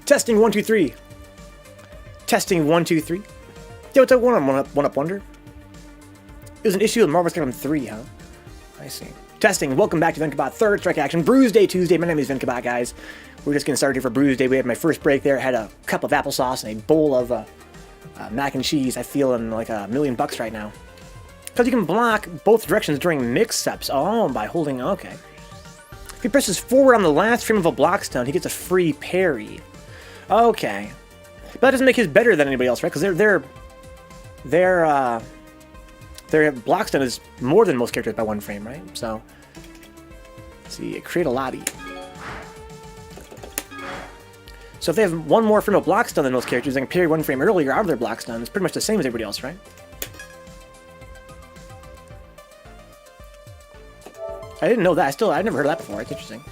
Testing 1 2 3. Testing 1 2 3. Yo, what's up? One up wonder. It was an issue of Marvel Capcom 3, huh? I see. Testing. Welcome back to Vencabot Third Strike Action Bruise Day Tuesday. My name is Vencabot, guys. We're just getting started here for Bruise Day. We had my first break there. I had a cup of applesauce and a bowl of mac and cheese. I feel in like $1,000,000 right now. Because you can block both directions during mix-ups. Oh, by holding... Okay. If he presses forward on the last frame of a block stun, he gets a free parry. Okay. But that doesn't make his better than anybody else, right? Because their block stun is more than most characters by 1 frame, right? So, let's see, create a lobby. So if they have 1 more frame of block stun than most characters, they can parry 1 frame earlier out of their block stun. It's pretty much the same as everybody else, right? I didn't know that. I've never heard of that before. It's interesting.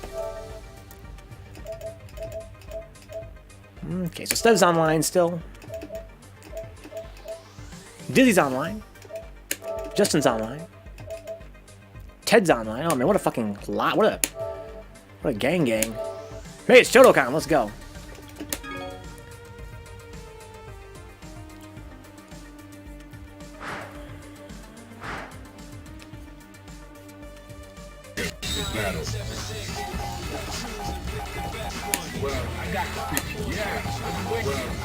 Okay, so Stev's online still. Dizzy's online. Justin's online. Ted's online. Oh man, what a fucking lot. What a gang. Hey, it's Shodokan. Let's go.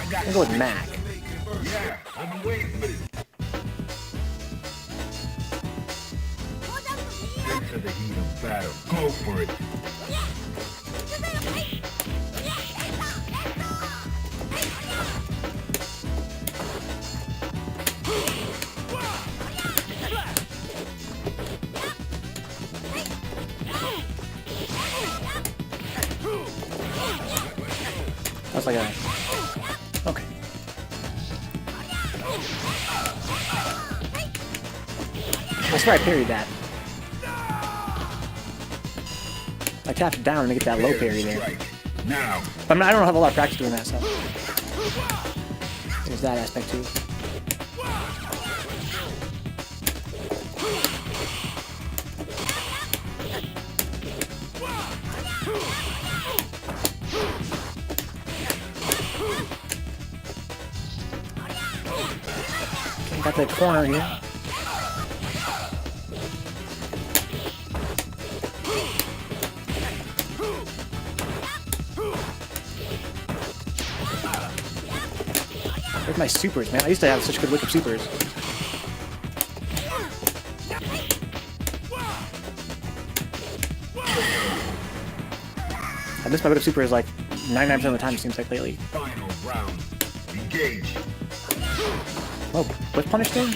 I'll go with Mac. Yeah, I've been waiting for this. Into the heat of battle. Go for it. That's like a... Okay. That's where I parried that. I tapped it down to get that low parry there. But I don't have a lot of practice doing that, so... There's that aspect too. Got that corner here. Where's my supers, man? I used to have such good look of supers. I miss my look of supers like 99% of the time, it seems like lately. Final round. Engage. Oh, whip punish thing?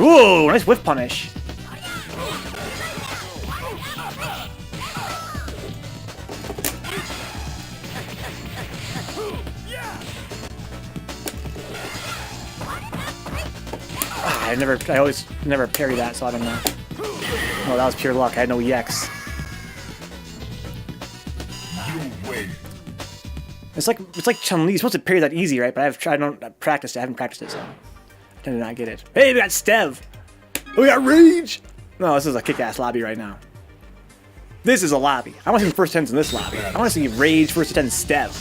Ooh, nice whiff punish. I always never parry that, so I don't know. Oh, that was pure luck. I had no EX. You win. It's like Chun-Li. You're supposed to parry that easy, right? But I've practiced it. I haven't practiced it, so I tend to not get it. Hey, we got Stev. We got Rage. No, this is a kick-ass lobby right now. This is a lobby. I want to see the first 10s in this lobby. I want to see Rage first 10 Stev.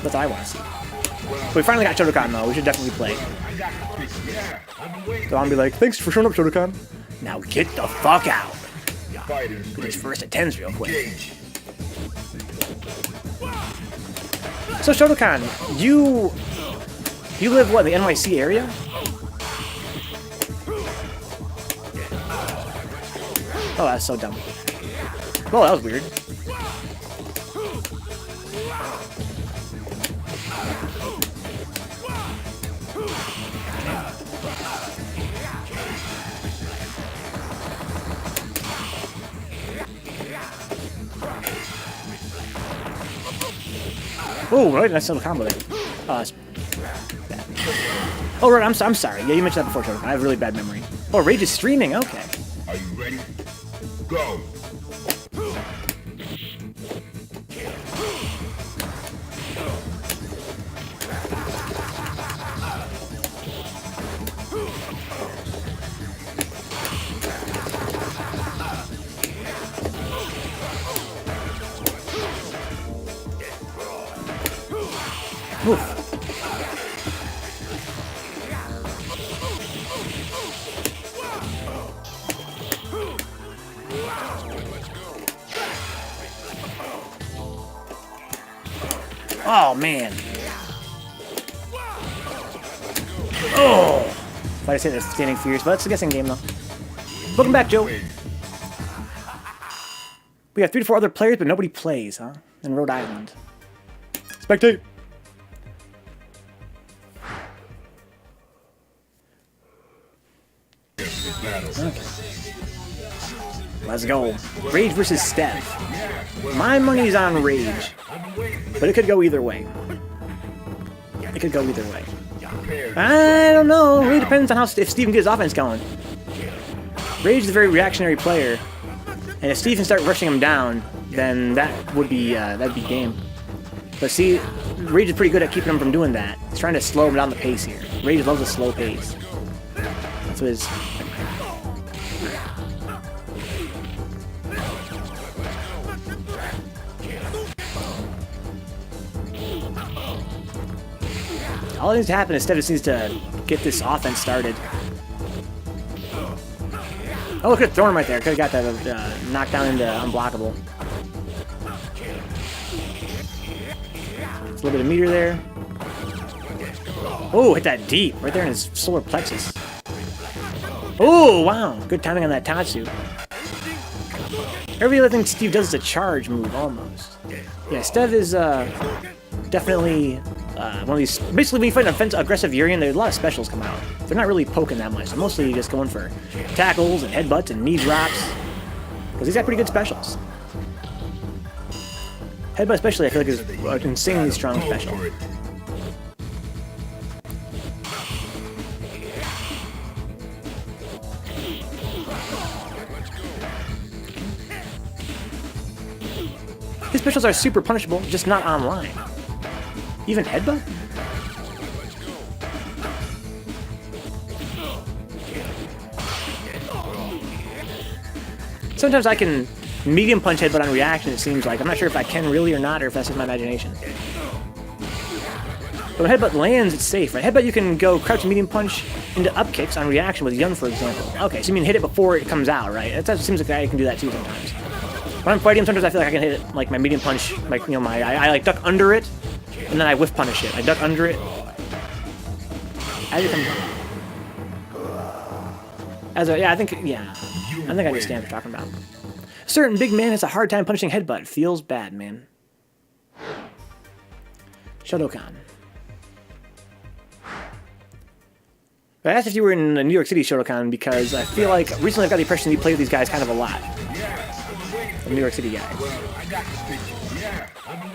That's what I want to see. But we finally got Shodokan though. We should definitely play. So I'm gonna be like, thanks for showing up, Shodokan. Now get the fuck out. Get these first at 10s real quick. So Shodokan, you live what, in the NYC area? Oh, that's so dumb. Oh, that was weird. Oh, right, nice little combo there. Oh, right, I'm sorry. Yeah, you mentioned that before, Shodokan. I have really bad memory. Oh, Rage is streaming. Okay. Are you ready? Go. Oof. Oh, man. Oh! If I just hit the standing fierce, but it's a guessing game, though. Welcome back, Joe. We have 3 to 4 other players, but nobody plays, huh? In Rhode Island. Spectate! Okay. Let's go. Rage versus Stev. My money's on Rage. But it could go either way. It could go either way. I don't know. It really depends on how if Steve can get his offense going. Rage is a very reactionary player, and if Steve can start rushing him down, then that would be that'd be game. But see, Rage is pretty good at keeping him from doing that. He's trying to slow him down the pace here. Rage loves a slow pace. That's what his. All that needs to happen is Stev just needs to get this offense started. Oh, look at Thorn right there. Could have got that knocked down into unblockable. It's a little bit of meter there. Oh, hit that deep. Right there in his solar plexus. Oh, wow. Good timing on that Tatsu. Every other thing Steve does is a charge move, almost. Yeah, Stev is definitely one of these. Basically, when you fight an aggressive Urien, there's a lot of specials come out. They're not really poking that much. So mostly just going for tackles and headbutts and knee drops. Because he's got pretty good specials. Headbutt especially, I feel like, is an insanely strong special. His specials are super punishable, just not online. Even headbutt? Sometimes I can medium punch headbutt on reaction, it seems like. I'm not sure if I can really or not, or if that's just my imagination. But when headbutt lands, it's safe, right? Headbutt, you can go crouch medium punch into up kicks on reaction with Yun, for example. Okay, so you mean hit it before it comes out, right? It seems like I can do that too sometimes. When I'm fighting him, sometimes I feel like I can hit it, like my medium punch, like, you know, I like duck under it, and then I whiff punish it. I duck under it. As it comes out. Yeah, I think I understand what you're talking about. A certain big man has a hard time punishing headbutt. Feels bad, man. Shodokan. I asked if you were in New York City Shodokan because I feel like recently I've got the impression you play with these guys kind of a lot. The New York City guy.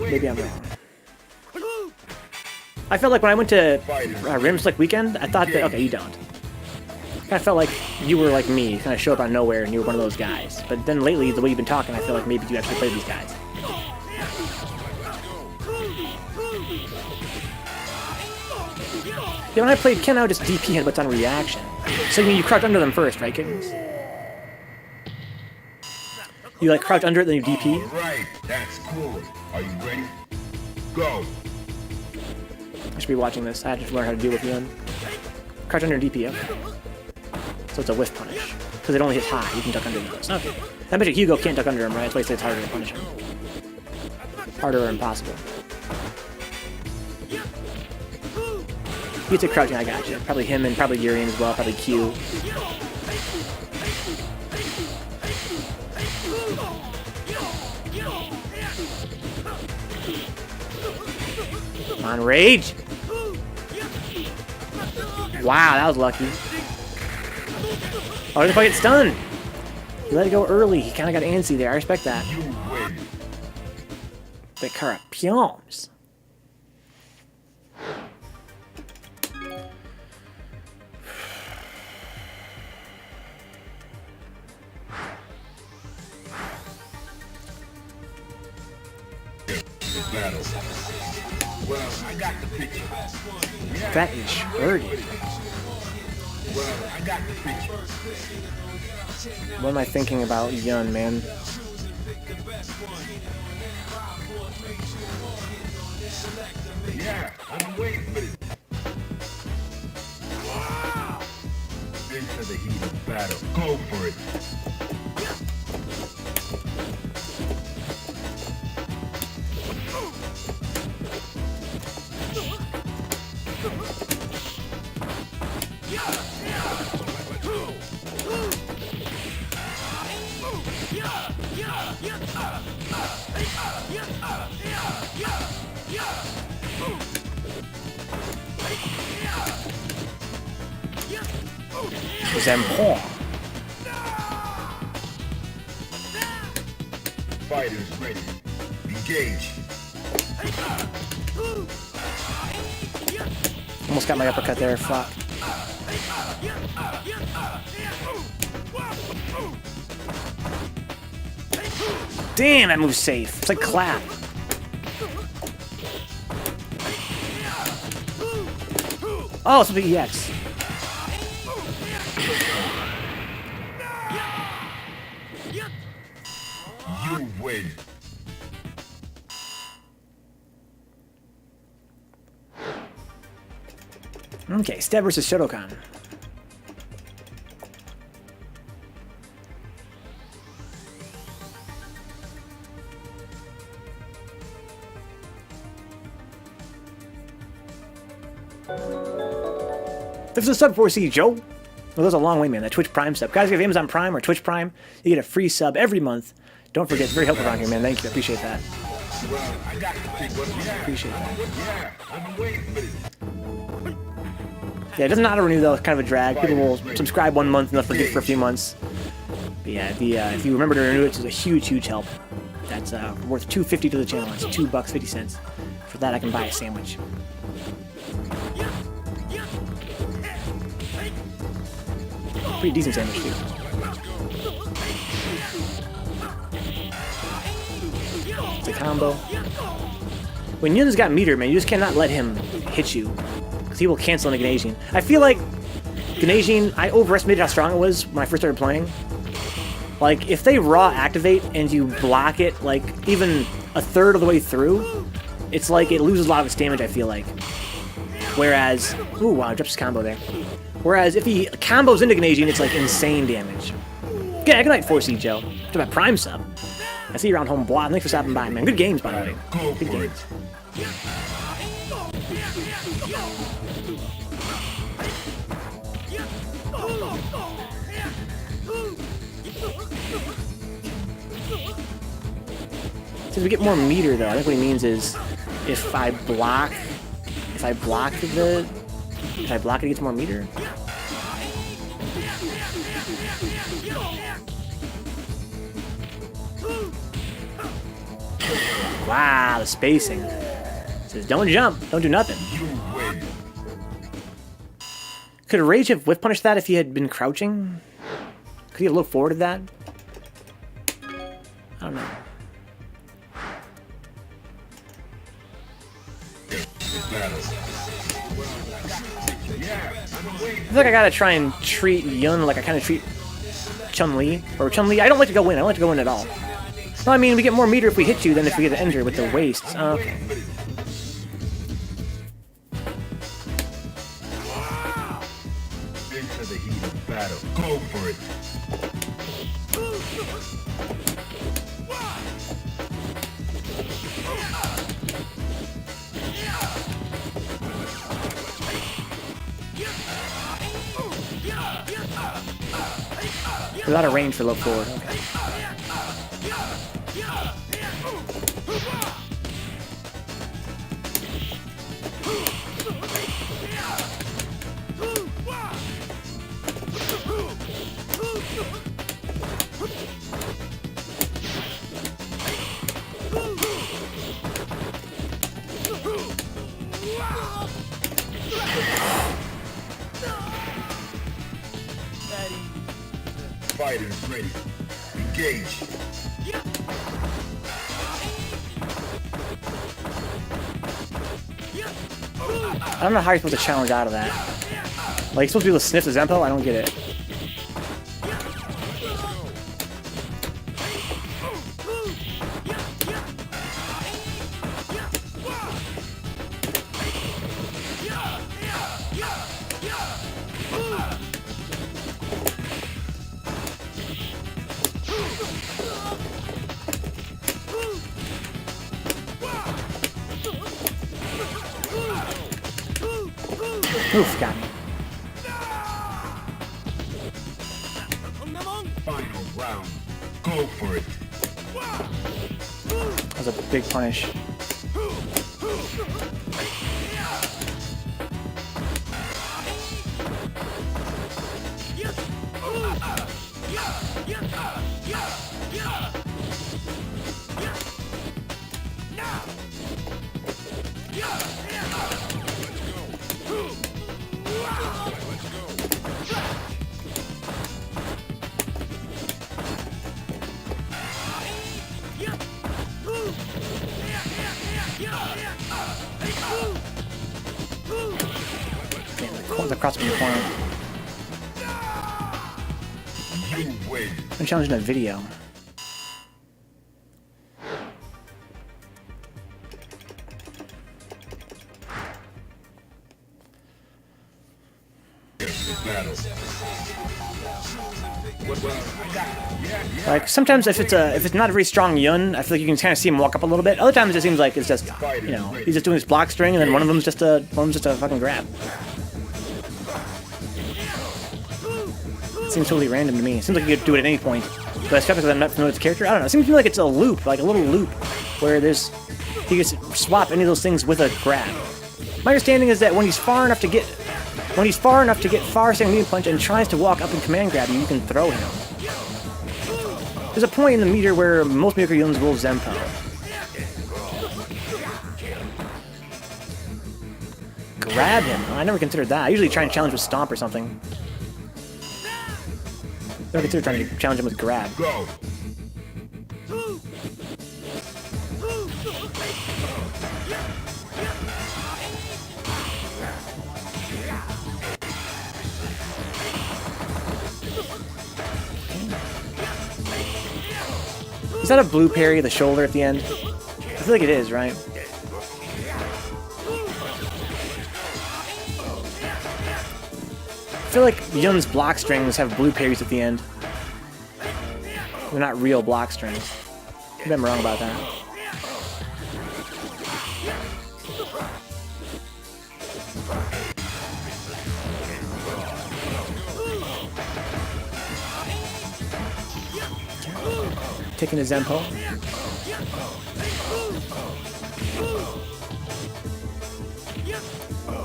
Maybe I'm wrong. I felt like when I went to Rim's like weekend, I thought that, okay, you don't. I felt like you were like me, kind of show up out of nowhere and you were one of those guys. But then lately, the way you've been talking, I feel like maybe you actually play these guys. Yeah, when I played Ken, I would just DP headbutts on reaction. So you mean you crouch under them first, right, kittens? You like crouch under it, then you DP? Alright, that's cool. Are you ready? Go. I should be watching this. I had to learn how to deal with Yun. Crouch under DP, yeah. So it's a whiff punish. Because it only hits high, you can duck under those. Okay. That means Hugo can't duck under him, right? That's why he says it's harder to punish him. Harder or impossible. You get to crouching, I got you. Probably him and probably Urien as well, probably Q. Come on, Rage! Wow, that was lucky. Oh, if I get stunned! He let it go early. He kind of got antsy there. I respect that. The Carapions. Well, I got the picture. That is Urien. Well, I got the picture. What am I thinking about Yun, man? Yeah, I'm waiting for it. Into the heat of battle. Go for it. Zempoor. Fighters ready. Engage. Almost got my uppercut there. Fuck. Damn, that move's safe. It's like clap. Oh, it's a big EX. You win. Okay, Stev versus Shodokan. This is a sub 4C, Joe. Well, that was a long way, man. That Twitch Prime sub. Guys, if you have Amazon Prime or Twitch Prime, you get a free sub every month. Don't forget, it's very helpful around here, man. Thank you. I appreciate that. Appreciate that. Yeah, it doesn't auto-renew, though. It's kind of a drag. People will subscribe 1 month and they'll forget for a few months. But yeah, if you remember to renew it, it's a huge, huge help. That's worth $2.50 to the channel. It's $2.50. For that, I can buy a sandwich. Pretty decent sandwich, too. It's a combo. When Yun's got meter, man, you just cannot let him hit you. Because he will cancel into Ganesian. I feel like Ganesian, I overestimated how strong it was when I first started playing. Like, if they raw activate and you block it, like, even a third of the way through, it's like it loses a lot of its damage, I feel like. Whereas, ooh, wow, drops his combo there. Whereas if he combos into Ganesian, it's like insane damage. Yeah, good night, 4C Joe. To my Prime sub. I see you around home, boy. Thanks for stopping by, man. Good games, by the way. Good games. Since we get more meter, though, I think what he means is if I block it, it gets more meter. Wow, the spacing. It says don't jump, don't do nothing. Could Rage have whiff punished that if he had been crouching? Could he have looked forward to that? I don't know. I feel like I gotta try and treat Yun like I kind of treat Chun-li. Or Chun-li, I don't like to go in. I don't like to go in at all. No, I mean, we get more meter if we hit you than if we get injured with the wastes. Oh, okay. Into the heat of battle. Go for it. There's a lot of range for low forward. Okay. Fighters ready. Engage. I don't know how you're supposed to challenge out of that. Like, you're supposed to be able to sniff the Zempo? I don't get it. Oof, got me. Final round. Go for it. That was a big punish. Across from the corner. You win. I'm challenging a video. Battle. Like sometimes if it's not a very strong Yun, I feel like you can kind of see him walk up a little bit. Other times it seems like it's just, you know, he's just doing his block string and then one of them's just a fucking grab. Seems totally random to me. It seems like you could do it at any point. But it's because I'm not familiar with the character. I don't know. It seems to me like it's a loop, like a little loop, where he can swap any of those things with a grab. My understanding is that when he's far enough to get far standing medium punch and tries to walk up and command grab you, you can throw him. There's a point in the meter where most mediocre Yuns will Zempo. Grab him? I never considered that. I usually try and challenge with stomp or something. I never considered trying to challenge him with grab. Go. Is that a blue parry, the shoulder at the end? I feel like it is, right? I feel like Yun's block strings have blue parries at the end. They're not real block strings. Maybe I'm wrong about that. Taking a Zempo.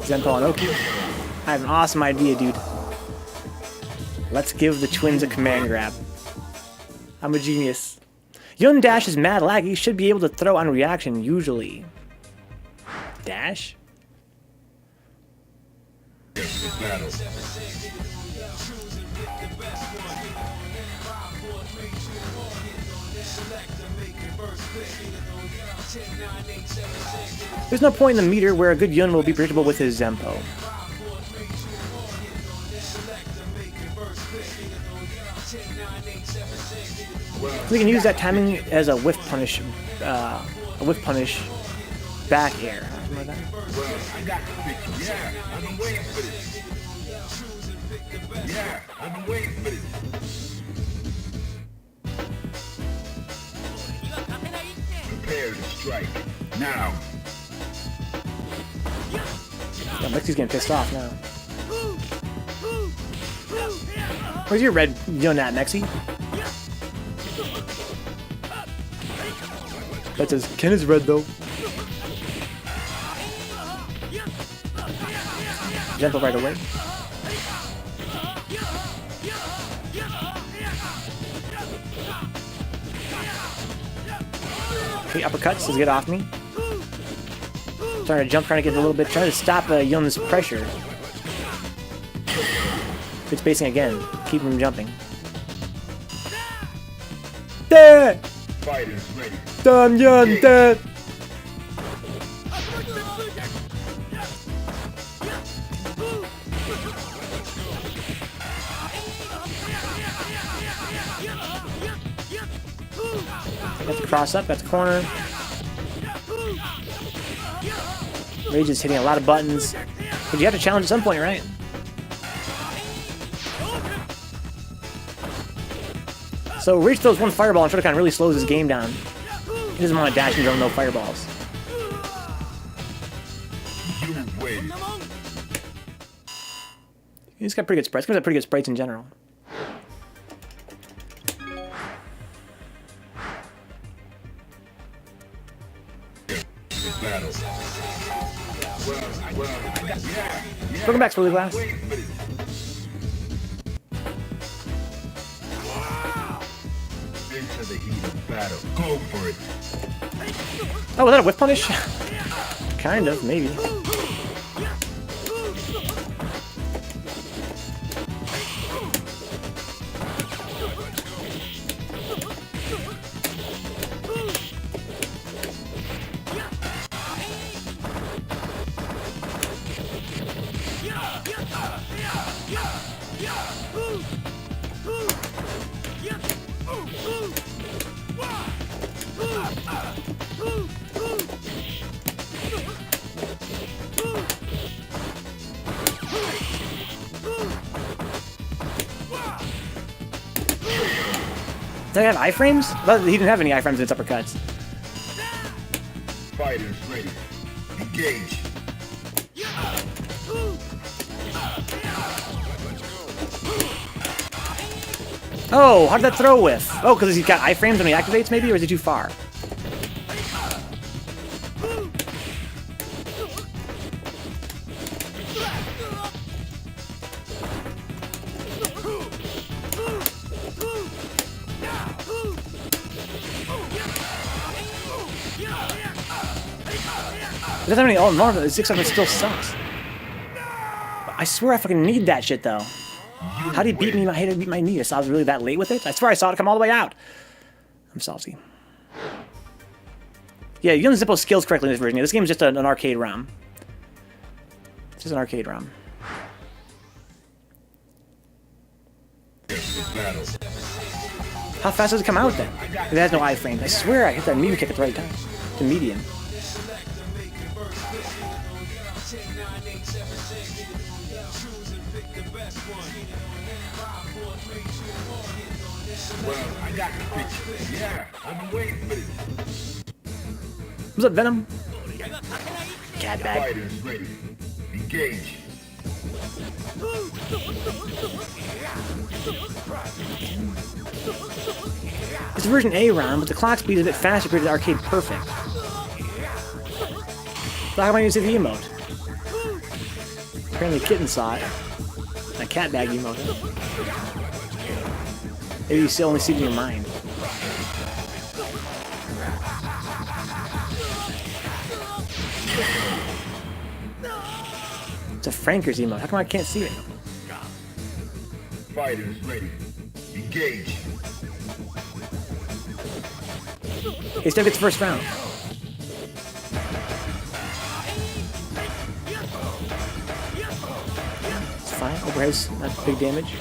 Zempo on Oki. I have an awesome idea, dude. Let's give the twins a command grab. I'm a genius. Yun dash is mad laggy. Should be able to throw on reaction, usually. Dash? Battle. There's no point in the meter where a good Yun will be predictable with his Zempo. We can use that timing as a whiff punish back air. Like that. Yeah, I've been waiting for this. Yeah, I've been waiting for this. Prepare to strike. Now. Yeah, Lexi's getting pissed off now. Where's your red Yun at, Mexi? That says, Ken is red though. Gentle right away. Okay, uppercuts to get off me. Trying to jump, trying to get a little bit, trying to stop Yun's pressure. Good spacing again, keep him jumping. Dead! Fighters ready. Damn Yun, dead! Got the cross up, got the corner. Rage is hitting a lot of buttons. But you have to challenge at some point, right? So Rage throws one fireball and Shodokan really slows his game down. He doesn't want to dash and throw no fireballs. You win. He's got pretty good sprites. He's got pretty good sprites in general. Welcome back, Swirlyglass. Into the heat of battle. Go for it. Oh, was that a whiff punish? Kind of, maybe. Did I have iframes? But he didn't have any iframes in its uppercuts. Fighters ready. Engage. Oh, how did that throw whiff? Oh, because he's got iframes when he activates, maybe? Or is he too far? It doesn't have any all normal. The 6 of it still sucks. I swear I fucking need that shit though. How did he beat me? I hated to beat my knee. I saw I was really that late with it. I swear I saw it come all the way out. I'm salty. Yeah, you don't Zippo skills correctly in this version. This game is just an arcade ROM. It's just an arcade ROM. How fast does it come out then? It has no iframes. I swear I hit that medium kick at the right time. The medium. Well, I got the picture. Yeah, I've been waiting for this. What's up, Venom? Cat bag. Fighters ready. Engage. It's a version A ROM, but the clock speed is a bit faster compared to the arcade perfect. So how am I going to see the emote? Apparently Kitten saw it. A cat bag emote. Maybe you still only see it in your mind. It's a Franker's emote. How come I can't see it? Fighters ready. Engage. He still gets first round. It's fine. Overhead's not big damage.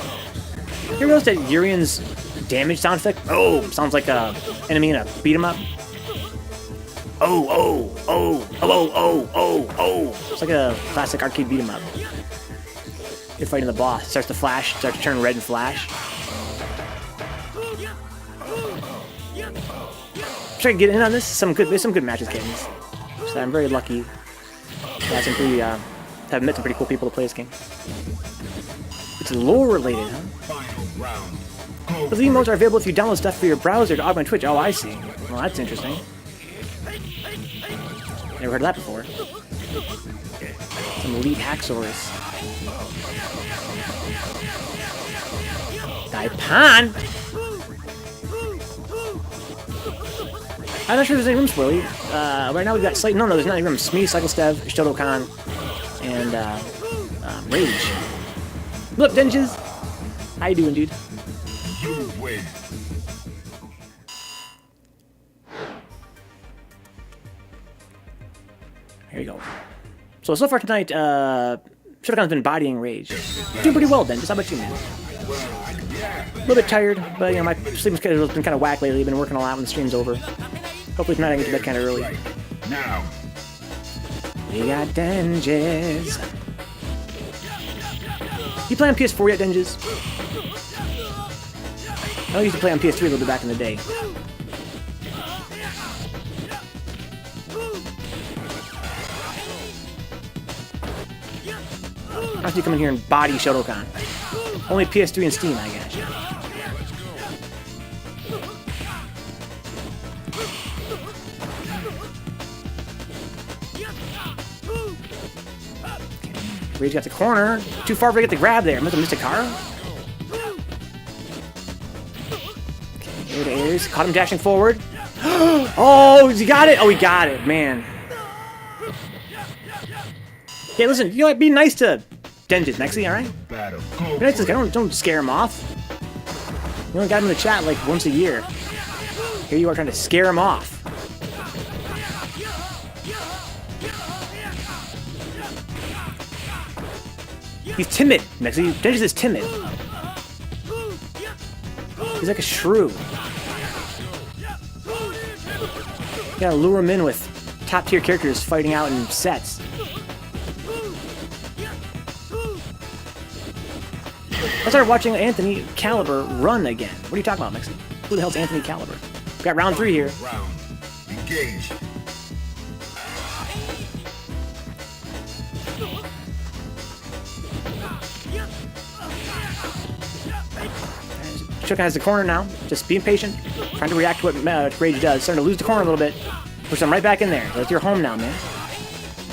You ever notice that Urien's damage sound effect? Oh, sounds like a enemy in a beat 'em up. Oh, oh, oh, oh, oh, oh, oh, oh. It's like a classic arcade beat 'em up. You're fighting the boss. It starts to flash, starts to turn red and flash. Try to get in on this. There's some good matches, kittens. So I'm very lucky to have met some pretty cool people to play this game. It's lore related, huh? Those emotes are available if you download stuff for your browser to augment Twitch. Oh, I see. Well, that's interesting. Never heard of that before. Some elite hacksaws. Daipan! I'm not sure if there's any rooms, Swirly. Right now we've got no, there's not any rooms. Me, cyclestev, Shodokan, and Rage. Look, Denges! How you doing, dude? You win. Here you go. So far tonight, Shodokan's been bodying Rage. Doing pretty well, Denges. How about you, man? A little bit tired, but you know, my sleeping schedule's been kind of whack lately. I've been working a lot when the stream's over. Hopefully tonight I can get to bed kind of early. Now. We got Denges. You play on PS4 yet, Denges? I used to play on PS3 a little bit back in the day. How do you come in here and body Shodokan? Only PS3 and Steam, I guess. Rage got the corner. Too far to get the grab there. Must have missed a car. Okay, to Ares. Caught him dashing forward. Oh, he got it. Oh, he got it, man. Yeah, listen, you know what? Be nice to Denjit, Mexi, alright? Be nice to this guy. Don't scare him off. You only got him in the chat like once a year. Here you are trying to scare him off. He's timid, Mexi. Denjit is timid. He's like a shrew. You gotta lure him in with top-tier characters fighting out in sets. I started watching Anthony Caliber run again. What are you talking about, Mexi? Who the hell's Anthony Caliber? We got round 3 here. Engage. Shodokan has the corner now. Just being patient. Trying to react to what Rage does. Starting to lose the corner a little bit. Push them right back in there. That's your home now, man.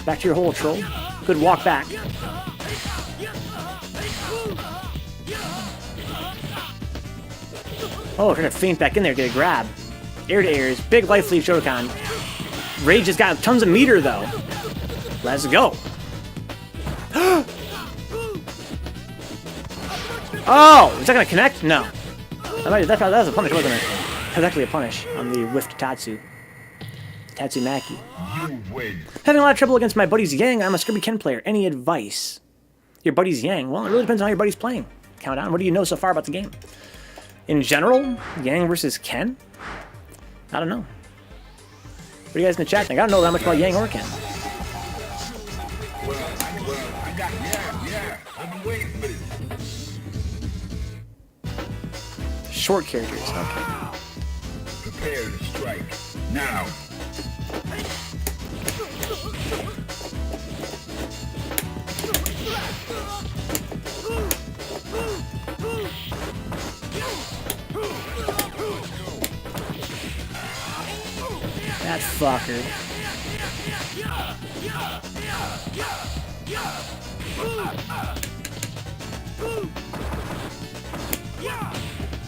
Back to your hole, troll. Good walk back. Oh, trying to feint back in there. Get a grab. Air to airs. Big life lead Shodokan. Rage has got tons of meter, though. Let's go. Oh! Is that going to connect? No. That was a punish, wasn't it? That was actually a punish on the whiffed Tatsu. Tatsumaki. Having a lot of trouble against my buddies Yang. I'm a Scrubby Ken player. Any advice? Your buddies Yang? Well, it really depends on how your buddy's playing. Countdown. What do you know so far about the game? In general, Yang versus Ken? I don't know. What do you guys in the chat think? I don't know that much about Yang or Ken. Short characters, okay. Prepare to strike. Now. That fucker.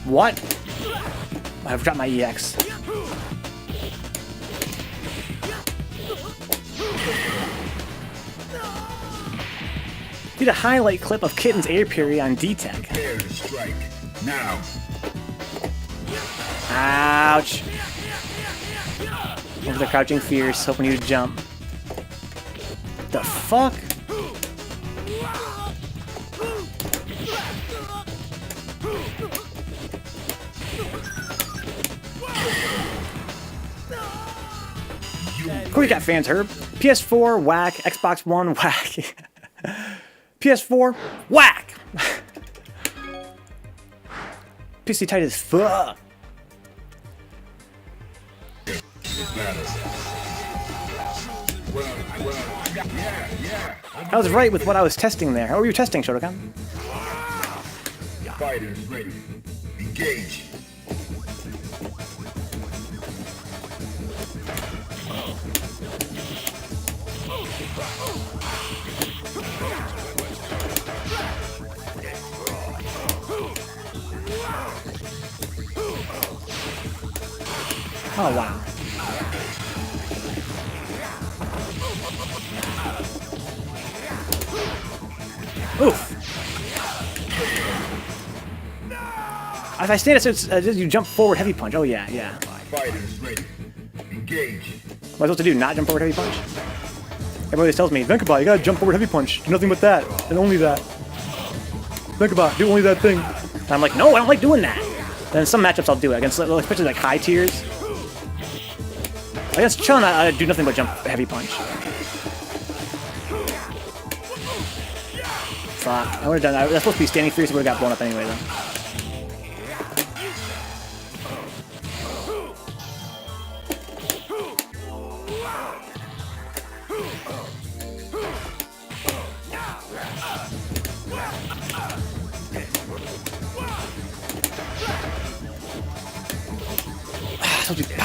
What? I've dropped my EX. Did a highlight clip of Kitten's air parry on D-Tech. Prepare to strike. Now. Ouch. Over the crouching fierce, hoping you to jump. The fuck? Who you got, fans? Herb? PS4, whack. Xbox One, whack. PS4, whack! PC tight as fuck. I was right with what I was testing there. What were you testing, Shodokan? Fighters ready. Engage. Oh, wow. Oof. If I stand up, you jump forward heavy punch. Oh, yeah, yeah. Fighters ready. Engage. What am I supposed to do? Not jump forward heavy punch? Everybody always tells me, Vencabot, you gotta jump forward heavy punch. Do nothing but that, and only that. Vencabot, do only that thing. And I'm like, no, I don't like doing that. Then in some matchups I'll do it, against, especially like high tiers. Against Chun, I do nothing but jump heavy punch. Fuck, I would've done that. That's supposed to be standing free, so I would've got blown up anyway, though.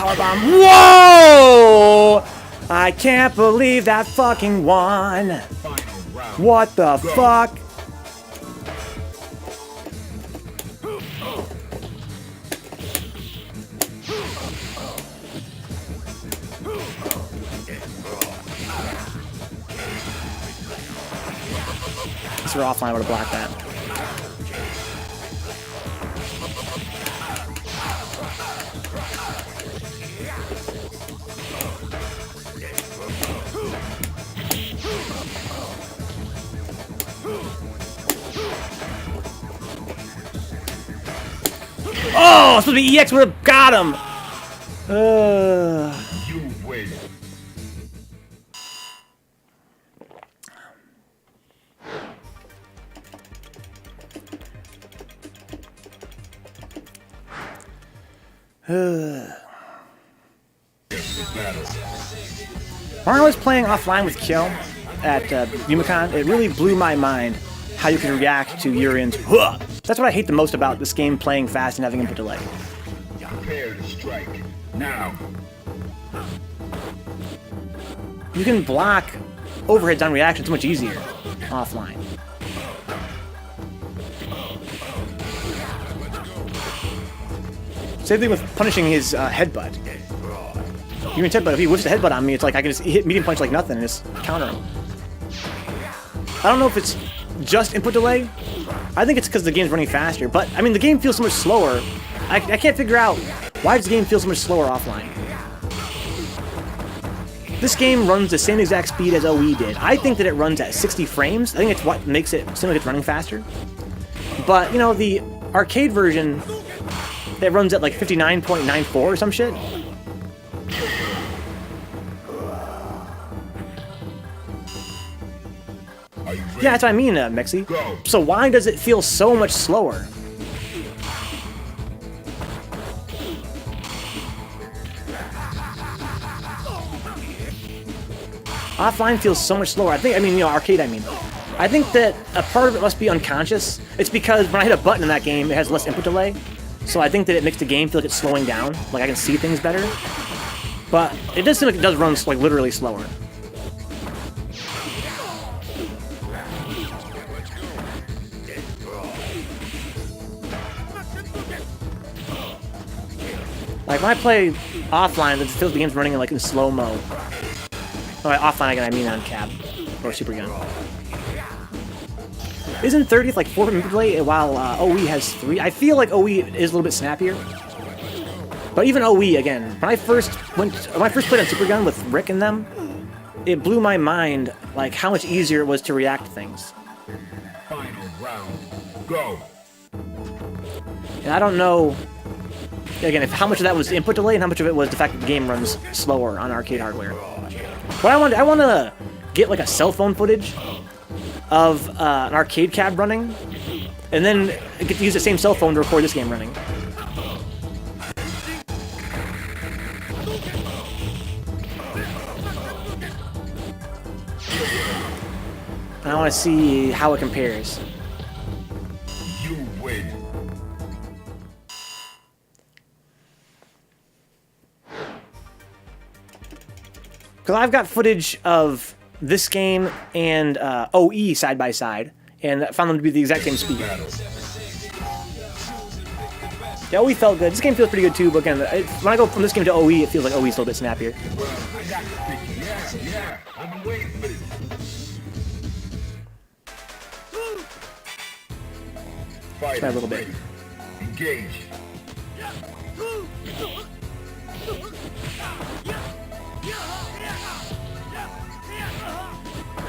Powerbomb. Whoa! I can't believe that fucking won. What the fuck? If we're offline, I would have blocked that. Oh, it's supposed to be EX would have got him. You win. When I was playing offline with Kyo at Yumicon, it really blew my mind how you can react to Urien's "Huh!" That's what I hate the most about this game playing fast and having input delay. Prepare to strike. Now. You can block overheads on reaction so much easier offline. Same thing with punishing his headbutt. You can headbutt. If he whiffs a headbutt on me, it's like I can just hit medium punch like nothing and just counter him. I don't know if it's just input delay. I think it's because the game's running faster, but I mean the game feels so much slower. I can't figure out why does the game feel so much slower offline. This game runs the same exact speed as OE did. I think that it runs at 60 frames. I think it's what makes it seem like it's running faster. But, you know, the arcade version, it runs at like 59.94 or some shit. Yeah, that's what I mean, Mexi. So why does it feel so much slower? Offline feels so much slower. I mean, you know, arcade, I mean. I think that a part of it must be unconscious. It's because when I hit a button in that game, it has less input delay. So I think that it makes the game feel like it's slowing down. Like I can see things better. But it does seem like it does run, like, literally slower. Like, when I play offline, it feels like the game's running like in slow-mo. Oh, offline again, I mean on cab. Or super gun. Isn't 30th like 4 minute delay while OE has 3? I feel like OE is a little bit snappier. But even OE, again, when I first played on Super Gun with Rick and them, it blew my mind like how much easier it was to react to things. Final round. Go. And I don't know, again, how much of that was input delay and how much of it was the fact that the game runs slower on arcade hardware. But I want to get like a cell phone footage of an arcade cab running, and then get to use the same cell phone to record this game running. And I want to see how it compares. You win. Because I've got footage of this game and OE side by side, and I found them to be the exact same speed. Yeah, OE felt good. This game feels pretty good too, but again, when I go from this game to OE, it feels like OE is a little bit snappier. Yeah, I'm waiting for it. Try a little bit. Engage.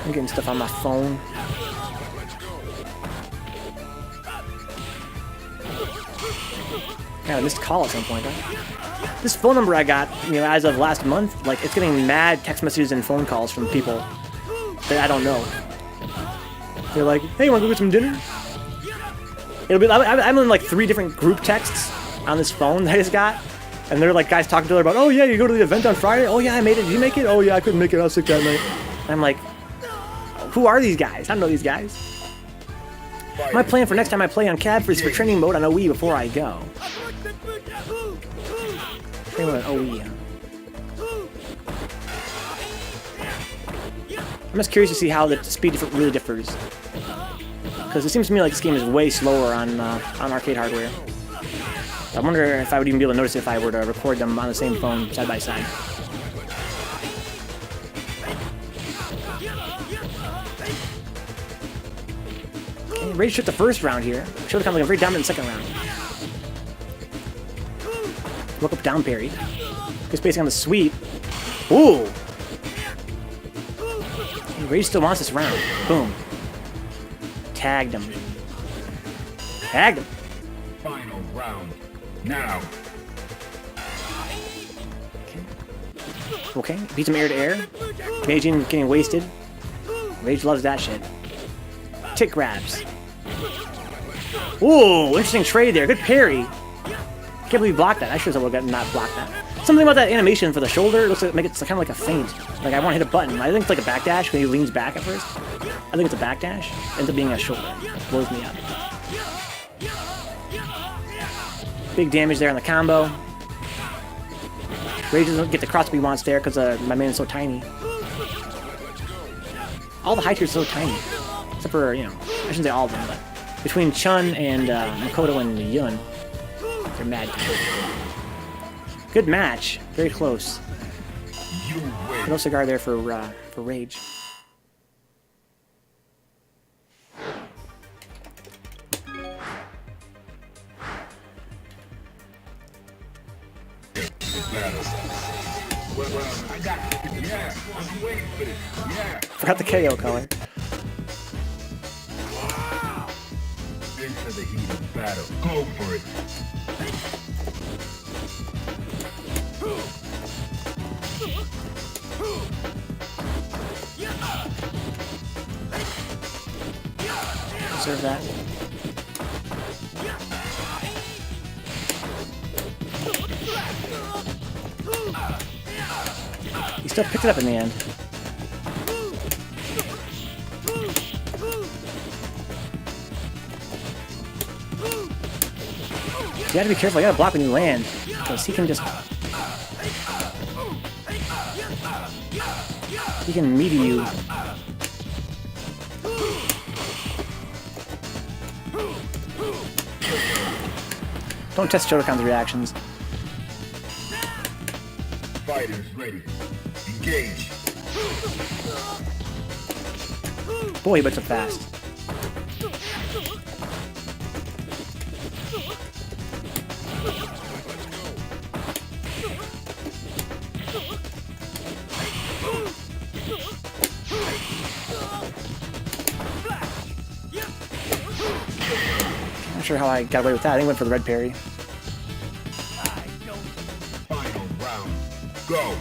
I'm getting stuff on my phone. God, I missed a call at some point, huh? This phone number I got, you know, as of last month, like, it's getting mad text messages and phone calls from people that I don't know. They're like, hey, you want to go get some dinner? It'll be, I'm in like 3 different group texts on this phone that I just got. And they're like guys talking to each other about, oh yeah, you go to the event on Friday? Oh yeah, I made it. Did you make it? Oh yeah, I couldn't make it. I was sick that night. And I'm like, who are these guys? I don't know these guys. My plan for next time I play on cab is for training mode on OE before I go. Same with an OE, huh? I'm just curious to see how the speed really differs. Because it seems to me like this game is way slower on arcade hardware. I wonder if I would even be able to notice if I were to record them on the same phone side by side. Okay, Rage took the first round here. Shodokan looking very dominant in the second round. Look up down parry. Just basing on the sweep. Ooh! Rage still wants this round. Boom. Tagged him. Tagged him. Final round. Now. Okay, beats him air to air. Raging, getting wasted. Rage loves that shit. Tick grabs. Ooh, interesting trade there. Good parry. Can't believe he blocked that. I should have not blocked that. Something about that animation for the shoulder looks like it's kind of like a feint. Like I want to hit a button. I think it's like a backdash when he leans back at first. I think it's a backdash. Ends up being a shoulder. Blows me up. Big damage there on the combo. Rage doesn't get the cross he wants there because my man is so tiny. All the high tiers are so tiny. Except for, you know, I shouldn't say all of them, but between Chun and Makoto and Yun, they're mad. Good match. Very close. No cigar there for Rage. Forgot the KO color. Into the heat of battle. Go for it. Serve that. He still picked it up in the end. You gotta be careful, you gotta block when you land, because he can just... He can meaty you. Don't test Shodokan's reactions. Fighters ready. Engage. Boy, he butts up fast. Not sure how I got away with that. I think I went for the red parry. Final round. Go.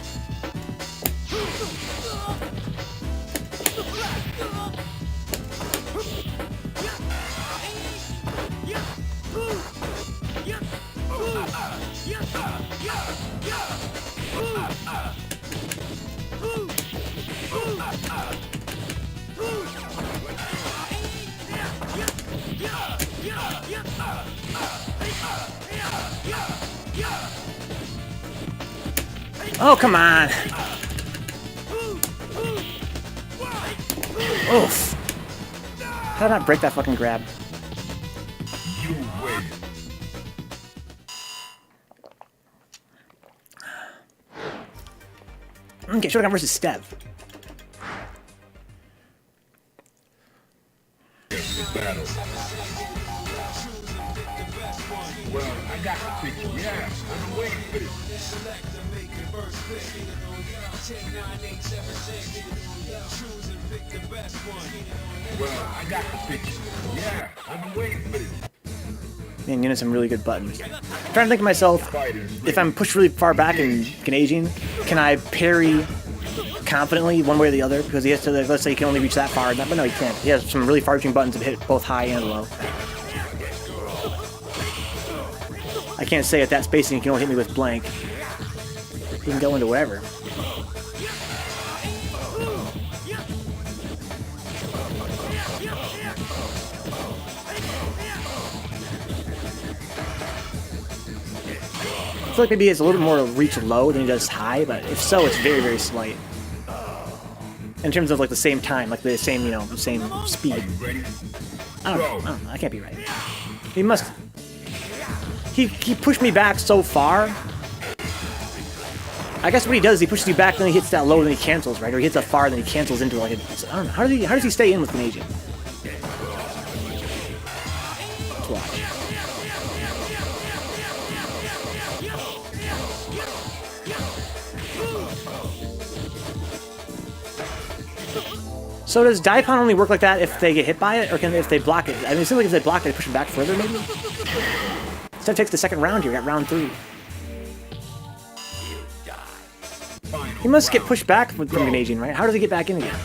Oh, come on! Oof! How did I not break that fucking grab? You win. Okay, Shodokan versus Stev. Battle. Well, I got the picture. Yeah, I'm waiting for it. Well, I got the picture. Yeah, I'm waiting for it. Man, you know some really good buttons. I'm trying to think of myself, if I'm pushed really far back and aging, can I parry confidently one way or the other? Because he has to, let's say he can only reach that far, but no, he can't. He has some really far-reaching buttons to hit both high and low. I can't say at that spacing he can only hit me with blank. He can go into whatever. I feel like maybe he has a little bit more reach low than he does high, but if so, it's very, very slight. In terms of like the same time, like the same, you know, same speed. I don't know. I can't be right. He must. He pushed me back so far. I guess what he does is he pushes you back, then he hits that low, then he cancels, right? Or he hits that far, then he cancels into like a, I don't know. How does he stay in with an agent? Let's watch. So does Daipon only work like that if they get hit by it, or can if they block it? I mean, it seems like if they block it, they push it back further, maybe? Instead takes the second round here, we got round 3. He must get pushed back from engaging, right? How does he get back in again?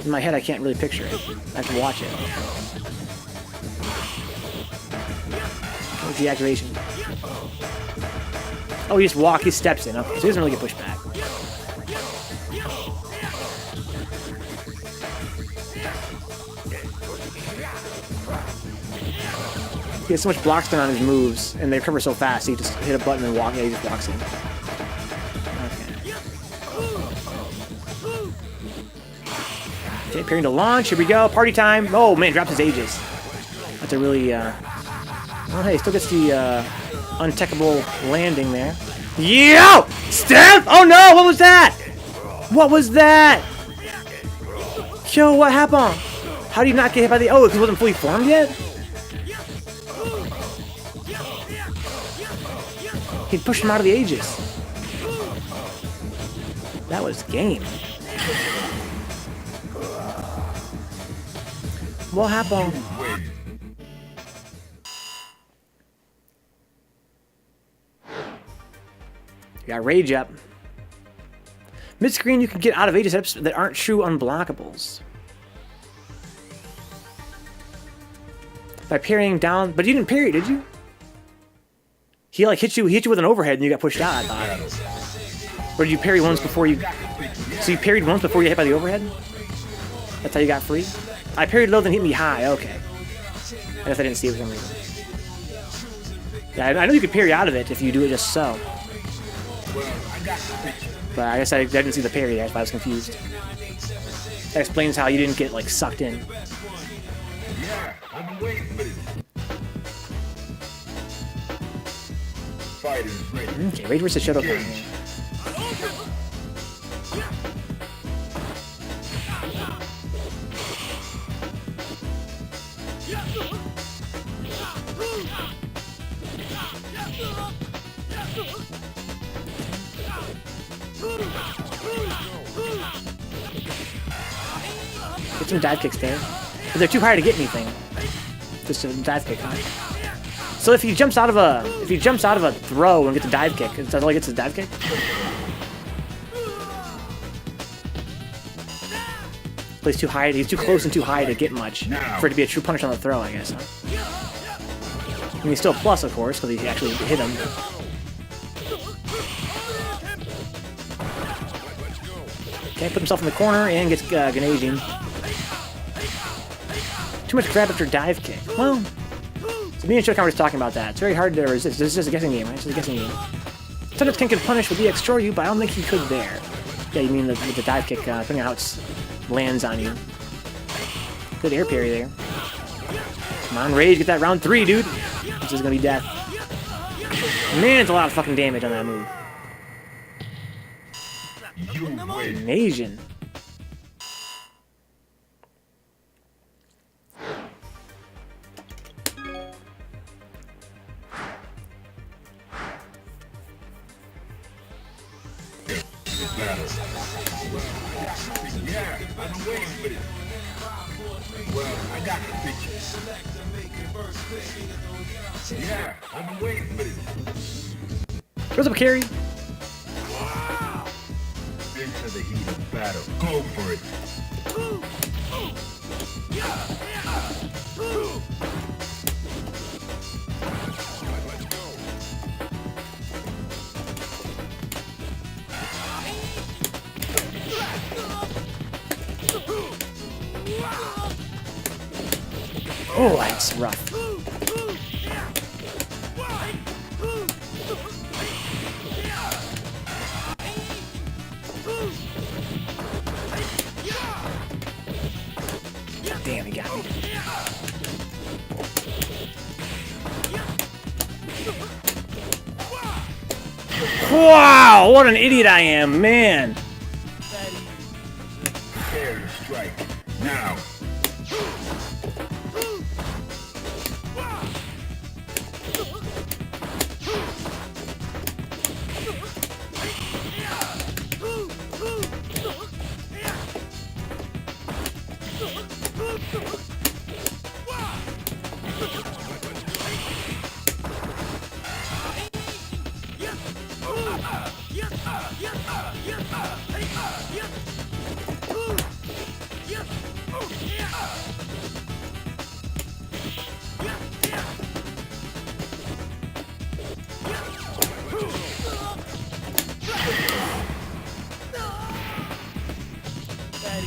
In my head, I can't really picture it. I have to watch it. What's the activation? Oh, he just he steps in. Okay, so he doesn't really get pushed back. He has so much block stun on his moves, and they recover so fast, so he just hit a button and walk. Yeah, he just walks in. Okay, appearing to launch. Here we go. Party time. Oh, man, drops his Aegis. That's a really, oh, hey, still gets the, untechable landing there. Yo! Steph! Oh, no! What was that? What was that? Yo, what happened? How did he not get hit by the... Oh, because he wasn't fully formed yet? He pushed him out of the Aegis. That was game. What happened? You got Rage up. Mid-screen, you can get out of Aegis that aren't true unblockables. By parrying down... But you didn't parry, did you? He like hit you with an overhead and you got pushed out, I thought. Or did you parry once before you... So you parried once before you hit by the overhead? That's how you got free? I parried low, then hit me high. Okay. I guess I didn't see it for some reason. Yeah, I know you could parry out of it if you do it just so. But I guess I didn't see the parry there, that's why I was confused. That explains how you didn't get, like, sucked in. Yeah, I've been waiting for this. Fighters ready. Okay, Rage versus Shodokan here. Get some dive kicks there. But they're too high to get anything. Just a dive kick, huh? So if he jumps out of a throw and gets a dive kick, is that all he gets is a dive kick? But he's too high. He's too close and too high to get much for it to be a true punish on the throw, I guess. Huh? I mean, he's still a plus, of course, because he actually hit him. Okay, put himself in the corner and gets Ganaging. Too much grab after dive kick. Well, so me and Shodokan were just talking about that. It's very hard to resist. This is just a guessing game, right? It's just a guessing game. Sometimes Ken could punish with EX you, but I don't think he could there. Yeah, you mean with the dive kick, depending on how it lands on you. Good air parry there. Come on, Rage, get that round 3, dude. This is gonna be death. Man, it's a lot of fucking damage on that move. An Asian. Yeah, I've been waiting for this. Well, I got the picture. Yeah, I've been waiting for this. Goes up a carry. Into the heat of battle. Go for it. Oh, that's rough. Wow, what an idiot I am, man. Prepare to strike. Now.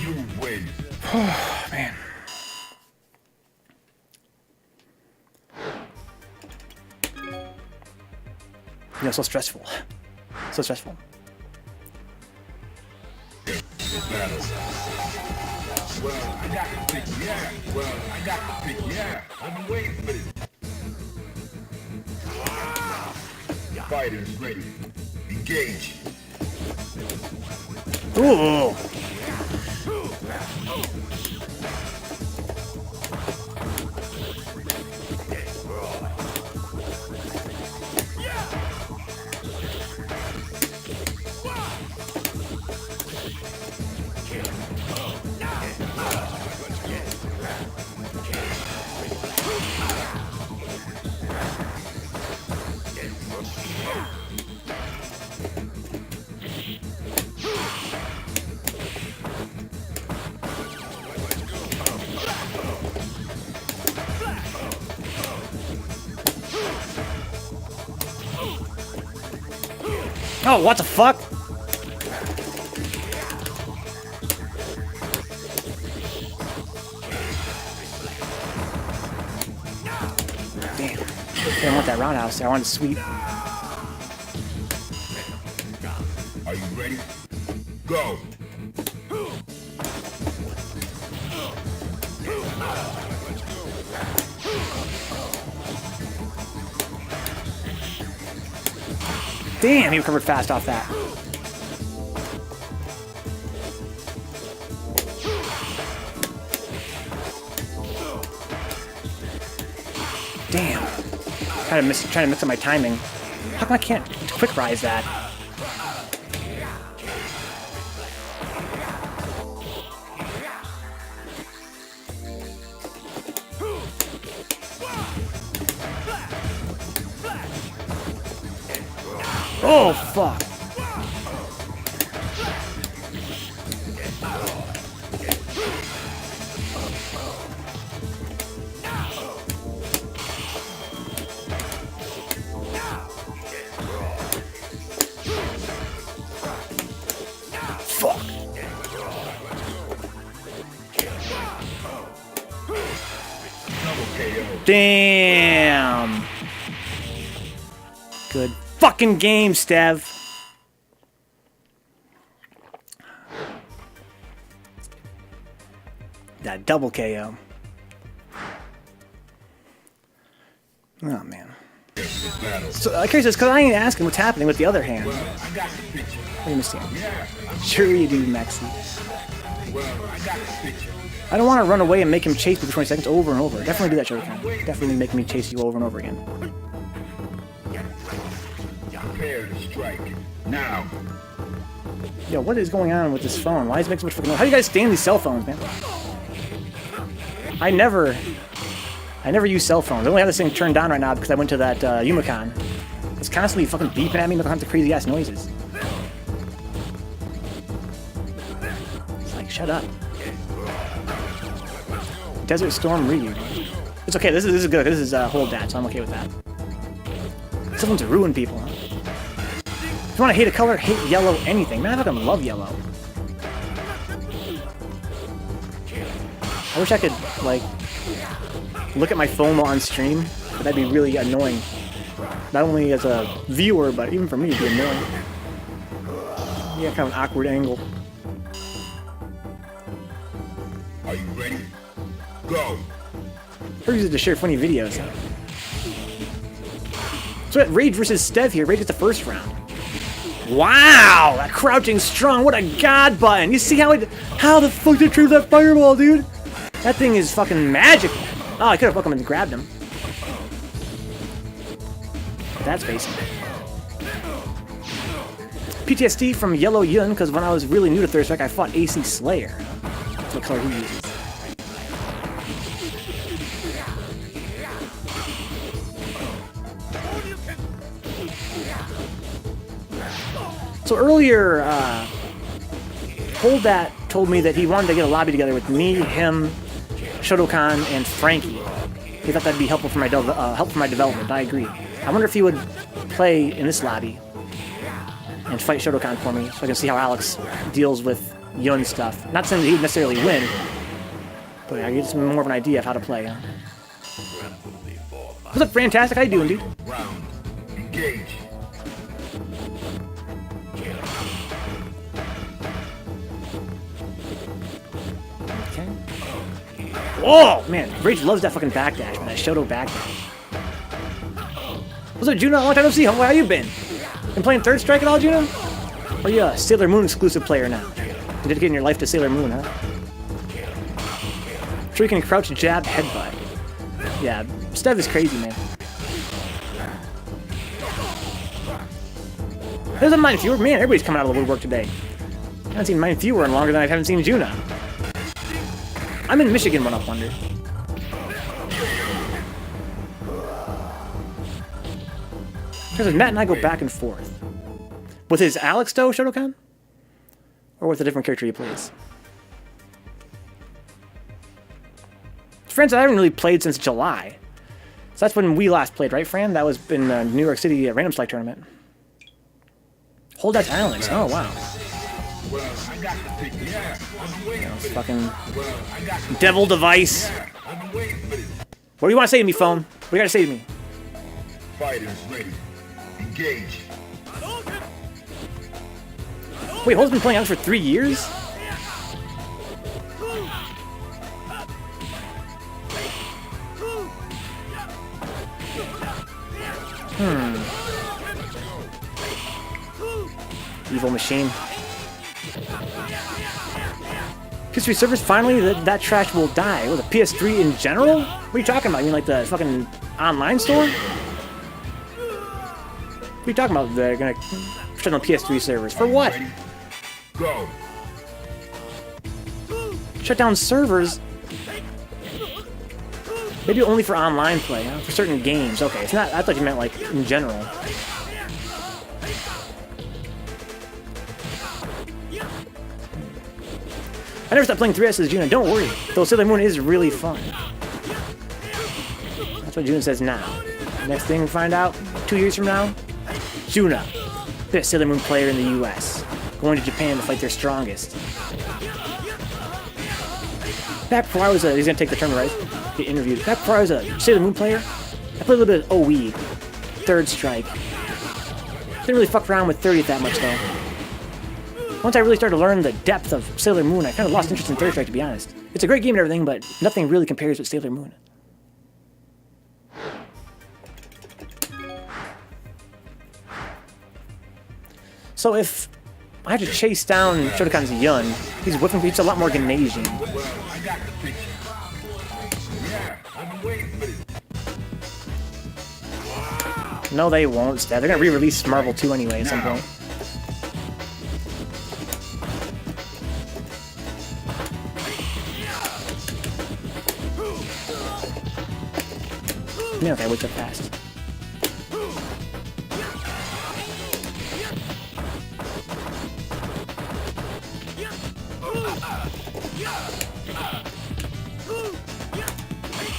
You win. Oh, man. You know, so stressful. So stressful. Battle. Well, I got to pick, yeah. Well, I got to pick, yeah. I've been waiting for this. Fighters ready. Engage. Ooh. Oh, what the fuck? Damn. I didn't want that roundhouse there. I wanted to sweep. Are you ready? Go. Damn, he recovered fast off that. Damn. Trying to mix up my timing. How come I can't quick rise that? Oh, fuck. Fuck. Damn. Good fucking game, Stev. That double KO. Oh, man. So, I'm curious, because I ain't asking what's happening with the other hand. What do you understand? Sure you do, Maxie. I don't want to run away and make him chase me for 20 seconds over and over. Definitely do that, Shodokan. Definitely make me chase you over and over again. Prepare to strike. Now. Yo, what is going on with this phone? Why is it making so much fucking noise? How do you guys stand these cell phones, man? I never use cell phones. I only have this thing turned on right now because I went to that Yumacon. It's constantly fucking beeping at me, making all kinds of crazy ass noises. It's like, shut up. Desert Storm Ryu. It's okay, this is good. This is hold that, so I'm okay with that. Someone's ruin people, huh? If you want to hate a color, hate yellow, anything. Man, I fucking love yellow. I wish I could, like, look at my phone while on stream, but that'd be really annoying. Not only as a viewer, but even for me, it'd be annoying. Yeah, kind of an awkward angle. Are you ready? Go. Or use it to share funny videos. So at Rage versus Stev here, Rage is the first round. Wow, that crouching strong, what a god button. You see how the fuck did it trigger that fireball, dude? That thing is fucking magical. Oh, I could have fucking and grabbed him. That's basic. PTSD from Yellow Yun, because when I was really new to Third Strike, I fought AC Slayer. That's what color he uses. So earlier, Holdat told me that he wanted to get a lobby together with me, him, Shodokan, and Frankie. He thought that'd be helpful for my development. I agree. I wonder if he would play in this lobby and fight Shodokan for me, so I can see how Alex deals with Yun stuff. Not saying that he'd necessarily win, but I get some more of an idea of how to play. What's up, Fantastic? How you doing, dude? Round. Engage. Okay. Whoa, man, Rage loves that fucking backdash, man. That Shodo backdash. What's up, Juno? Long time no see. How you been? Been playing Third Strike at all, Juno? Or are you a Sailor Moon exclusive player now? You're dedicating your life to Sailor Moon, huh? Sure you can crouch, jab, headbutt. Yeah, Stev is crazy, man. There's a Mind Viewer. Man, everybody's coming out of the woodwork today. I haven't seen Mind Viewer in longer than I haven't seen Juno. I'm in Michigan, One Up Wonder. Because Matt and I go back and forth. With his Alex, though, Shodokan? Or with a different character he plays? Friends, I haven't really played since July. So that's when we last played, right, Fran? That was in the New York City Random Strike Tournament. Hold that to Alex. Oh, wow. It's fucking devil device. What do you want to say to me, phone? What do you got to say to me? Fighters ready. Engage. Wait, Hold's been playing Alex for 3 years? Evil machine. PS3 servers, finally, that trash will die. What, the PS3 in general? What are you talking about? You mean like the fucking online store? What are you talking about? They're gonna shut down PS3 servers. For what? Ready? Go. Shut down servers? Maybe only for online play, huh? For certain games. Okay, it's not. I thought you meant like in general. I never stopped playing 3S as Juna. Don't worry, though Sailor Moon is really fun. That's what Juna says now. Next thing we find out, 2 years from now, Juna, best Sailor Moon player in the U.S., going to Japan to fight their strongest. Back before I was he's gonna take the tournament, right? Get interviewed. Back before I was a Sailor Moon player, I played a little bit of OE, Third Strike. Didn't really fuck around with 30th that much though. Once I really started to learn the depth of Sailor Moon, I kind of lost interest in Third Strike, to be honest. It's a great game and everything, but nothing really compares with Sailor Moon. So if I have to chase down Shodokan's Yun, he's whipping me. It's a lot more Gymnasium. No, they won't. They're gonna re-release Marvel 2 anyway at some point. Yeah, okay, I wakes up fast.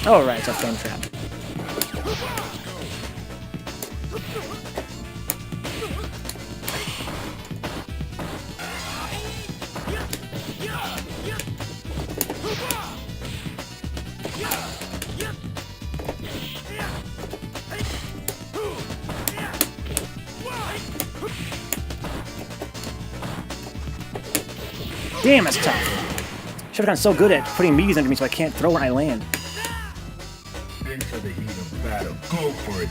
Oh, right, it's a flame trap. Damn, that's tough. Shodokan's so good at putting meaties under me so I can't throw when I land. Into the heat of battle. Go for it.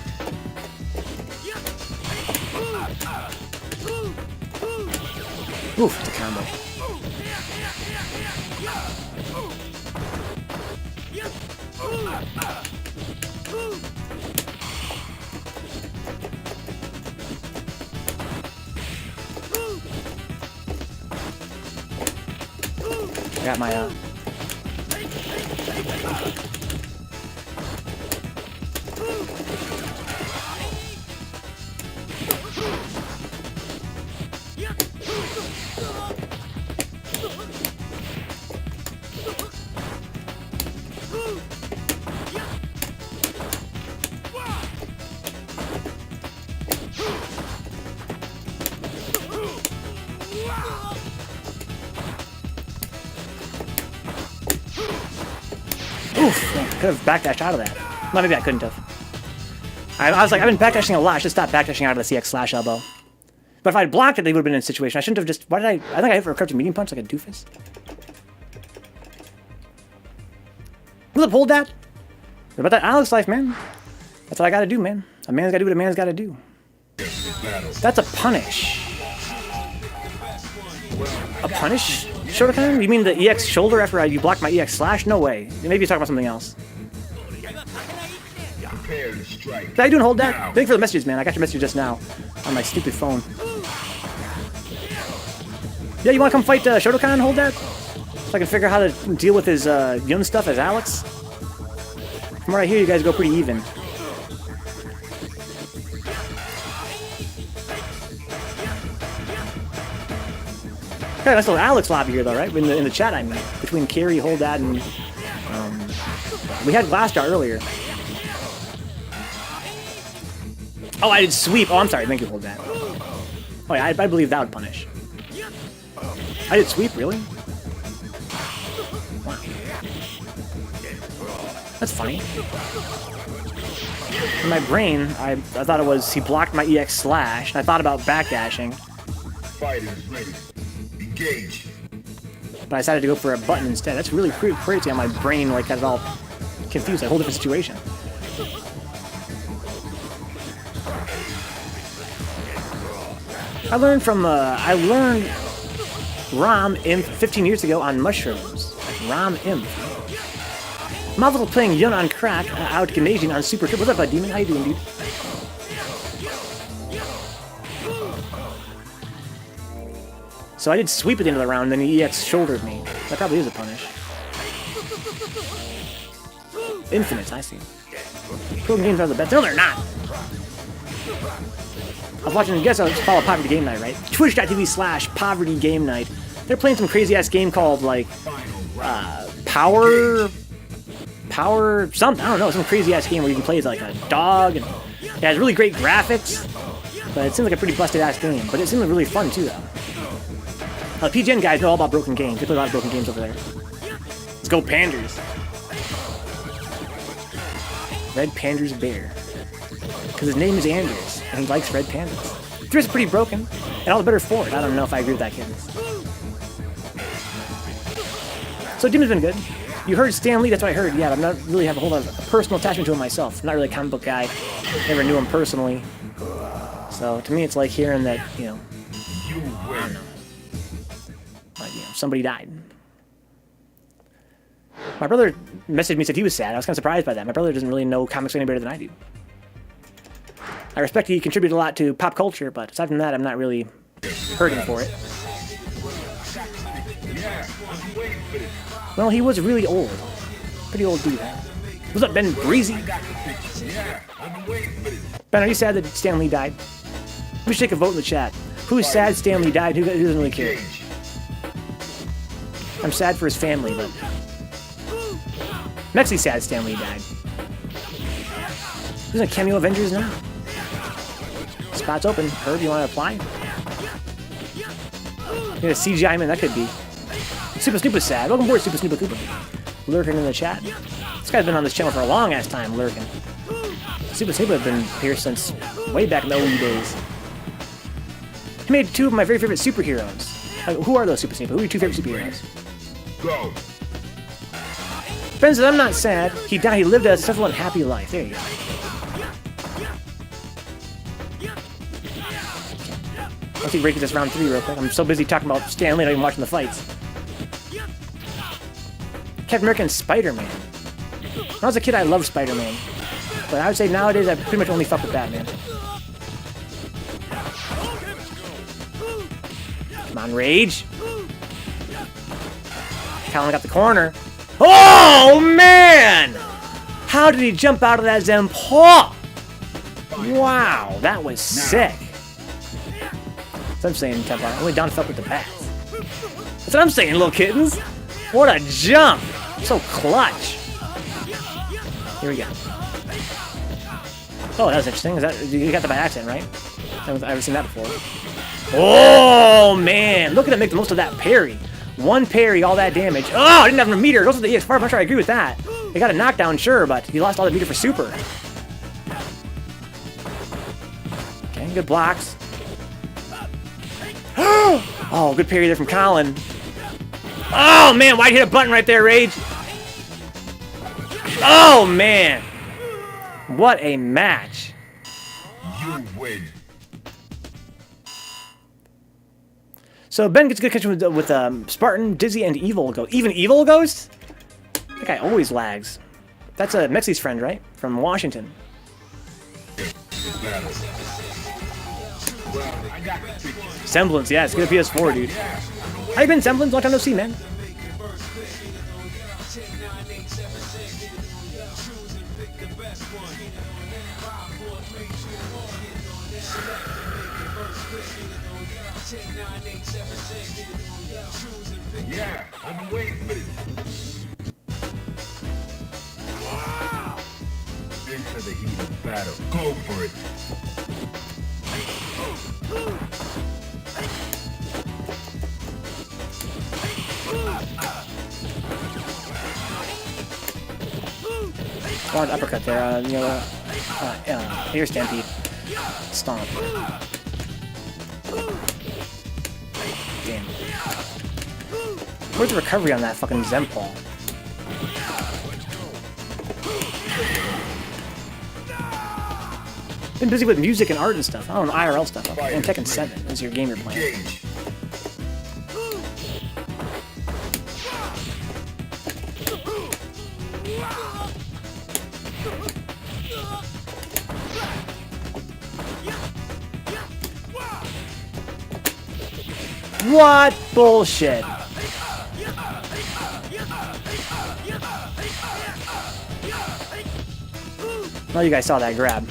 Oof, it's a combo. I got my could have backdashed out of that. Well, maybe I couldn't have. I was like, I've been backdashing a lot. I should stop backdashing out of the CX slash elbow. But if I had blocked it, they would have been in a situation. I shouldn't have just... Why did I think I hit for a crouching medium punch like a doofus. What's up, hold that? What about that Alex life, man? That's what I gotta do, man. A man's gotta do what a man's gotta do. That's a punish. A punish? Shodokan? You mean the EX shoulder after you blocked my EX slash? No way. Maybe you're talking about something else. Did I do and hold that? Thank you for the messages, man. I got your message just now on my stupid phone. Yeah, you want to come fight Shodokan and hold that? So I can figure out how to deal with his Yun stuff as Alex? From what I hear, you guys go pretty even. Okay, nice little Alex lobby here, though, right? In the chat, I mean. Between Carry, Hold That, and... we had Glassjar earlier. Oh, I did sweep. Oh, I'm sorry. Thank you, Hold That. Oh, yeah, I believe that would punish. I did sweep, really? Wow. That's funny. In my brain, I thought it was he blocked my EX slash, and I thought about backdashing. Fighters ready. Engage. But I decided to go for a button instead. That's really crazy how my brain like got it all confused. A whole different situation. I learned Rom Imp 15 years ago on mushrooms. Rom Imp. Makoto playing Yun on crack, out Canadian on Super Trip. What's up, bud, Demon? How you doing, dude? So I did sweep at the end of the round, then he EX shouldered me. That probably is a punish. Infinites, I see. Pro games are the best. No, they're not! I was watching, I guess I follow Poverty Game Night, right? Twitch.tv/Poverty Game Night. They're playing some crazy-ass game called, like, Power something. I don't know, some crazy-ass game where you can play as, like, a dog, and it has really great graphics, but it seems like a pretty busted-ass game. But it seems like really fun, too, though. PGN guys know all about broken games. They play a lot of broken games over there. Let's go Panders. Red Pander's Bear. Because his name is Anders, and he likes red pandas. Three's pretty broken, and all the better for it. I don't know if I agree with that, kids. So Demon's been good. You heard Stan Lee, that's what I heard. Yeah, but I'm not really have a whole lot of personal attachment to him myself. I'm not really a comic book guy. Never knew him personally. So to me, it's like hearing that, you know, I don't know. Like, you know, somebody died. My brother messaged me, said he was sad. I was kind of surprised by that. My brother doesn't really know comics any better than I do. I respect he contributed a lot to pop culture, but aside from that, I'm not really hurting for it. Well, he was really old. Pretty old dude. What's up, Ben Breezy? Ben, are you sad that Stan Lee died? We should take a vote in the chat. Who's sad Stan Lee died? Who doesn't really care? I'm sad for his family, but... I'm actually sad Stan Lee died. Who's in Cameo Avengers now? Spot's open. Herb, you want to apply? Need a CGI him in, that could be. Super Snoop is sad. Welcome aboard, Super Snoop Cooper. Lurking in the chat. This guy's been on this channel for a long ass time, lurking. Super Snoop have been here since way back in the OE days. He made two of my very favorite superheroes. Who are those Super Snoop? Who are your two favorite superheroes? Go. Ben says, I'm not sad. He died. He lived a successful and happy life. There you go. Let's see break this round 3 real quick. I'm so busy talking about Stan Lee, not even watching the fights. Captain America and Spider-Man. When I was a kid, I loved Spider-Man. But I would say nowadays, I pretty much only fuck with Batman. Come on, Rage. Callan got the corner. Oh, man! How did he jump out of that Zen paw? Wow, that was sick. That's what I'm saying, Templar. Only down fuck with the bats. That's what I'm saying, little kittens. What a jump! So clutch. Here we go. Oh, that was interesting. Is that you got that by accident, right? I've never seen that before. Oh man! Look at him make the most of that parry. One parry, all that damage. Oh, I didn't have a meter. Those are the far puncher. I agree with that. He got a knockdown, sure, but he lost all the meter for super. Okay, good blocks. Oh, good parry there from Colin. Oh man, why'd you hit a button right there, Rage? Oh man! What a match! You win. So Ben gets a good connection with Spartan, Dizzy, and Evil Ghost. Even Evil Ghost? That guy always lags. That's a Mexi's friend, right? From Washington. Semblance, yeah, it's good PS4, dude. How you been, Semblance? Long time no see, man. Yeah, I'm waiting for it. Into the heat of battle. Go for it. Hard uppercut there, here Stampede. Stomp. Damn. Where's the recovery on that fucking Zempal? Been busy with music and art and stuff. I don't know, IRL stuff. Okay. And Tekken 7 is your game you're playing. What bullshit? Oh, you guys saw that grab.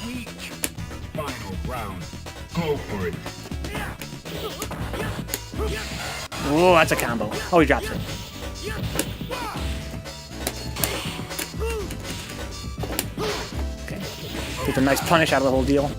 Weak. Final round. Go for it. Oh, that's a combo. Oh, he drops it. Okay. Get a nice punish out of the whole deal.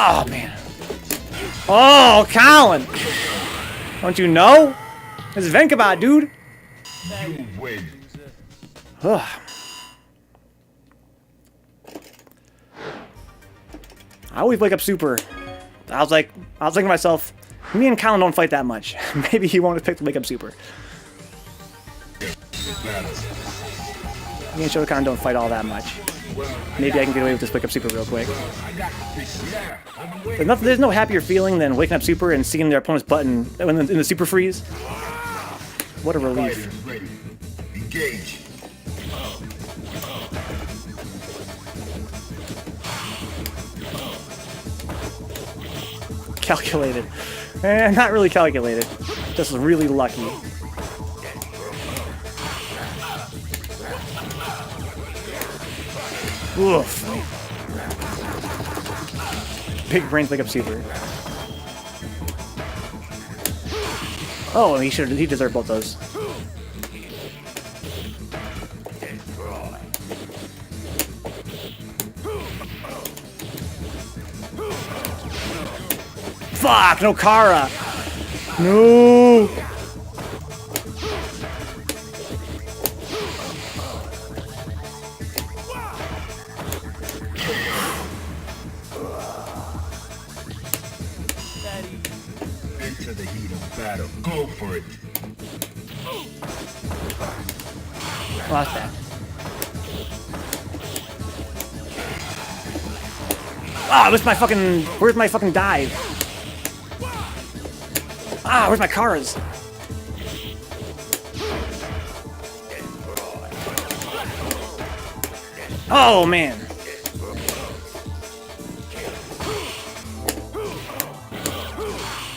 Oh, man. Oh, Colin! Don't you know? This is Vencabot, dude. You win. Ugh. I always wake up super. I was thinking to myself, me and Colin don't fight that much. Maybe he won't pick the wake up super. Me and Shodokan don't fight all that much. Maybe I can get away with this wake up super real quick. There's no happier feeling than waking up super and seeing their opponent's button in the super freeze. What a relief. Engage. Calculated. Not really calculated. Just really lucky. Oof. Big brains wake up super. Oh, he deserved both those. Fuck, no Kara. No. Into the heat of battle. Go for it. Lost that. Ah, where's my fucking dive? Ah, where's my cars? Oh, man.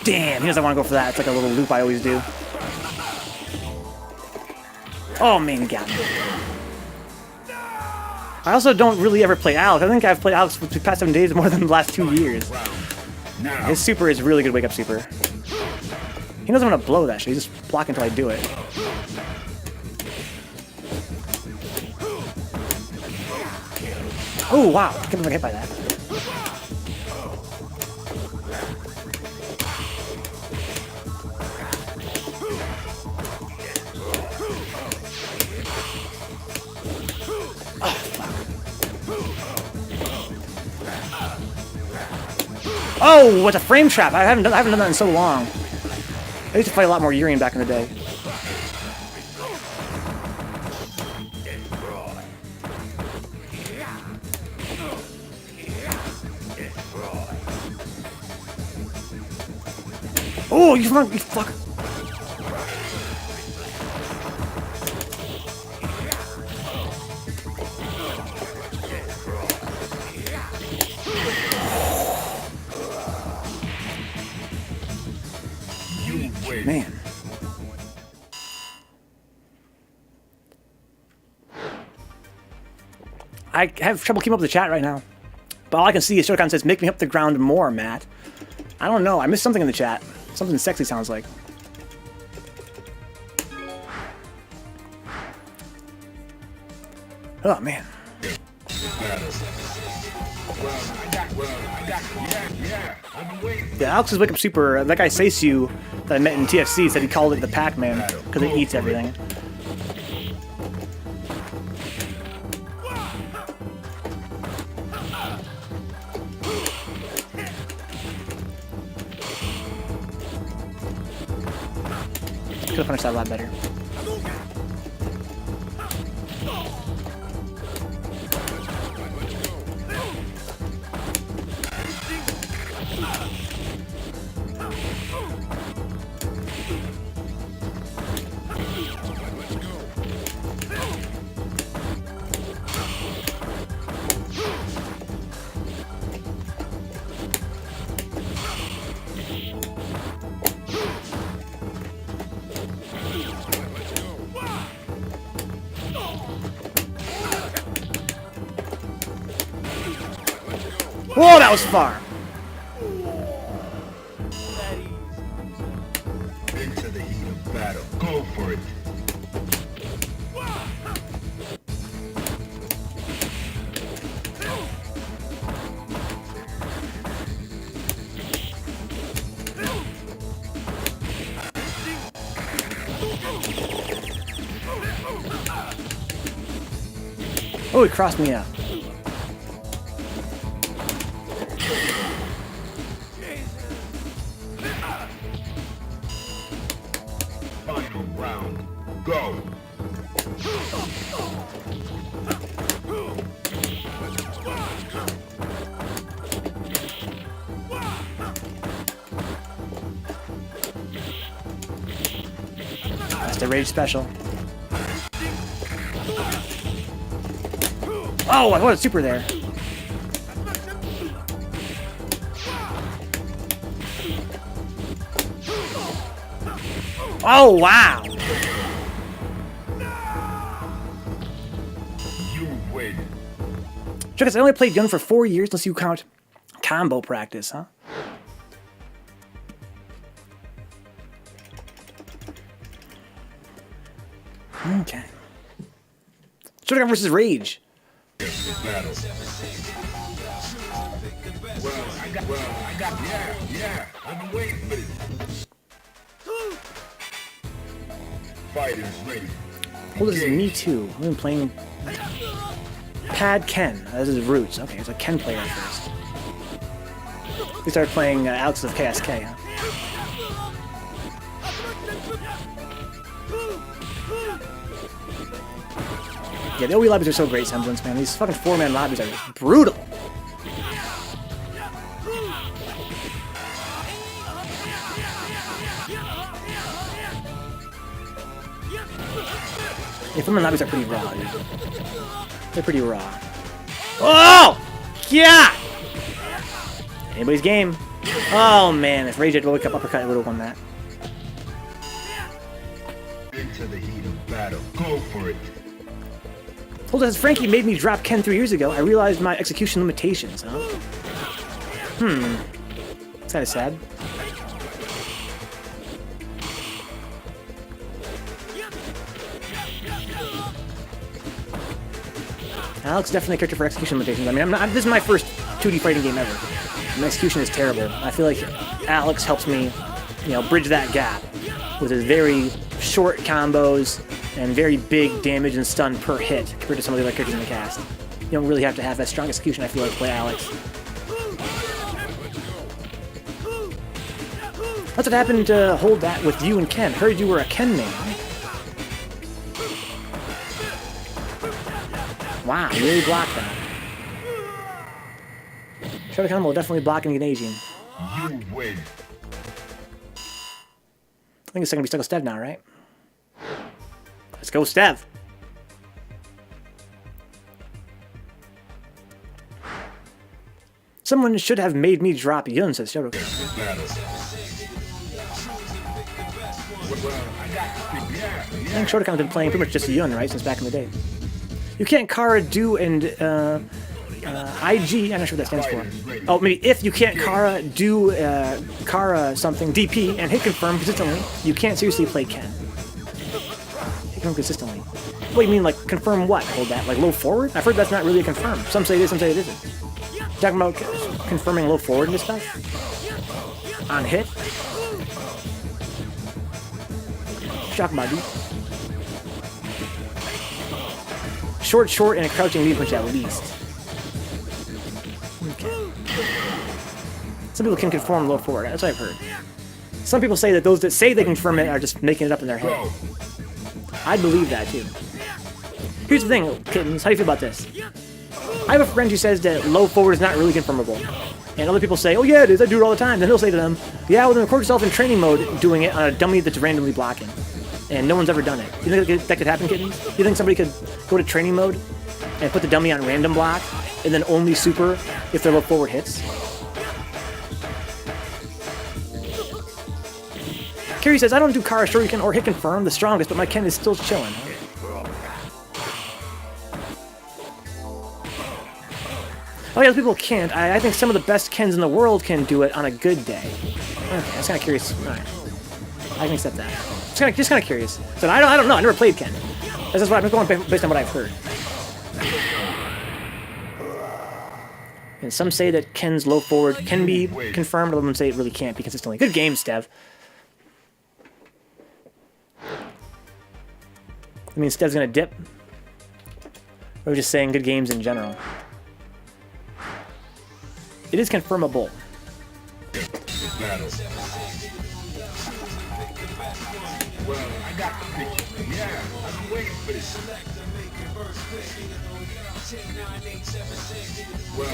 Damn, he doesn't want to go for that. It's like a little loop I always do. Oh, man, he got me. I also don't really ever play Alex. I think I've played Alex for the past 7 days more than the last 2 years. His super is really good wake-up super. He doesn't want to blow that shit. He just block until I do it. Oh, wow. I can't get hit by that. Oh, what's a frame trap? I haven't done that in so long. I used to fight a lot more Urien back in the day. Oh, you fuck. Man. I have trouble keeping up with the chat right now. But all I can see is Shodokan says, make me up the ground more, Matt. I don't know. I missed something in the chat. Something sexy sounds like. Oh, man. Yeah, Alex's wake-up super, that guy Seisu that I met in TFC said he called it the Pac-Man because it eats everything. Could have punished that a lot better. Whoa, that was far. Into the heat of battle. Go for it. Oh, he crossed me out. Final round. Go. That's the rage special. Oh, I want a super there. Oh, wow. You win. Check this, I only played Yun for 4 years unless you count combo practice, huh? Okay. Shodokan versus Rage. battle. Yeah, I've been waiting for this. Fighters ready. Oh, this is me too. I've been playing Pad Ken. This is Roots. Okay, it's a Ken player first. We started playing Alex of KSK, huh? Yeah, the OE lobbies are so great, Semblance, man. These fucking 4-man lobbies are just brutal. Yeah, 4-man lobbies are pretty raw, dude. They're pretty raw. Oh! Yeah! Anybody's game. Oh, man. If Rage had woke up uppercut, it would have won that. Into the heat of battle. Go for it. Told us Frankie made me drop Ken 3 years ago. I realized my execution limitations, huh? It's kind of sad. Alex is definitely a character for execution limitations. I mean, this is my first 2D fighting game ever. My execution is terrible. I feel like Alex helps me, you know, bridge that gap with his very short combos and very big damage and stun per hit compared to some of the other characters in the cast. You don't really have to have that strong execution, I feel like, to play Alex. That's what happened to hold that with you and Ken. Heard you were a Ken main. Wow, you really blocked that. Shodokan will definitely block and engaging. You win. I think it's going to be cyclestev now, right? Let's go, Stev. Someone should have made me drop Yun, says Shodokan. I think Shodokan's been playing pretty much just Yun, right, since back in the day. You can't Kara, do, and IG, I'm not sure what that stands for. Oh, maybe if you can't Kara, do, Kara something, DP, and hit confirm consistently, you can't seriously play Ken. Hit confirm consistently. What do you mean, like, confirm what? Hold that, like low forward? I've heard that's not really a confirm. Some say it is, some say it isn't. Talking about confirming low forward and stuff? On hit? Shock body. Short, and a crouching lead punch at least. Okay. Some people can confirm low forward, that's what I've heard. Some people say that those that say they confirm it are just making it up in their head. I believe that too. Here's the thing, kittens, how do you feel about this? I have a friend who says that low forward is not really confirmable. And other people say, oh yeah it is, I do it all the time. Then he'll say to them, yeah, well then record yourself in training mode doing it on a dummy that's randomly blocking. And no one's ever done it. You think that could happen, kittens? You think somebody could go to training mode and put the dummy on random block and then only super if their low forward hits? Kerry says, I don't do Kara Shoryuken or hit confirm the strongest, but my Ken is still chilling. Oh yeah, people can't. I think some of the best Kens in the world can do it on a good day. Okay, I was kind of curious. Alright. I can accept that. Just kind of curious. So I don't know. I never played Ken. This is what I'm going based on what I've heard. And some say that Ken's low forward can be confirmed. Other than say it really can't be consistently. Good game, Stev. I mean, Stev's gonna dip. Or just saying good games in general. It is confirmable. Well, I got the picture. Yeah, I've been waiting for this.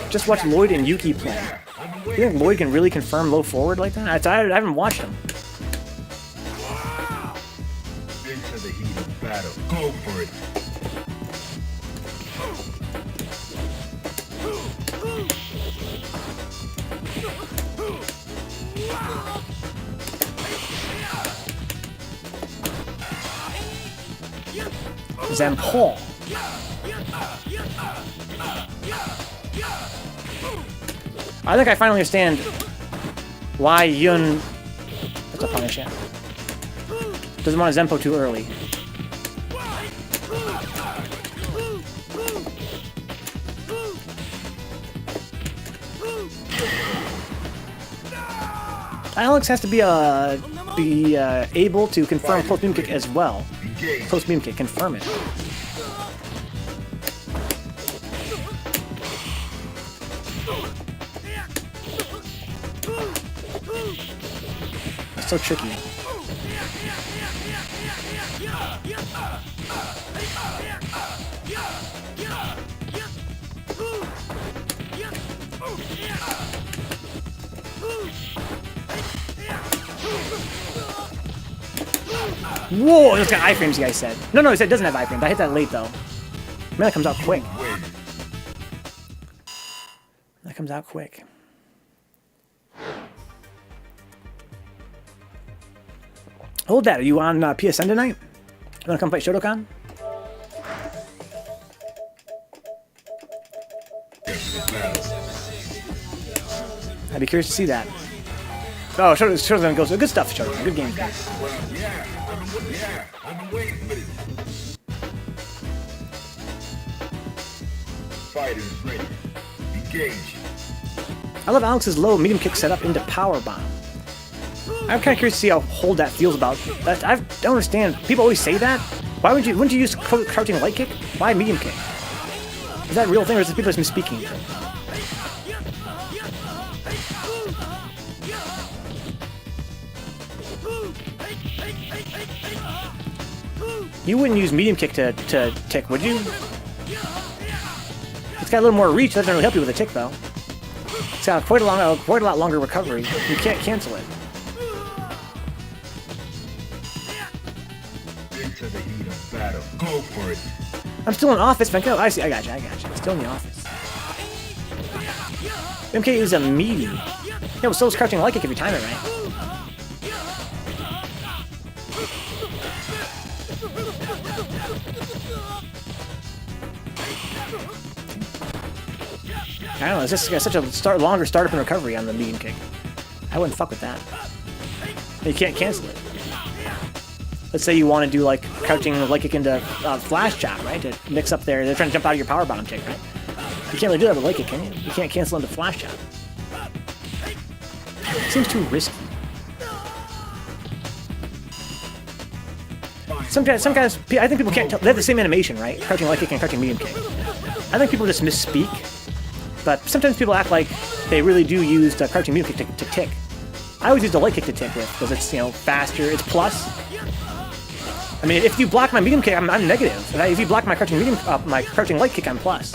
Just watch Lloyd and Yuki play. You think Lloyd can really confirm low forward like that? I haven't watched him. Into the heat of battle. Go for it. Zampol. I think I finally understand why Yun... That's a punish, yeah. Doesn't want to Zempo too early. Alex has to be able to confirm close beam kick as well. Close beam kick, confirm it. It's so tricky. Whoa, it's got iframes, you guys said. No, he said it doesn't have iframes. I hit that late, though. Man, that comes out quick. That comes out quick. Hold that. Are you on PSN tonight? You want to come fight Shodokan? I'd be curious to see that. Oh, Shodokan goes. Good stuff, Shodokan. Good game. I've been waiting for this. Fighters ready. Engage. I love Alex's low medium kick setup into power bomb. I'm kind of curious to see how hold that feels about that. I don't understand. People always say that. Why wouldn't you use crouching light kick? Why medium kick? Is that a real thing, or is it people just misspeaking? You wouldn't use medium kick to tick, would you? It's got a little more reach. That doesn't really help you with a tick, though. It's got quite a lot longer recovery. You can't cancel it. Into the heat of battle. Go for it. I'm still in office, Venca. I see. I got you. Still in the office. MK is a meaty. Yeah, well, so is crouching light kick if you time it right. I don't know, it's just got such a longer startup and recovery on the medium kick. I wouldn't fuck with that. You can't cancel it. Let's say you want to do like crouching light kick into flash chop, right? To mix up there. They're trying to jump out of your power bomb kick, right? You can't really do that with light kick, can you? You can't cancel into flash chop. It seems too risky. Some guys, I think people can't tell. They have the same animation, right? Crouching light kick and crouching medium kick. I think people just misspeak. But sometimes people act like they really do use the crouching medium kick to tick. I always use the light kick to tick with because it's, you know, faster. It's plus. I mean, if you block my medium kick, I'm negative. If you block my crouching light kick, I'm plus.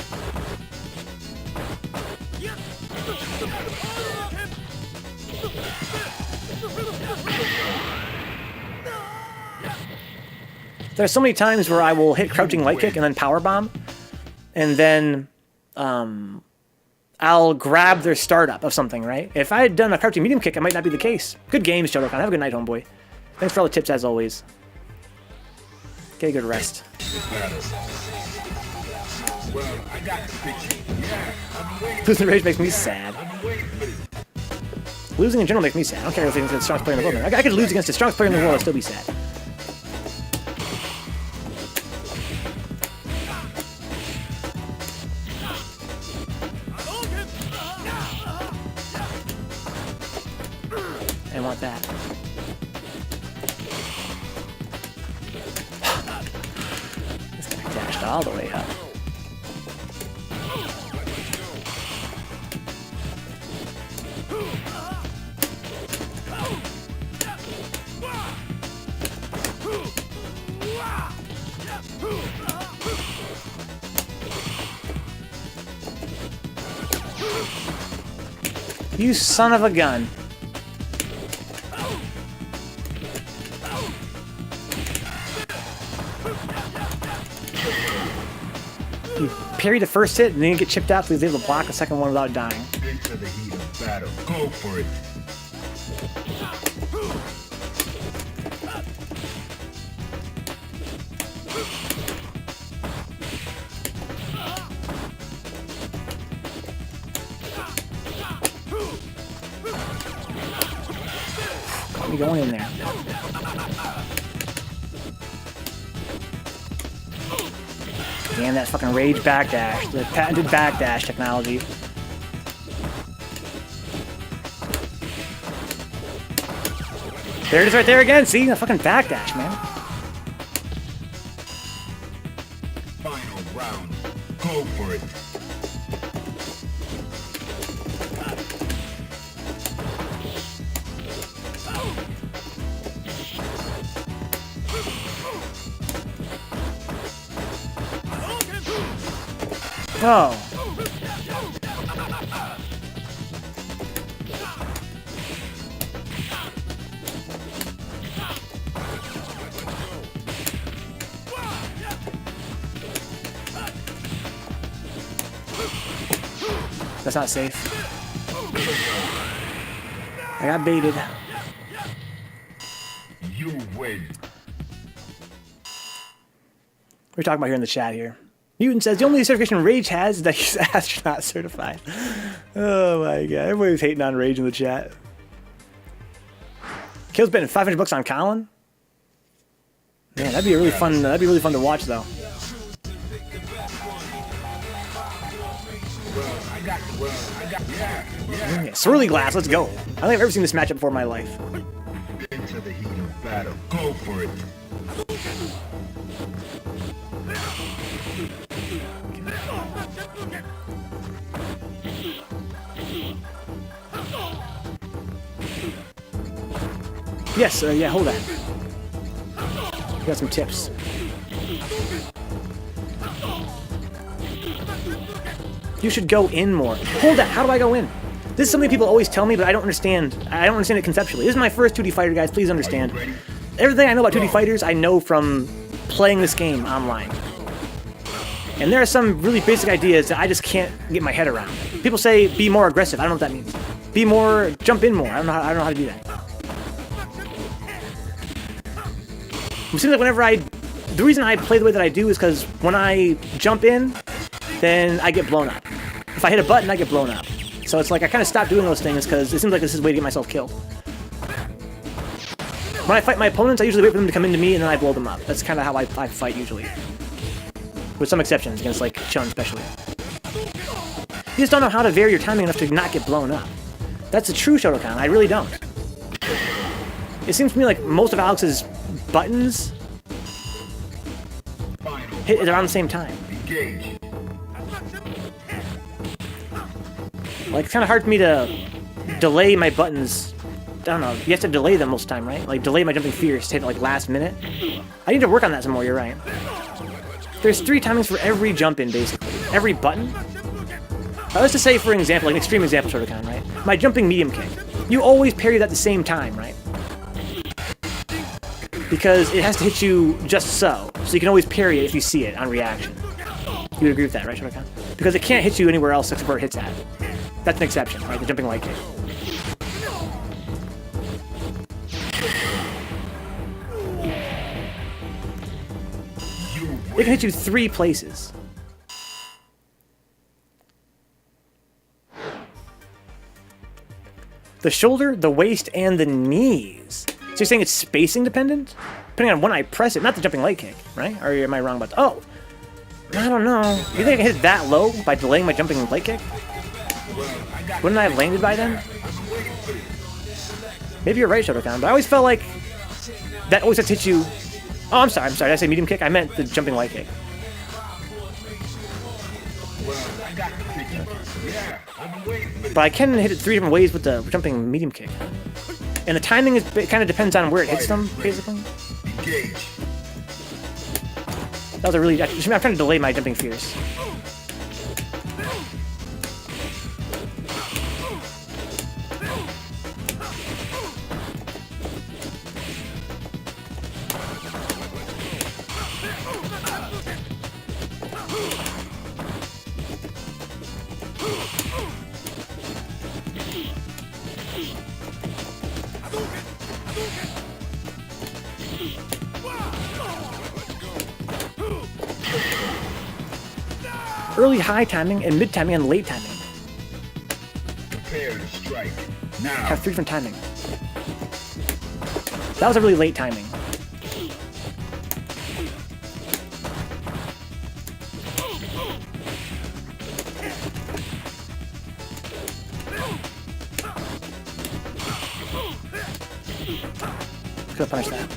There's so many times where I will hit crouching light kick and then power bomb, and then I'll grab their startup of something, right? If I had done a crouching medium kick, it might not be the case. Good games, Shodokan. Have a good night, homeboy. Thanks for all the tips, as always. Get a good rest. Losing rage makes me sad. Losing in general makes me sad. I don't care if it's the strongest player in the world. I could lose against the strongest player in the world and still be sad. I want that. This guy dashed all the way up. You son of a gun. You parry the first hit and then you get chipped out so he's able to block the second one without dying. Into the heat of battle. Go for it. Got me going in there. Damn that fucking rage backdash. The patented backdash technology. There it is right there again. See? A fucking backdash, man. Final round. Go for it. Oh. That's not safe. I got baited. You win. We're talking about here in the chat here. Newton says the only certification Rage has is that he's astronaut certified. Oh my god, everybody's hating on Rage in the chat. Kill's betting $500 on Colin. Man, that'd be really fun. That'd be really fun to watch, though. Yeah, Swirlyglass, let's go. I don't think I've ever seen this matchup before in my life. Into the heat of battle. Go for it. Yes, yeah, hold that. Got some tips. You should go in more. Hold that. How do I go in? This is something people always tell me, but I don't understand. I don't understand it conceptually. This is my first 2D fighter, guys. Please understand. Everything I know about 2D fighters, I know from playing this game online. And there are some really basic ideas that I just can't get my head around. People say, be more aggressive. I don't know what that means. Be more, jump in more. I don't know how to do that. It seems like whenever the reason I play the way that I do is because when I jump in, then I get blown up. If I hit a button, I get blown up. So it's like I kind of stopped doing those things because it seems like this is a way to get myself killed. When I fight my opponents, I usually wait for them to come into me and then I blow them up. That's kind of how I fight usually. With some exceptions, against like Chun especially. You just don't know how to vary your timing enough to not get blown up. That's a true Shodokan. I really don't. It seems to me like most of Alex's buttons hit around the same time. Like, it's kind of hard for me to delay my buttons. I don't know. You have to delay them most of the time, right? Like, delay my jumping fierce to hit, like, last minute. I need to work on that some more, you're right. There's 3 timings for every jump in, basically. Every button. Let's just say, for example, like an extreme example, Shodokan, right? My jumping medium kick. You always parry that at the same time, right? Because it has to hit you just so. So you can always parry it if you see it on reaction. You would agree with that, right, Shodokan? Because it can't hit you anywhere else except where it hits at. That's an exception, right? The jumping light kick. It can hit you 3 places. The shoulder, the waist, and the knees. So you're saying it's spacing dependent? Depending on when I press it, not the jumping light kick, right? Or am I wrong about that? Oh! I don't know. You think I can hit it that low by delaying my jumping light kick? Wouldn't I have landed by then? Maybe you're right, Shodokan, but I always felt like that always has to hit you. Oh, I'm sorry. Did I say medium kick? I meant the jumping light kick. But I can hit it 3 different ways with the jumping medium kick. And the timing is, it kind of depends on where it hits them, basically. That was a really... I'm trying to delay my jumping fierce. Early high timing and mid timing and late timing. Prepare to strike. Now. Have 3 different timing. That was a really late timing. go punish that.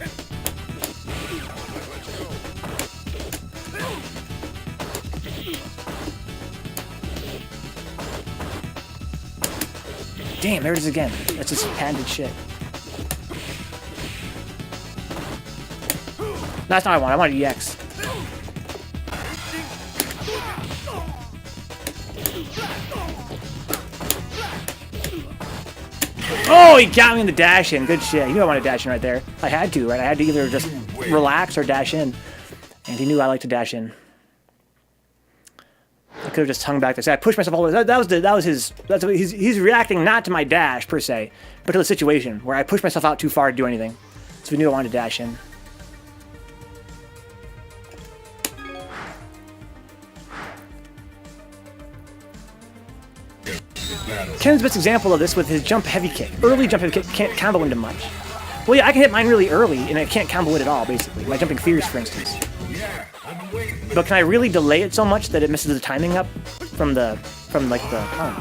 Damn, there it is again. That's just patented shit. No, that's not what I want. I want an EX. Oh, he got me in the dash in. Good shit. He knew I wanted to dash in right there. I had to, right? I had to either just relax or dash in. And he knew I liked to dash in. I could have just hung back there. I pushed myself all the way. That was his. He's reacting not to my dash per se, but to the situation where I pushed myself out too far to do anything. So he knew I wanted to dash in. Ken's best example of this with his jump heavy kick. Early jump heavy kick can't combo into much. Well, yeah, I can hit mine really early, and it can't combo it at all, basically. My jumping fierce, for instance. But can I really delay it so much that it misses the timing up from like the pump?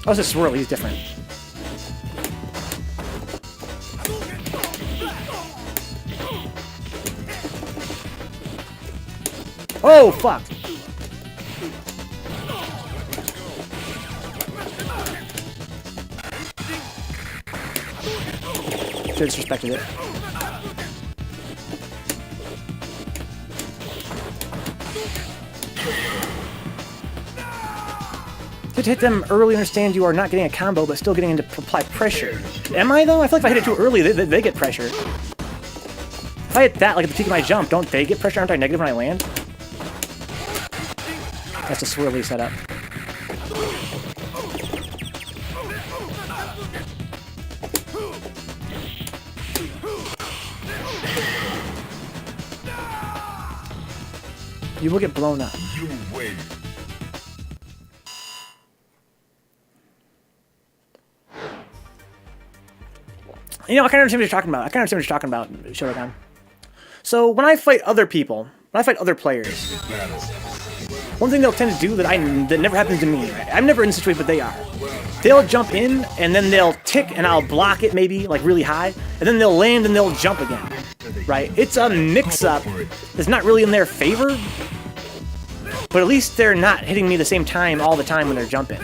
Oh, it's a swirl. He's different. Oh, fuck. Should have disrespected it. Good to hit them early, understand you are not getting a combo, but still getting into apply pressure. Am I, though? I feel like if I hit it too early, they get pressure. If I hit that, like at the peak of my jump, don't they get pressure? Aren't I negative when I land? That's a swirly setup. You will get blown up. You win. You know, I kind of understand what you're talking about. Shodokan. So when I fight other people, when I fight other players, one thing they'll tend to do that never happens to me, right? I'm never in a situation, but they are. They'll jump in, and then they'll tick, and I'll block it maybe, like really high, and then they'll land, and they'll jump again, right? It's a mix-up that's not really in their favor, but at least they're not hitting me the same time all the time when they're jumping.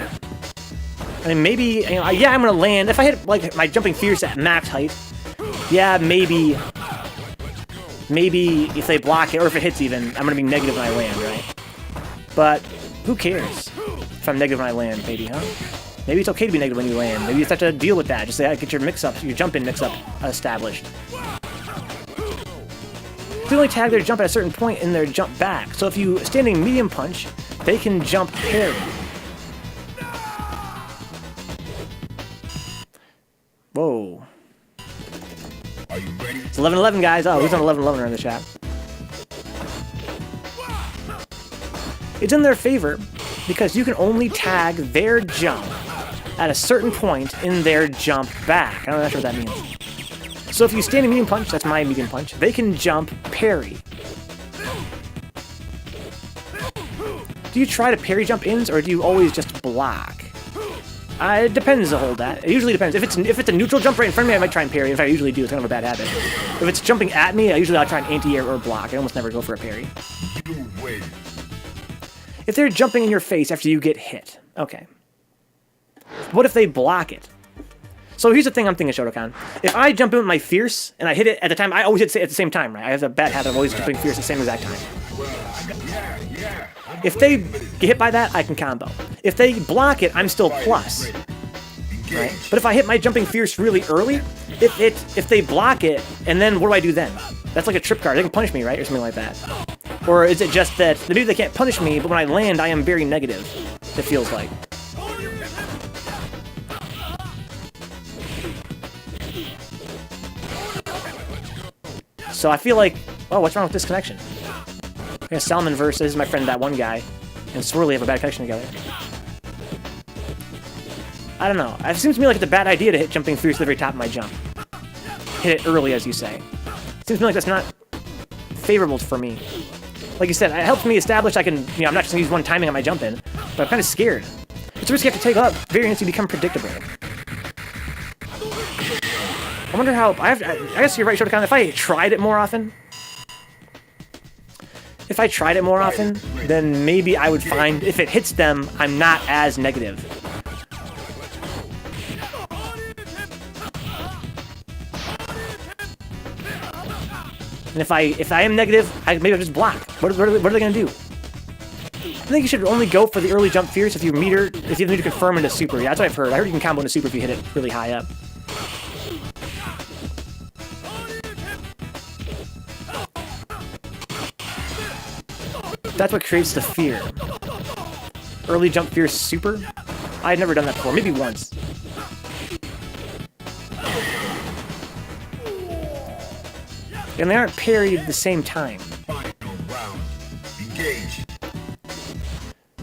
I mean, maybe, you know, yeah, I'm gonna land. If I hit, like, my jumping fierce at max height, yeah, maybe if they block it, or if it hits even, I'm gonna be negative when I land, right? But who cares if I'm negative when I land, maybe, huh? Maybe it's okay to be negative when you land. Maybe you just have to deal with that. Just say, get your mix-up, your jump-in mix-up established. They only tag their jump at a certain point in their jump back. So if you standing medium punch, they can jump parry. Whoa. Are you ready? It's 11-11, guys. Oh, who's on 11-11 in the chat? It's in their favor because you can only tag their jump at a certain point in their jump back. I'm not sure what that means. So if you stand a medium punch, that's my medium punch, they can jump parry. Do you try to parry jump ins or do you always just block? It depends on that. It usually depends. If it's a neutral jump right in front of me, I might try and parry. In fact, I usually do. It's kind of a bad habit. If it's jumping at me, I'll try an anti-air or block. I almost never go for a parry. You win. If they're jumping in your face after you get hit, okay. What if they block it? So here's the thing I'm thinking, Shodokan. If I jump in with my fierce and I hit it at the time, I always hit it at the same time, right? I have a bad habit of always jumping fierce at the same exact time. If they get hit by that, I can combo. If they block it, I'm still plus, right? But if I hit my jumping fierce really early, if they block it, and then what do I do then? That's like a trip card. They can punish me, right? Or something like that. Or is it just that maybe they can't punish me, but when I land, I am very negative, it feels like. So I feel like, oh, what's wrong with this connection? Yeah, Salmon versus my friend, that one guy, and Swirly have a bad connection together. I don't know. It seems to me like it's a bad idea to hit jumping fierce at the very top of my jump. Hit it early, as you say. It seems to me like that's not favorable for me. Like you said, it helps me establish I can, I'm not just going to use one timing on my jump in, but I'm kind of scared. It's It's a risk you have to take up. Variance, you become predictable. I wonder how... I guess you're right, Shodokan. If I tried it more often... If I tried it more often, then maybe I would find... If it hits them, I'm not as negative. And if I am negative, maybe I'll just block. What are they going to do? I think you should only go for the early jump fierce if you need to confirm into super. Yeah, that's what I've heard. I heard you can combo into super if you hit it really high up. That's what creates the fear. Early jump fierce super? I had never done that before. Maybe once. And they aren't parried at the same time.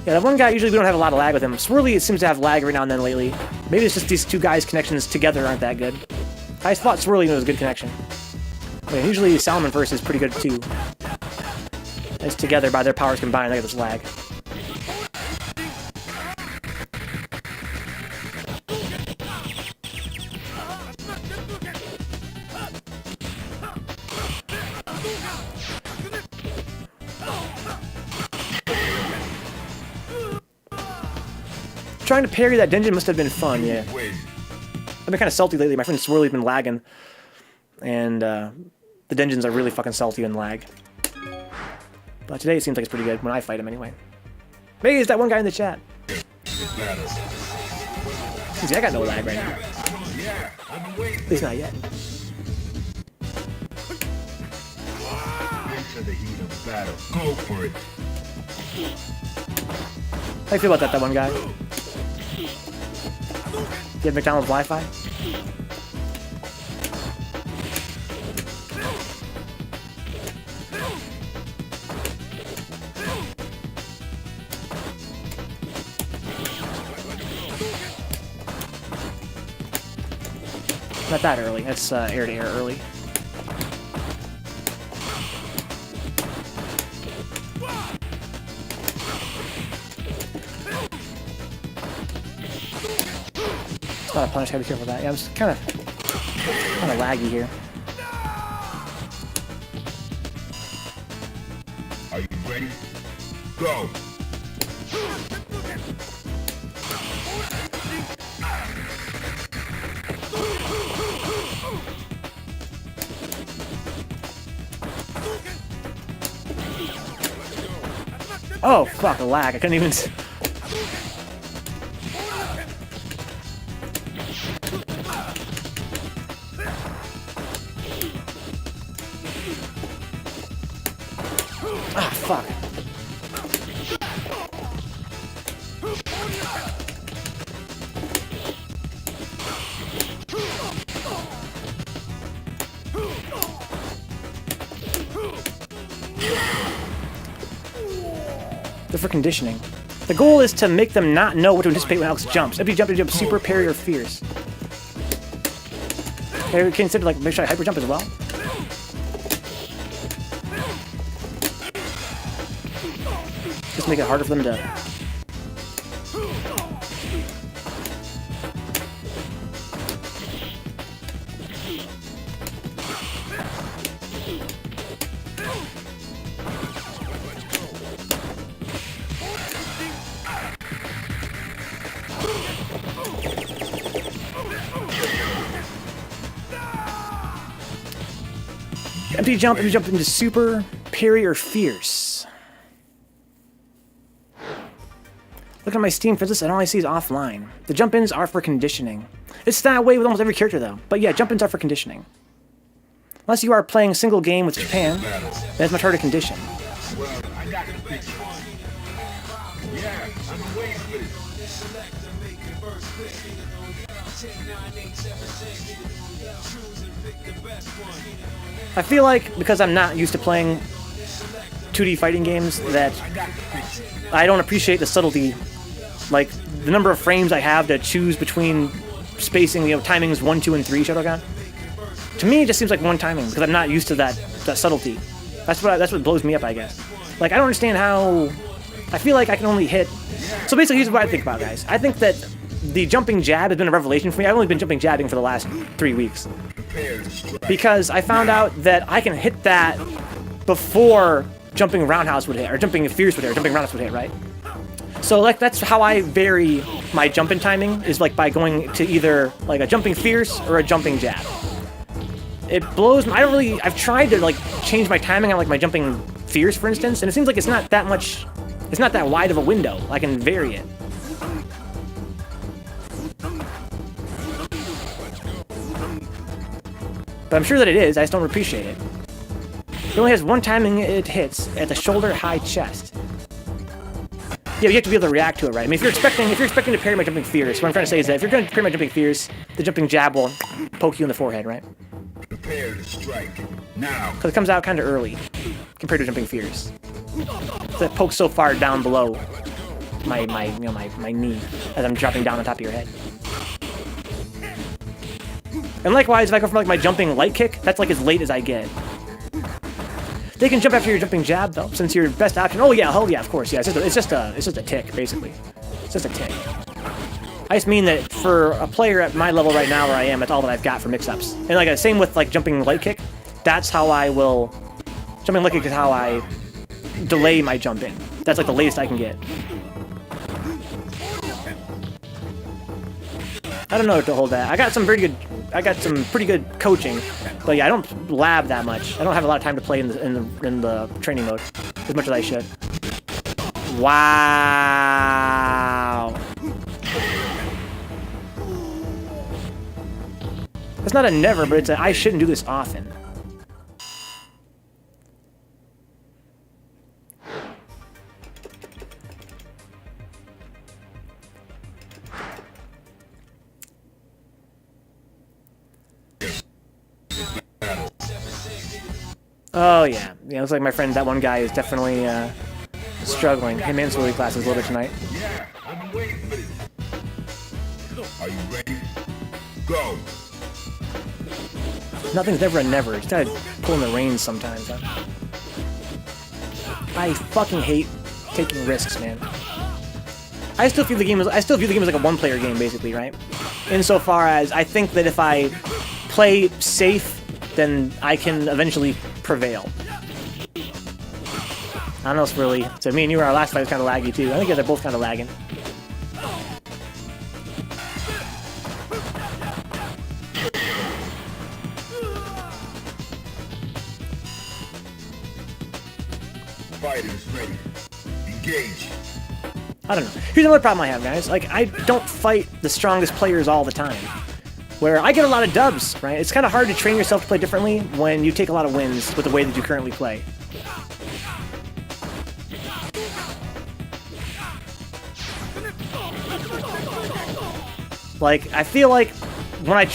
Yeah, that one guy, usually we don't have a lot of lag with him. Swirly seems to have lag every now and then lately. Maybe it's just these two guys' connections together aren't that good. I thought Swirly was a good connection. But usually Salmon First is pretty good too. As together, by their powers combined, they get this lag. Trying to parry that dungeon must have been fun, yeah. I've been kind of salty lately. My friend Swirly's been lagging. And the dungeons are really fucking salty and lag. But today it seems like it's pretty good when I fight him anyway. Maybe it's that one guy in the chat. See, I got no lag right now. At least not yet. Into the heat of battle. Go for it. How do you feel about that one guy? Do you have McDonald's Wi-Fi? Not that early. That's air-to-air early. It's not a punish. Gotta be careful with that. Yeah, I'm just kind of laggy here. Are you ready? Go. Oh, fuck, a lag. I couldn't even... Ah, fuck. For conditioning. The goal is to make them not know what to anticipate when Alex jumps. If you jump super, parry, or fierce. Okay, we consider like make sure I hyper jump as well. Just make it harder for them to. Empty jump, if you jump into super, parry, or fierce. Look at my Steam for this, and all I see is offline. The jump-ins are for conditioning. It's that way with almost every character, though. But yeah, jump-ins are for conditioning. Unless you are playing a single game with Japan, then it's much harder to condition. Well, I got the picture. Yeah, I'm waiting for it. I feel like, because I'm not used to playing 2D fighting games, that I don't appreciate the subtlety. Like, the number of frames I have to choose between spacing, you know, timings 1, 2, and 3 Shodokan. To me, it just seems like one timing, because I'm not used to that subtlety. That's what blows me up, I guess. Like, I don't understand how... I feel like I can only hit So basically, here's what I think about, guys. I think that the jumping jab has been a revelation for me. I've only been jumping jabbing for the last 3 weeks. Because I found out that I can hit that before jumping roundhouse would hit, or jumping fierce would hit, or jumping roundhouse would hit, right? So like that's how I vary my jumping timing, is like by going to either like a jumping fierce or a jumping jab. It blows me. I've tried to like change my timing on like my jumping fierce, for instance, and it seems like it's not that much, it's not that wide of a window. I can vary it. But I'm sure that it is, I just don't appreciate it. It only has one timing it hits at the shoulder, high, chest. Yeah, you have to be able to react to it, right? I mean, if you're expecting to parry my jumping fierce, what I'm trying to say is that if you're going to parry my jumping fierce, the jumping jab will poke you in the forehead, right? Prepare to strike now. Because it comes out kind of early compared to jumping fierce. So it pokes so far down below my knee as I'm dropping down on top of your head. And likewise, if I go from like my jumping light kick, that's like as late as I get. They can jump after your jumping jab though, since your best option. Oh yeah, of course, yeah. It's just a tick, basically. It's just a tick. I just mean that for a player at my level right now, where I am, that's all that I've got for mix-ups. And like same with like jumping light kick. That's how I will. Jumping light kick is how I delay my jump in. That's like the latest I can get. I don't know what to hold that. I got some pretty good coaching, but yeah, I don't lab that much. I don't have a lot of time to play in the training mode as much as I should. Wow. It's not a never, but it's a I shouldn't do this often. Oh yeah, looks like my friend, that one guy, is definitely struggling. Him and Swirlyglass is a little bit tonight. Yeah, I've been waiting for this. Are you ready? Go. Nothing's never a never. You just gotta pull in the reins sometimes. Huh? I fucking hate taking risks, man. I still view the game as like a one-player game, basically, right? Insofar as I think that if I play safe, then I can eventually prevail. I don't know, Swirly. So me and you, our last fight was kind of laggy too. I think you guys are both kind of lagging. Fighters ready. Engage. I don't know. Here's another problem I have, guys. Like, I don't fight the strongest players all the time. Where I get a lot of dubs, right? It's kind of hard to train yourself to play differently when you take a lot of wins with the way that you currently play. Like, I feel like when I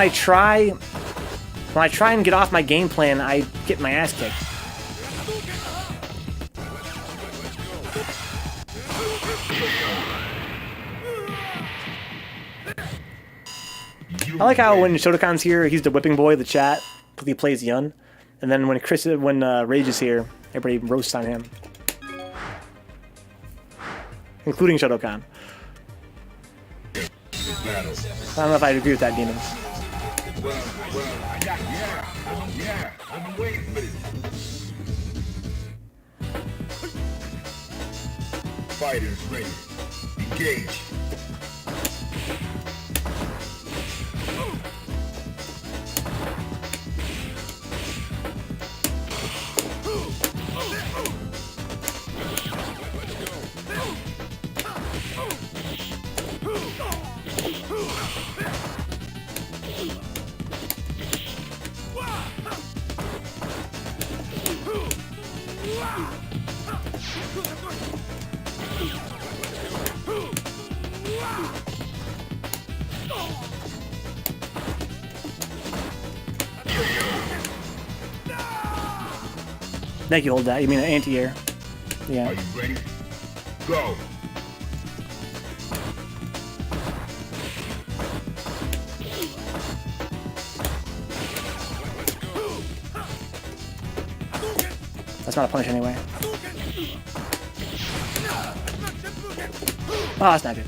try and get off my game plan, I get my ass kicked. I like how when Shodokan's here, he's the whipping boy of the chat. He plays Yun, and then when Rage is here, everybody roasts on him, including Shodokan. I don't know if I agree with that, Demon. Well, I got yeah, I've been waiting for this. Fighters ready. Engage. Thank you, hold that. You mean an anti-air? Yeah. Are you ready? Go. That's not a punish anyway. Oh, that's not good.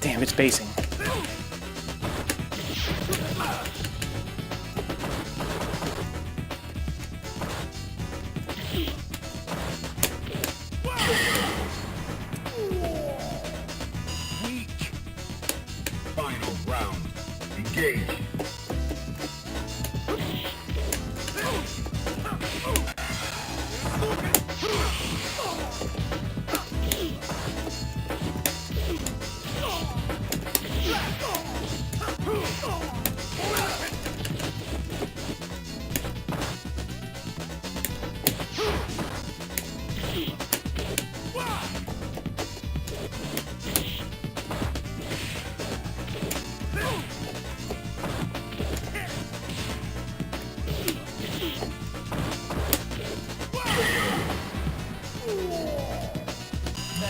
Damn, it's basing. Final round. Engage.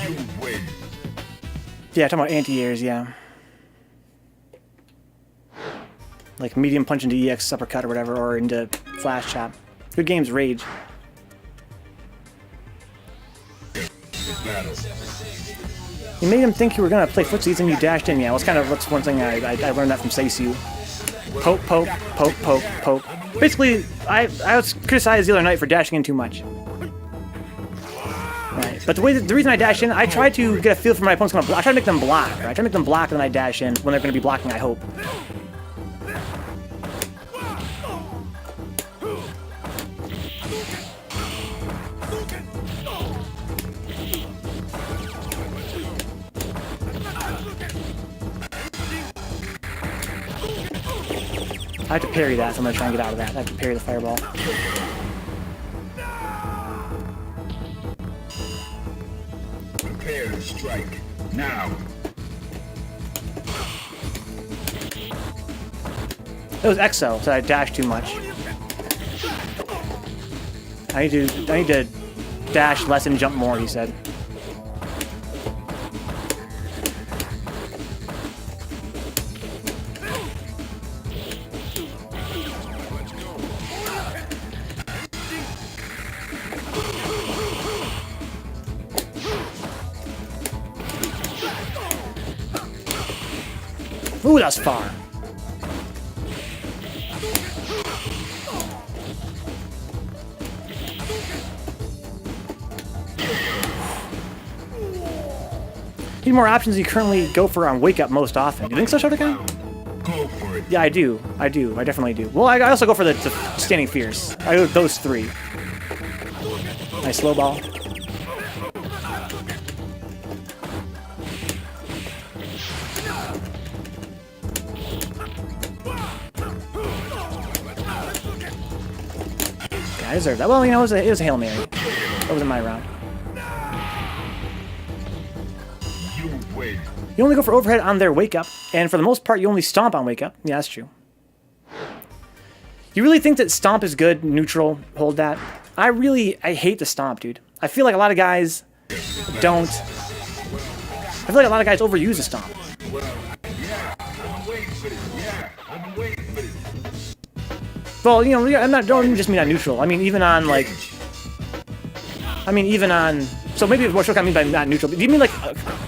You win. Yeah, talking about anti-airs, yeah. Like medium punch into EX uppercut or whatever, or into flash chop. Good game's Rage. Battle. You made him think you were gonna play footsies and you dashed in. Yeah, that's one thing I learned that from Seisu. Poke, poke, poke, poke, poke. Basically, I was criticized the other night for dashing in too much. Right, but the reason I dash in, I try to get a feel for my opponent's gonna block. I try to make them block. Right? I try to make them block, and then I dash in when they're gonna be blocking. I hope. I have to parry that, so I'm gonna try and get out of that. I have to parry the fireball. Prepare to strike. Now. It was EXO, so I dashed too much. I need to dash less and jump more, he said. Ooh, that's far. Need more options you currently go for on Wake Up most often. Do you think so, Shodokan? Go for it. Yeah, I do. I definitely do. Well, I also go for the Standing Fierce. I go those three. Nice slow ball. I deserve that. Well, you know, it was a Hail Mary. That wasn't my round. You win. You only go for overhead on their Wake Up, and for the most part, you only stomp on Wake Up. Yeah, that's true. You really think that stomp is good, neutral, hold that? I hate the stomp, dude. I feel like a lot of guys don't. I feel like a lot of guys overuse the stomp. Well, you know, don't just mean on neutral. I mean, even on, like... So maybe what Shodokan means by not neutral. Do you mean, like,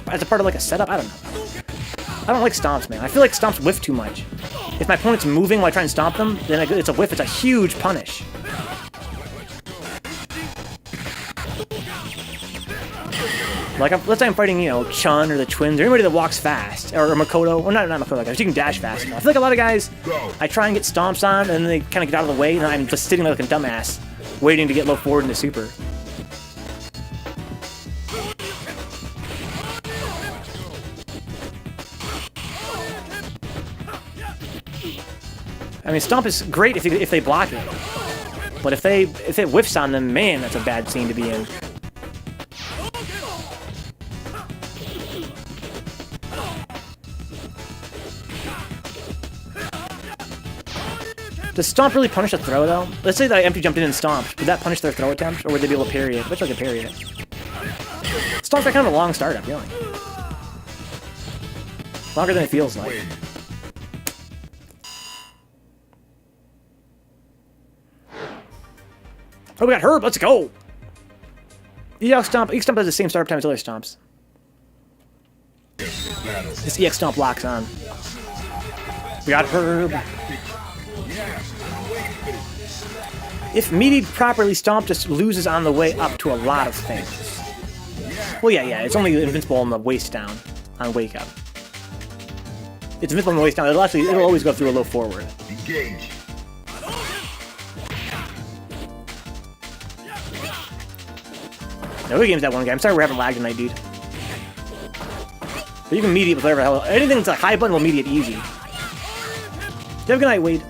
as a part of, like, a setup? I don't know. I don't like stomps, man. I feel like stomps whiff too much. If my opponent's moving while I try and stomp them, then it's a whiff. It's a huge punish. Like, let's say I'm fighting, you know, Chun or the Twins or anybody that walks fast, or Makoto, or not Makoto, guys. You can dash fast. I feel like a lot of guys, I try and get stomps on, and then they kind of get out of the way, and I'm just sitting there like a dumbass, waiting to get low forward into super. I mean, stomp is great if they block it, but if it whiffs on them, man, that's a bad scene to be in. Does stomp really punish a throw, though? Let's say that I empty jumped in and stomped. Would that punish their throw attempt, or would they be able to parry it? I bet you I could parry it. Stomp's got kind of a long start, I'm feeling. Longer than it feels like. Wait. Oh, we got Herb. Let's go. EX Stomp. EX Stomp has the same startup time as other stomps. This EX Stomp locks on. We got Herb. If meaty properly stomped, just loses on the way up to a lot of things. Well, yeah. It's only invincible on the waist down, on wake up. It's invincible on the waist down. It'll always go through a low forward. Engage. No, we game's that one guy. I'm sorry we're having lag tonight, dude. But you can mediate with whatever hell. Anything that's a high button will mediate easy. Have a good night, Wade.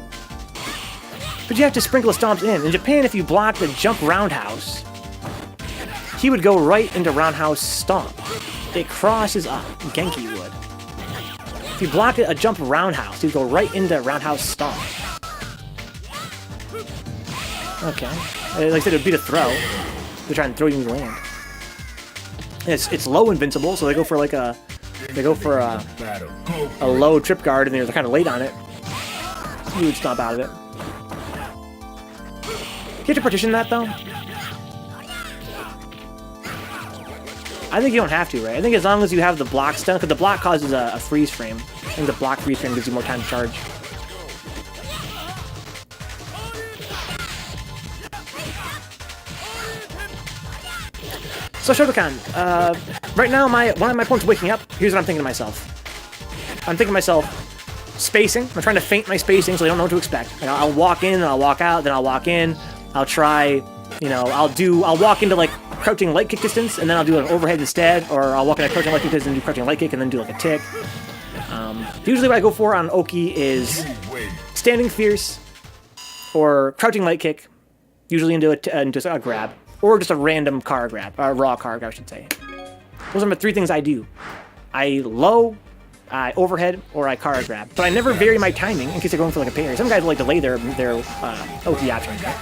But you have to sprinkle stomps in. In Japan, if you block the jump roundhouse, he would go right into roundhouse stomp. It crosses up. Genki would. If you blocked a jump roundhouse, he'd go right into roundhouse stomp. Okay. Like I said, it would be the throw. They're trying to throw you into land. It's low invincible, so they go for like a low trip guard, and they're kind of late on it. You would stomp out of it. You have to partition that though. I think you don't have to, right? I think as long as you have the block stun, because the block causes a freeze frame. I think the block freeze frame gives you more time to charge. So Shodokan, right now one of my opponent's waking up. Here's what I'm thinking to myself. I'm thinking to myself, spacing. I'm trying to feint my spacing so they don't know what to expect. Like, I'll walk in, then I'll walk out, then I'll walk in. I'll try, you know, I'll walk into like crouching light kick distance, and then I'll do an overhead instead, or I'll walk into crouching light kick distance and do crouching light kick, and then do like a tick. Usually what I go for on Oki is standing fierce, or crouching light kick, usually into a grab. Or just a random car grab, raw car grab, I should say. Those are the three things I do. I low, I overhead, or I car grab. But I never vary my timing in case they're going for like a parry. Some guys will like delay their Oki options, right?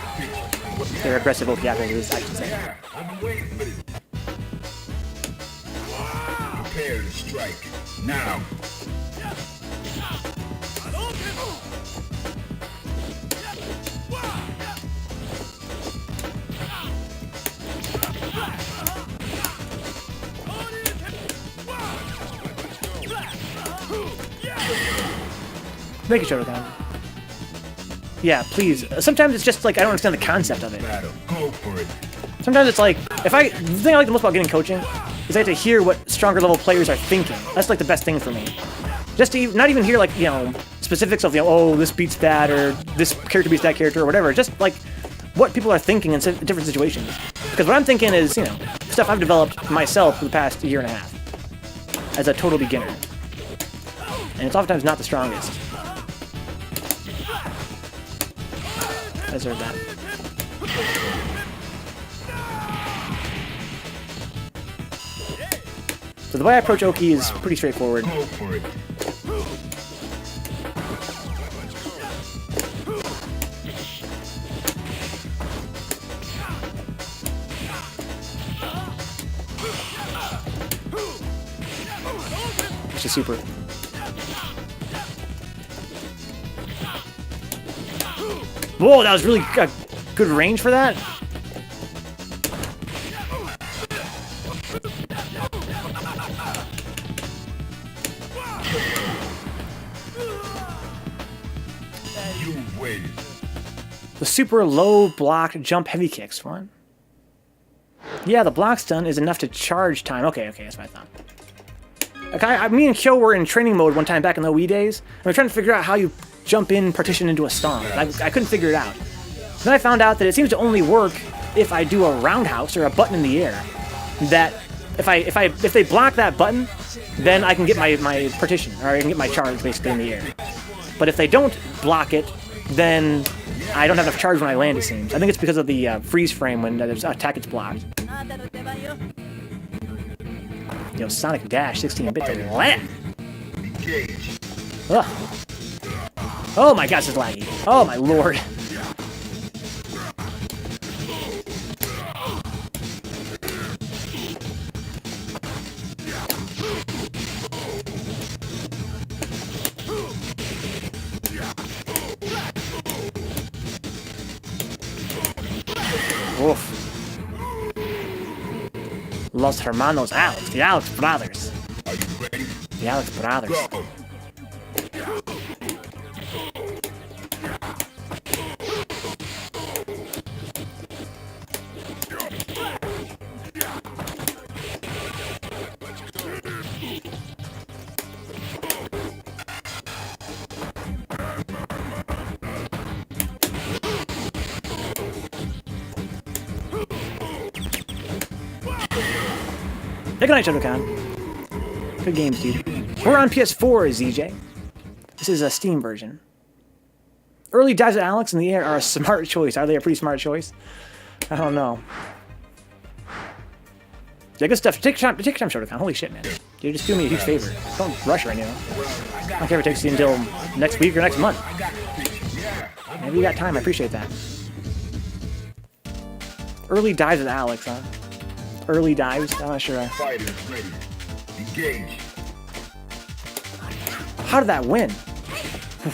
Their aggressive Oki options, I should say. Prepare to strike now. Make it Shodokan. Yeah, please. Sometimes it's just like I don't understand the concept of it. Go for it. Sometimes it's like the thing I like the most about getting coaching is I have to hear what stronger level players are thinking. That's like the best thing for me. Just to not even hear like, you know, specifics of, you know, oh, this beats that, or this character beats that character, or whatever. Just like what people are thinking in different situations. Because what I'm thinking is, you know, stuff I've developed myself for the past year and a half as a total beginner. And it's oftentimes not the strongest. I deserve that. So the way I approach Oki is pretty straightforward. Go for it. It's just super. Whoa, that was really good range for that. You waited. The super low block jump heavy kicks one. Yeah, the block stun is enough to charge time. Okay, that's what I thought. Okay, me and Kyo were in training mode one time back in the Wii days, and we were trying to figure out how you jump in partition into a stomp. I couldn't figure it out. Then I found out that it seems to only work if I do a roundhouse or a button in the air. That if they block that button, then I can get my partition, or I can get my charge basically in the air. But if they don't block it, then I don't have enough charge when I land, it seems. I think it's because of the freeze frame when the attack gets blocked. Yo, Sonic Dash 16-bit to land. Ugh. Oh my gosh, this is laggy. Oh my lord. Oof. Los Hermanos Alex, the Alex brothers. Are you ready? The Alex brothers. Go. Good night, Shodokan. Good games, dude. We're on PS4, ZJ. This is a Steam version. Early dives at Alex in the air are a smart choice. Are they a pretty smart choice? I don't know. Yeah, good stuff. Take your time, Shodokan. Holy shit, man. You're just doing me a huge favor. Don't rush right now. I don't care if it takes you until next week or next month. Maybe you got time. I appreciate that. Early dives at Alex, huh? Early dives? I'm not sure. Fighters ready. Engage. How did that win? I'm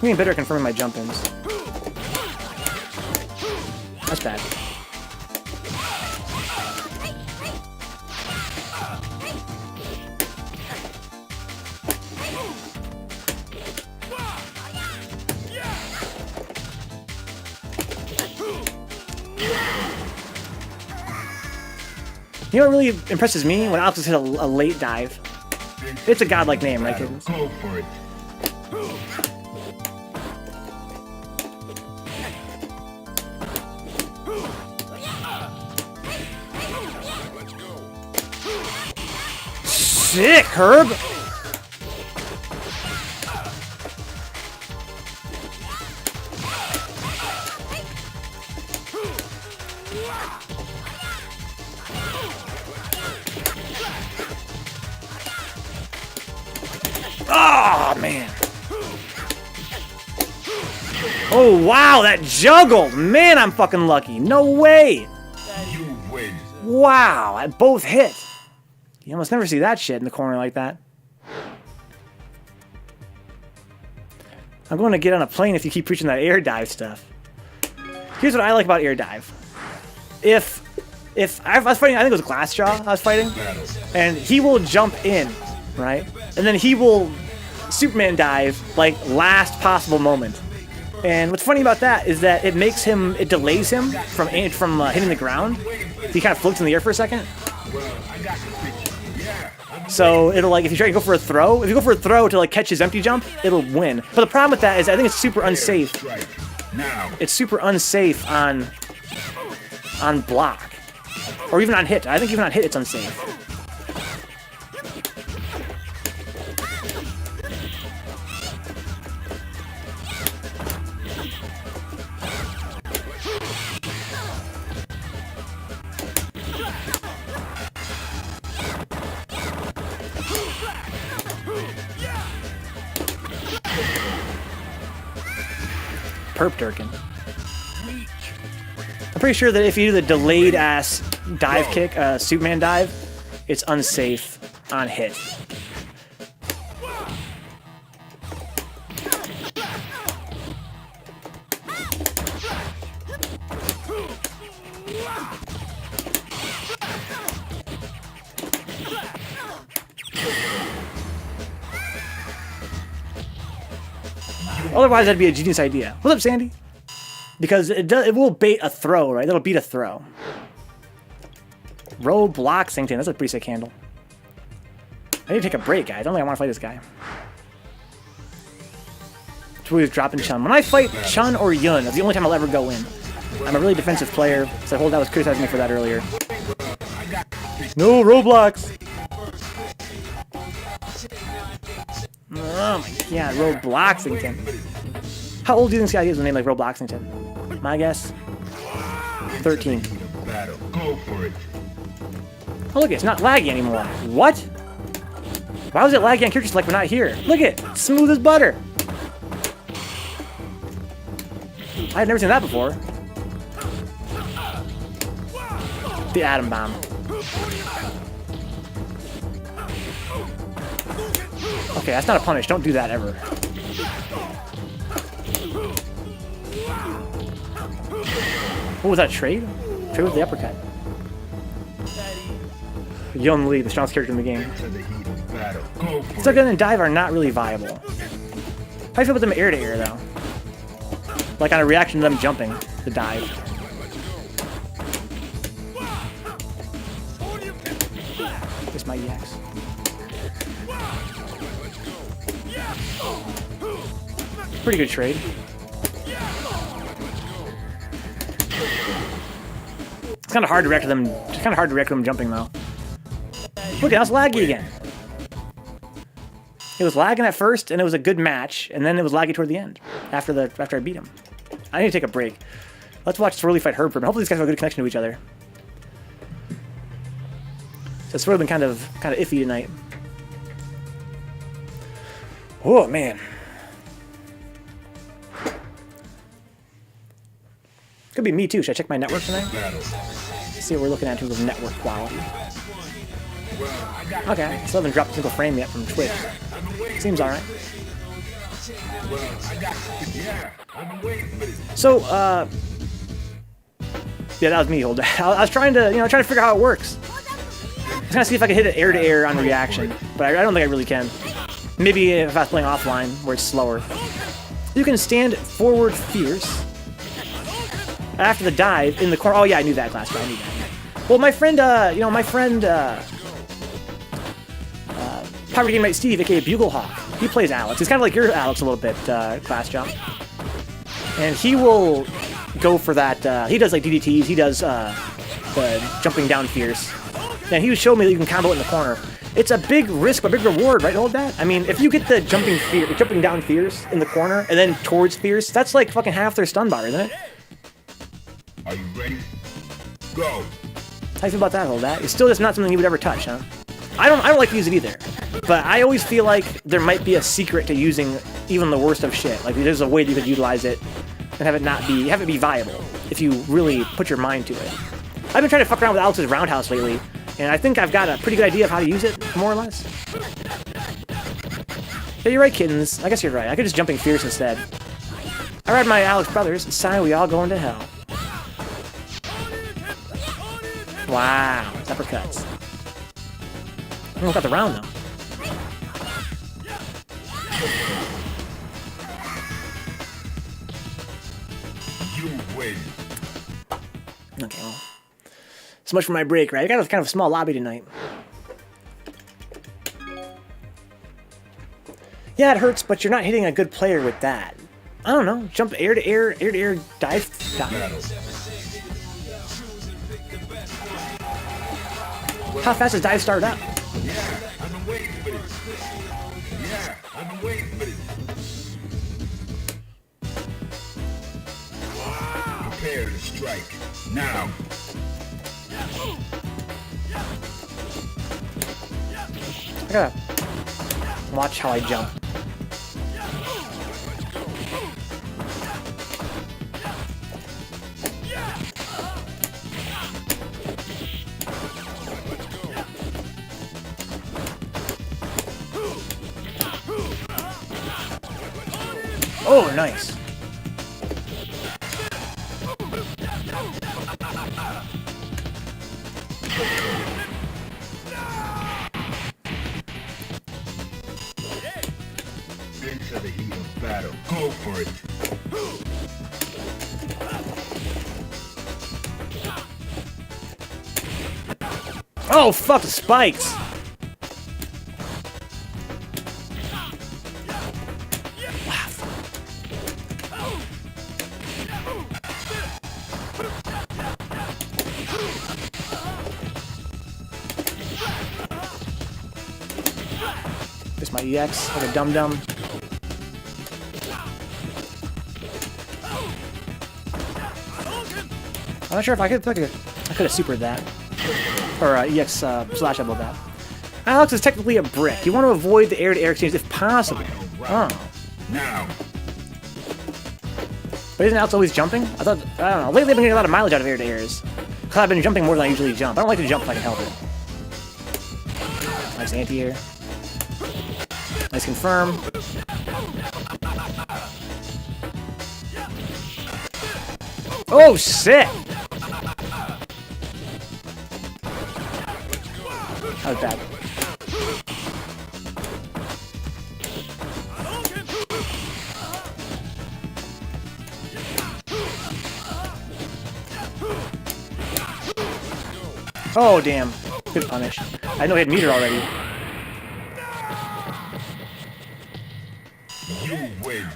getting better at confirming my jump-ins. That's bad. You know what really impresses me? When Alex hit a late dive. It's a godlike name, right, kids? Go for it. Sick, Herb! Oh, man. Oh, wow, that juggled. Man, I'm fucking lucky. No way. You win. Wow, I both hit. You almost never see that shit in the corner like that. I'm going to get on a plane if you keep preaching that air dive stuff. Here's what I like about air dive. If I was fighting, I think it was Glassjaw I was fighting, and he will jump in, right? And then he will Superman dive, like, last possible moment. And what's funny about that is that it makes him, it delays him from hitting the ground. He kind of floats in the air for a second. So it'll, like, if you try to go for a throw, if you go for a throw to, like, catch his empty jump, it'll win. But the problem with that is I think it's super unsafe. It's super unsafe on block. Or even on hit. I think even on hit it's unsafe. Herbderken. I'm pretty sure that if you do the delayed ass dive kick, Superman dive, it's unsafe on hit. Otherwise, that'd be a genius idea. What's up, Sandy? Because it will bait a throw, right? It'll beat a throw. Roadblocksington. That's a pretty sick handle. I need to take a break, guys. I don't think I want to fight this guy. He's dropping Chun. When I fight Chun or Yun, that's the only time I'll ever go in. I'm a really defensive player, so Holdout was criticizing me for that earlier. No Roblox! Oh my god, Robloxington. How old do you think this guy is with a name like Robloxington? My guess? 13. Go for it. Oh look, it's not laggy anymore. What? Why was it laggy on characters like we're not here? Look at it! Smooth as butter! I had never seen that before. The atom bomb. Okay, that's not a punish. Don't do that ever. What was that, trade? Trade with the uppercut. Chun-li, the strongest character in the game. Shodokan and dive are not really viable. How do you feel about them air to air though? Like on a reaction to them jumping, the dive. This my EX. Pretty good trade. It's kind of hard to react to them. It's kind of hard to react to them jumping though. Look, now it's laggy again. It was lagging at first, and it was a good match, and then it was laggy toward the end after I beat him. I need to take a break. Let's watch Swirly fight herbderken. Hopefully these guys have a good connection to each other. So Swirly been kind of iffy tonight. Oh man. Could be me too. Should I check my network tonight? See what we're looking at in terms of network quality. Okay, still haven't dropped a single frame yet from Twitch. Seems alright. So, yeah, that was me, hold I was trying to, trying to figure out how it works. I was trying to see if I could hit it air to air on reaction, but I don't think I really can. Maybe if I was playing offline, where it's slower. You can stand forward fierce after the dive in the corner. Oh yeah, I knew that class, but I knew that. Well, my friend, Poverty Game Night Steve, aka Buglehawk, he plays Alex. He's kind of like your Alex a little bit, class jump. And he will go for that, he does like DDTs, he does the jumping down fierce. And he was showing me that you can combo it in the corner. It's a big risk, but big reward, right? Hold that? I mean, if you get the jumping down fierce in the corner, and then towards fierce, that's like fucking half their stun bar, isn't it? Are you ready? Go! How do you feel about that, hold that? It's still just not something you would ever touch, huh? I don't like to use it either. But I always feel like there might be a secret to using even the worst of shit. Like there's a way that you could utilize it and have it be viable if you really put your mind to it. I've been trying to fuck around with Alex's roundhouse lately, and I think I've got a pretty good idea of how to use it, more or less. Yeah, you're right, kittens. I guess you're right. I could just jumping fierce instead. I ride my Alex brothers, and sigh, we all going to hell. Wow, uppercuts. I don't got the round though. You win. Okay, well. So much for my break, right? I got a kind of small lobby tonight. Yeah, it hurts, but you're not hitting a good player with that. I don't know. Jump air to air, dive. How fast does dive start up? Yeah, I've been waiting for this. Yeah, I've been waiting for this. Prepare to strike. Now. I gotta watch how I jump. Oh, nice. Into the heat of battle. Go for it. Oh, fuck the spikes. This my EX, like a dum-dum. I'm not sure if I could have supered that. Or EX slash elbow that. Alex is technically a brick. You want to avoid the air-to-air exchange if possible. Oh. Now. But isn't Alex always jumping? I don't know. Lately I've been getting a lot of mileage out of air-to-airs. Because I've been jumping more than I usually jump. I don't like to jump if I can help it. Nice anti-air. Let's confirm. Oh, sick! That was bad. Oh, damn. Good punish. I know he had meter already. You win.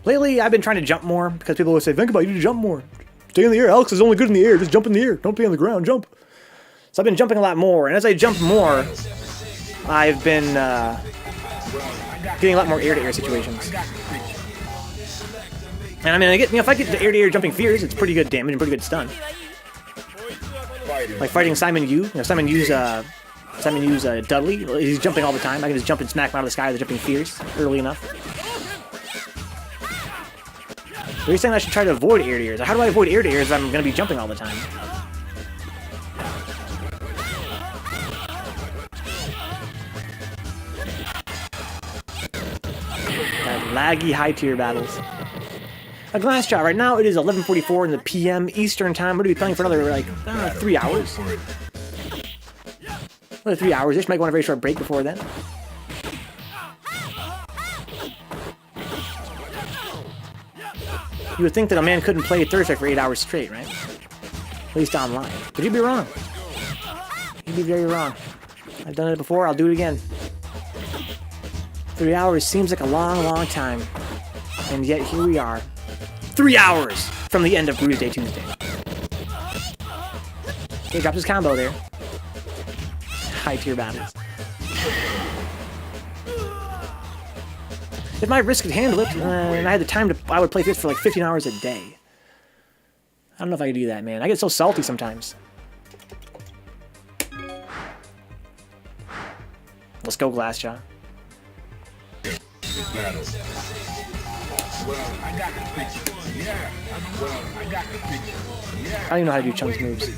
Lately, I've been trying to jump more because people always say, Vencabot, you need to jump more. Stay in the air. Alex is only good in the air. Just jump in the air. Don't be on the ground. Jump. So I've been jumping a lot more. And as I jump more, I've been getting a lot more air-to-air situations. And I mean, I get, if I get the air-to-air jumping fears, it's pretty good damage and pretty good stun. Like fighting Simon Yu. Simon Yu's Dudley. He's jumping all the time. I can just jump and smack him out of the sky with the jumping fears early enough. Are you saying I should try to avoid air-to-airs? How do I avoid air-to-airs if I'm going to be jumping all the time? Laggy high-tier battles. A glass shot. Right now it is 11:44 in the PM Eastern time. We're going to be playing for another, like, 3 hours. Another 3 hours-ish. Might go on a very short break before then. You would think that a man couldn't play Third Strike for 8 hours straight, right? At least online. But you'd be wrong. You'd be very wrong. I've done it before, I'll do it again. 3 hours seems like a long, long time. And yet here we are. 3 hours from the end of Bruise Day Tuesday. Okay, drops his combo there. High tier battles. If my wrist could handle it, and I had the time to, I would play this for like 15 hours a day. I don't know if I could do that, man. I get so salty sometimes. Let's go, Glassjaw. I don't even know how to do Chun's moves.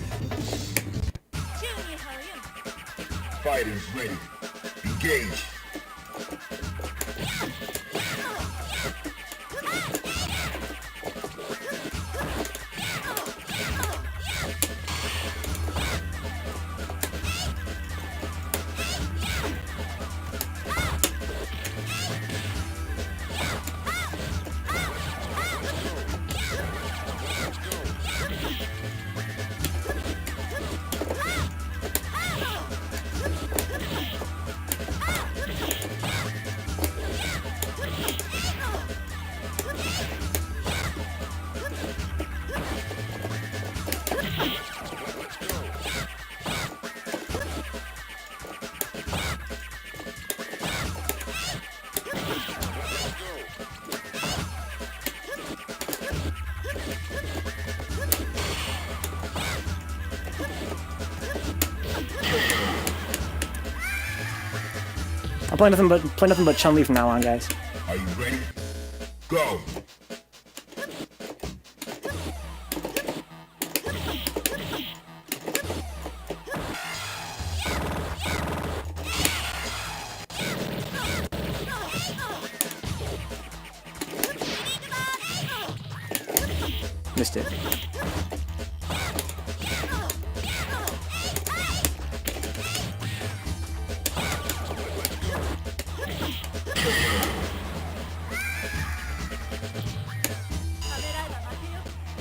Fighters ready. Engage. I'll play nothing but Chun-Li from now on, guys. Are you ready? Go. Missed it.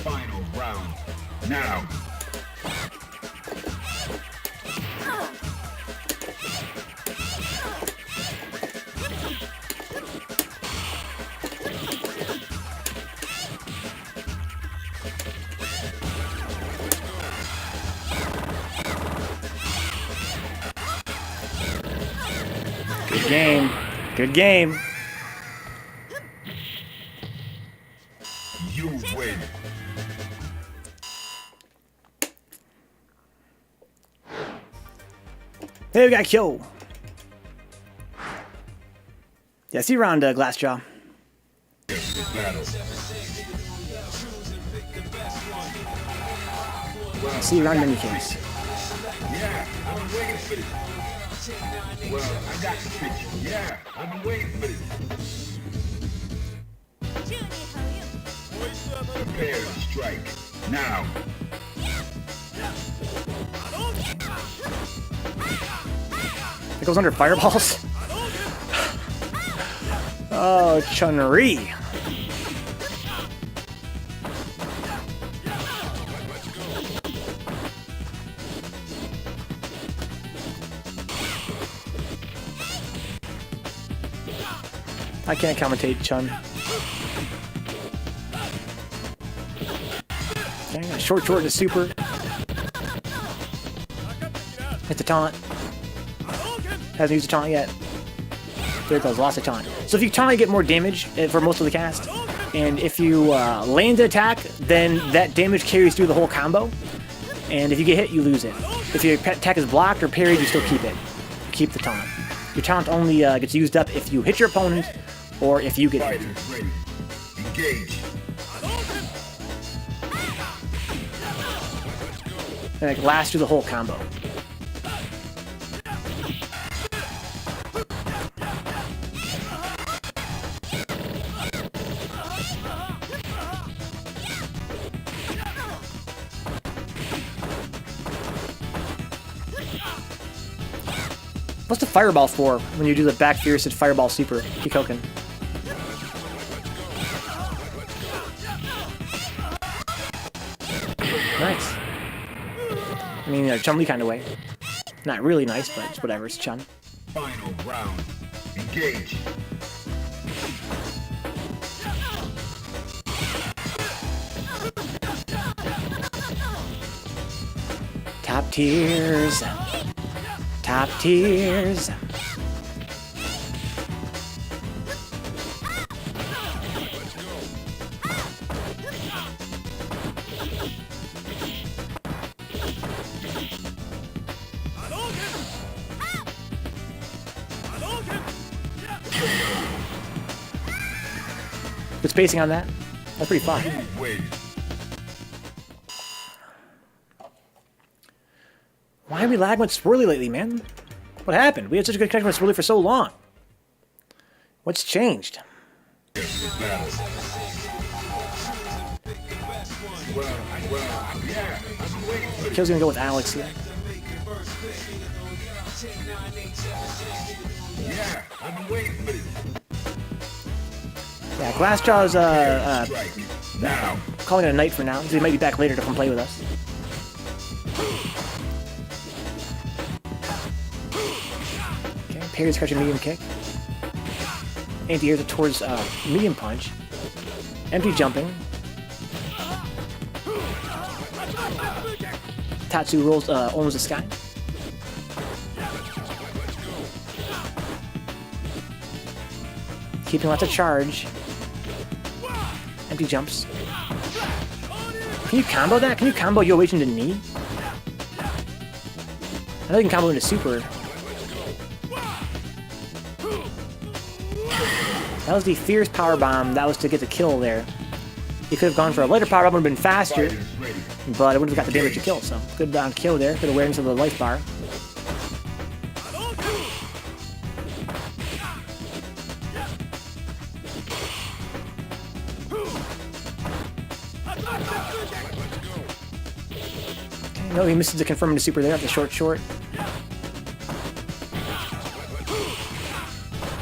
Final round. Now. Good game. Good game. You win. Hey, we got Kyo. Yeah, see you around, Glassjaw. Battle. See you around in any case. Yeah, I've been waiting for this. Well, I got the picture. Yeah, I've been waiting for this. Prepare to strike. Now. It goes under fireballs. Oh, Chun-li. I can't commentate Chun. Okay, short into super. Hit the taunt. Hasn't used a taunt yet. There it goes, lost a taunt. So if you taunt, you get more damage for most of the cast. And if you land an attack, then that damage carries through the whole combo. And if you get hit, you lose it. If your attack is blocked or parried, you still keep it. You keep the taunt. Your taunt only gets used up if you hit your opponent or if you get hit. Engage. And it lasts through the whole combo. What's the fireball for when you do the back fierced fireball super, Shodokan? Nice. I mean, Chun-li kind of way. Not really nice, but it's whatever, it's Chun. Final round. Engage. Top tiers. Top tiers. Good spacing on that. That's pretty fun. Why are we lagging with Swirly lately, man? What happened? We had such a good connection with Swirly for so long. What's changed? Kill's gonna go with Alex here. Yeah, Glassjaw's calling it a night for now, because he might be back later to come play with us. Okay, parries catching medium kick. Anti-airs towards medium punch. Empty jumping. Tatsu rolls owns the sky. Keeping lots of charge. Empty jumps. Can you combo that? Can you combo Yoichi into knee? I know you can combo into super. That was the fierce power bomb. That was to get the kill there. He could have gone for a lighter power bomb, would have been faster, but it would have got the damage to kill. So good on kill there. Good awareness of the life bar. No, he misses the confirming to super there at the short.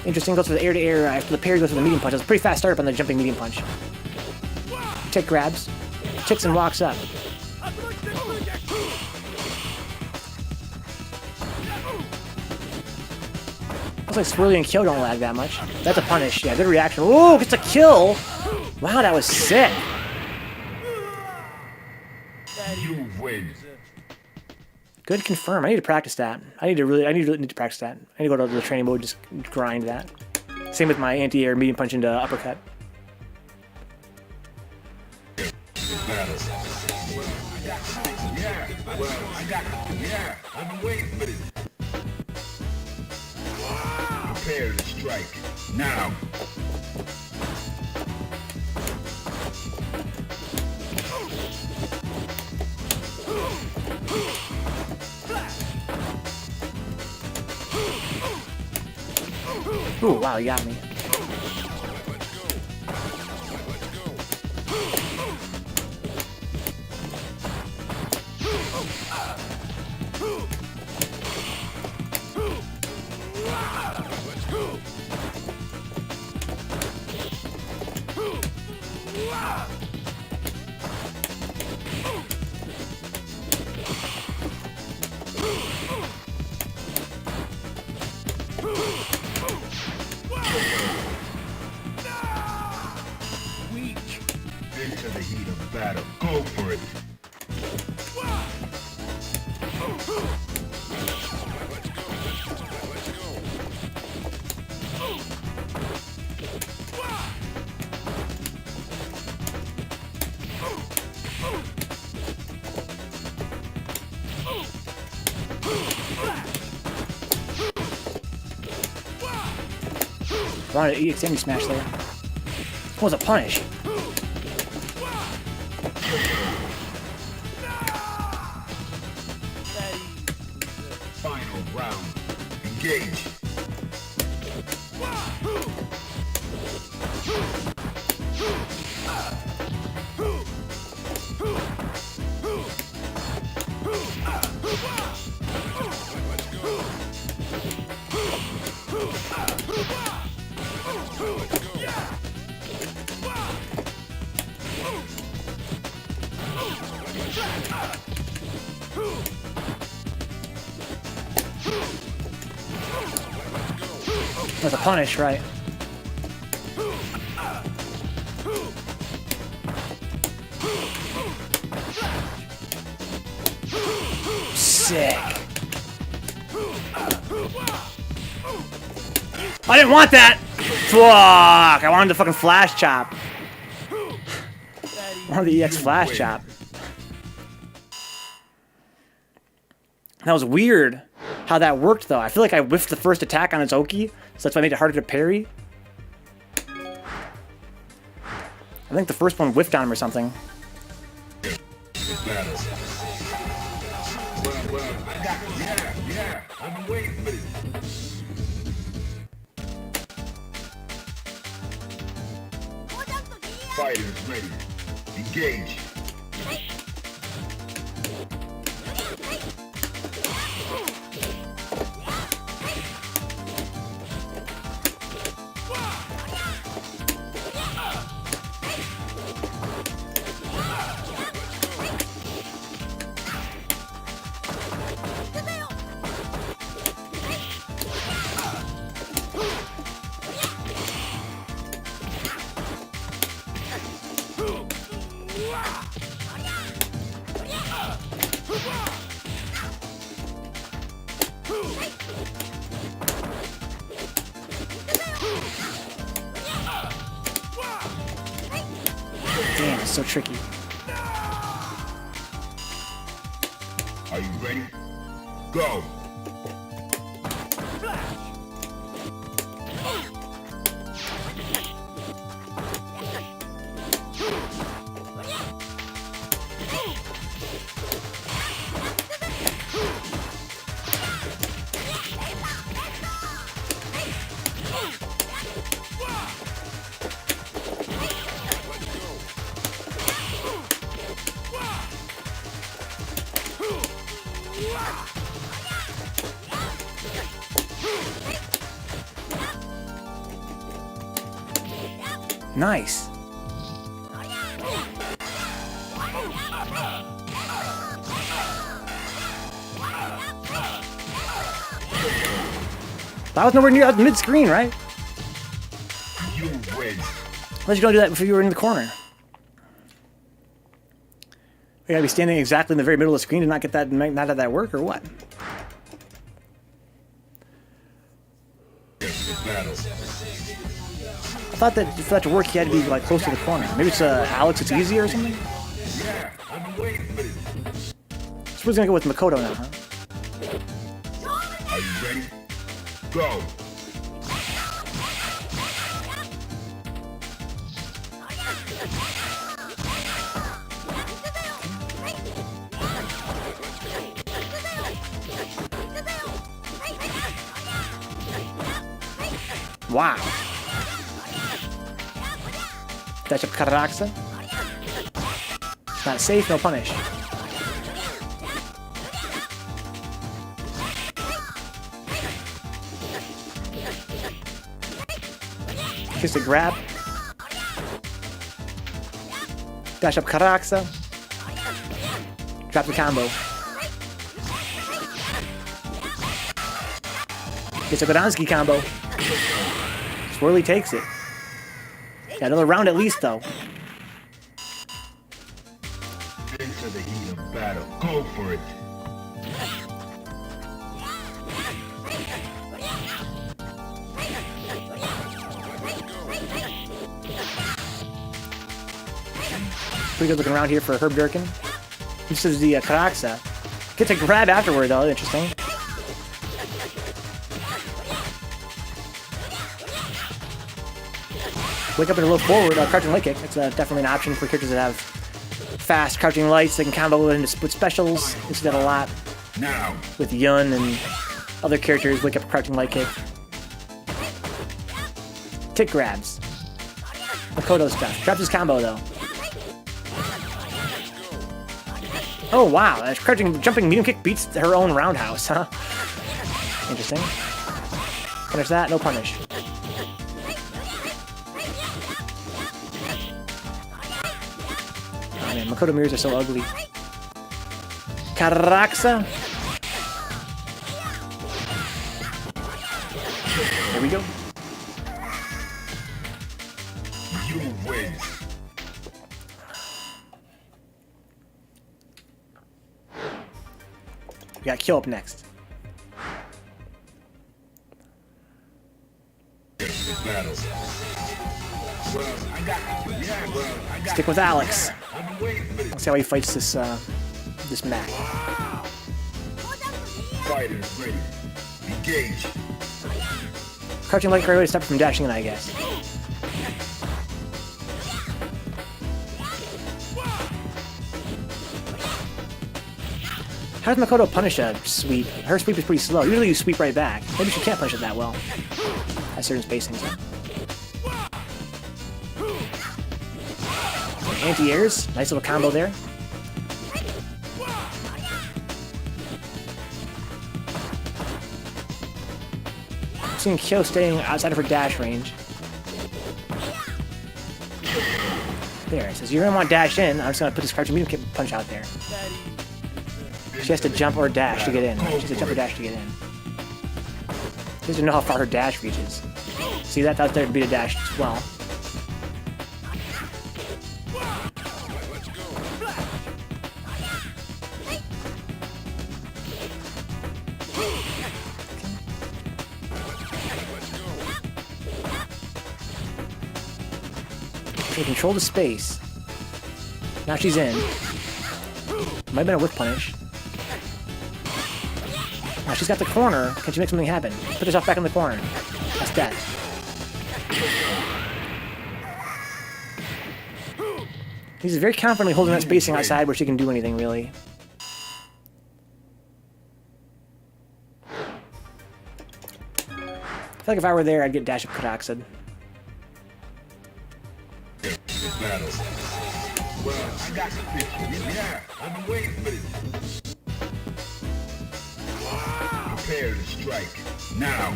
Interesting, goes for the air-to-air after the parry goes for the medium punch. It's a pretty fast start up on the jumping medium punch. Tick grabs, ticks and walks up. Looks like Swirly and Kyo don't lag that much. That's a punish. Yeah, good reaction. Ooh, gets a kill! Wow, that was sick. You win. Good confirm. I need to practice that. I need to practice that. I need to go to the training mode, just grind that. Same with my anti-air medium punch into uppercut. I've been waiting for this. Prepare to strike. Now. Ooh, wow, you got me. Into the heat of battle. Go for it. Wanted to extend smash there. What was a punish? Final round. Engage. That's a punish, right? Sick. I didn't want that! Fuck! I wanted the fucking flash chop. I wanted the EX flash chop. That was weird how that worked, though. I feel like I whiffed the first attack on its Oki, so that's why I made it harder to parry. I think the first one whiffed on him or something. Battle. Well, I got it. Yeah. I've been waiting for this. Fighters ready. Engage. Damn, it's so tricky. Are you ready? Go. Nice. That was nowhere near mid-screen, right? You win. Unless you don't do that before you were in the corner. You gotta be standing exactly in the very middle of the screen to not get that, not have that work, or what? Battle. I thought that for that to work, you had to be like close to the corner. Maybe it's Alex, it's easier or something? Yeah, I've been waiting for this. So we're gonna go with Makoto now, huh? Are you ready? Go. Wow. Dash up Karaksa. It's not safe, no punish. Kiss the grab. Dash up Karaksa. Drop the combo. Gets a Godansky combo. Swirly takes it. Got another round at least, though. Into the heat of battle. Go for it. Pretty good looking around here for herbderken. This is the Karaksa. Gets a grab afterward, though. Interesting. Wake up in a low forward, crouching light kick. It's definitely an option for characters that have fast crouching lights. They can combo it into split specials. You see that a lot Now. with Yun and other characters. Wake up crouching light kick. Tick grabs. Makoto stuff. Traps his combo, though. Oh, wow. That crouching, jumping medium kick beats her own roundhouse, huh? Interesting. Punish that, no punish. Oh, man, Makoto mirrors are so ugly. Karaksa. There we go. You win. We got Kill up next. Battle. Well, I got Stick with Alex. I've been waiting for Let's see how he fights this this Mac. Fighters ready. Engage. Crouching light right way to stop from dashing in, I guess. How does Makoto punish a sweep? Her sweep is pretty slow. Usually you sweep right back. Maybe she can't punish it that well. At certain spacings. Anti-airs. Nice little combo there. Seeing Kyo staying outside of her dash range. There, it says, you're going to want dash in. I'm just going to put this crouching medium kick punch out there. She has to jump or dash to get in. She has to jump or dash to get in. She doesn't know how far her dash reaches. See that? That's there to beat a dash as well. So control the space. Now she's in. Might have been a whip punish. Now she's got the corner. Can she make something happen? Put herself back in the corner. That's death. He's very confidently holding that spacing outside where she can do anything, really. I feel like if I were there, I'd get dash up Karaksa. Battle. Well, I got the picture. Yeah, I've been waiting for this. Prepare to strike. Now.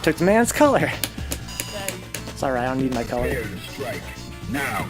Took the man's color. It's alright, I don't need my color. Prepare to strike. Now.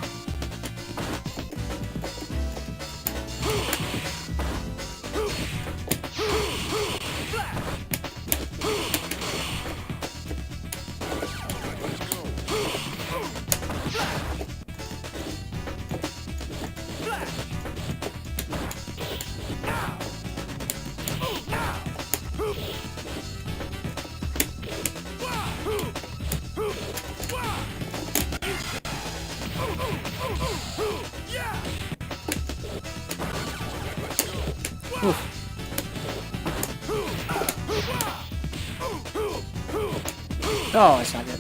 Oh, that's not good.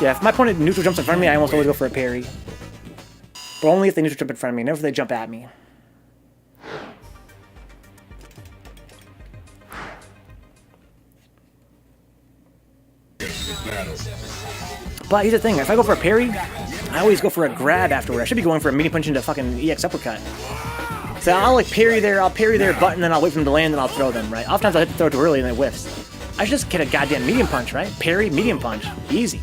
Yeah, if my opponent neutral jumps in front of me, I almost always go for a parry. But only if they neutral jump in front of me, never if they jump at me. But here's the thing, if I go for a parry, I always go for a grab afterward. I should be going for a medium punch into fucking EX uppercut. So I'll like parry their button, then I'll wait for them to land, and I'll throw them, right? Oftentimes I hit the throw too early and it whiffs. I should just get a goddamn medium punch, right? Parry, medium punch. Easy.